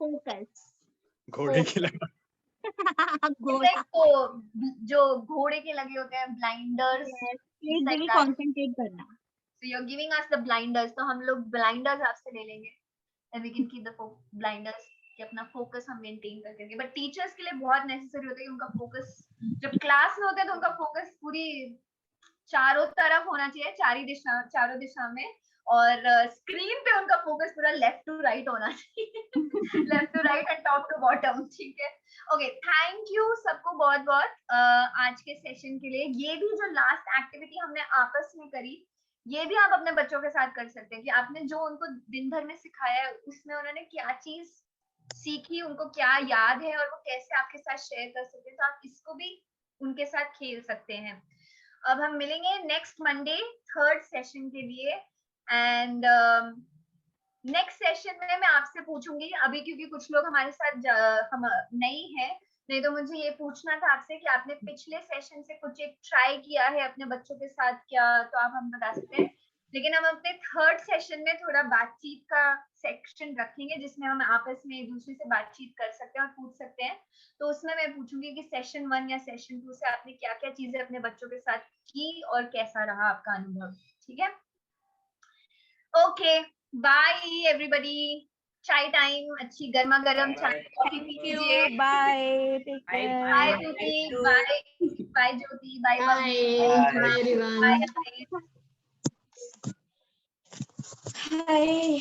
फोकस घोड़े के लगा तो जो घोड़े के लगे होते हैं ब्लाइंडर्स, कंसंट्रेट करना। So you're giving us the blinders, तो हम लोग blinders आपसे ले लेंगे। and we can keep the blinders कि अपना फोकस हम मेंटेन करके। बट टीचर्स के लिए बहुत नेसेसरी होता है कि उनका फोकस जब क्लास में होता है तो उनका फोकस पूरी चारों तरफ होना चाहिए, चारों दिशा में, और स्क्रीन पे उनका फोकस पूरा लेफ्ट टू राइट होना चाहिए, left to right and top to bottom, ठीक है। ओके, थैंक यू सबको बहुत बहुत आज के सेशन के लिए। ये भी जो लास्ट एक्टिविटी हमने आपस में करी, ये भी आप अपने बच्चों के साथ कर सकते हैं कि आपने जो उनको दिन भर में सिखाया है उसमें उन्होंने क्या चीज सीखी, उनको क्या याद है और वो कैसे आपके साथ शेयर कर सकते हैं, तो आप इसको भी उनके साथ खेल सकते हैं। अब हम मिलेंगे नेक्स्ट मंडे 3rd सेशन के लिए, एंड नेक्स्ट सेशन में मैं आपसे पूछूंगी, अभी क्योंकि कुछ लोग हमारे साथ हम नहीं है, नहीं तो मुझे ये पूछना था आपसे कि आपने पिछले सेशन से कुछ एक ट्राई किया है अपने बच्चों के साथ क्या, तो आप हम बता सकते हैं। लेकिन हम अपने 3rd सेशन में थोड़ा बातचीत का सेक्शन रखेंगे जिसमें हम आपस में एक दूसरे से बातचीत कर सकते हैं और पूछ सकते हैं। तो उसमें मैं पूछूंगी कि सेशन 1 या सेशन 2 से आपने क्या क्या चीजें अपने बच्चों के साथ की और कैसा रहा आपका अनुभव, ठीक है। ओके, बाय एवरीबॉडी, चाय टाइम, अच्छी गर्मा गर्म चाय कॉफी पीजिए। बाय, बाय ज्योति, बाय ज्योति, बाय बाय एवरीवन। बाय।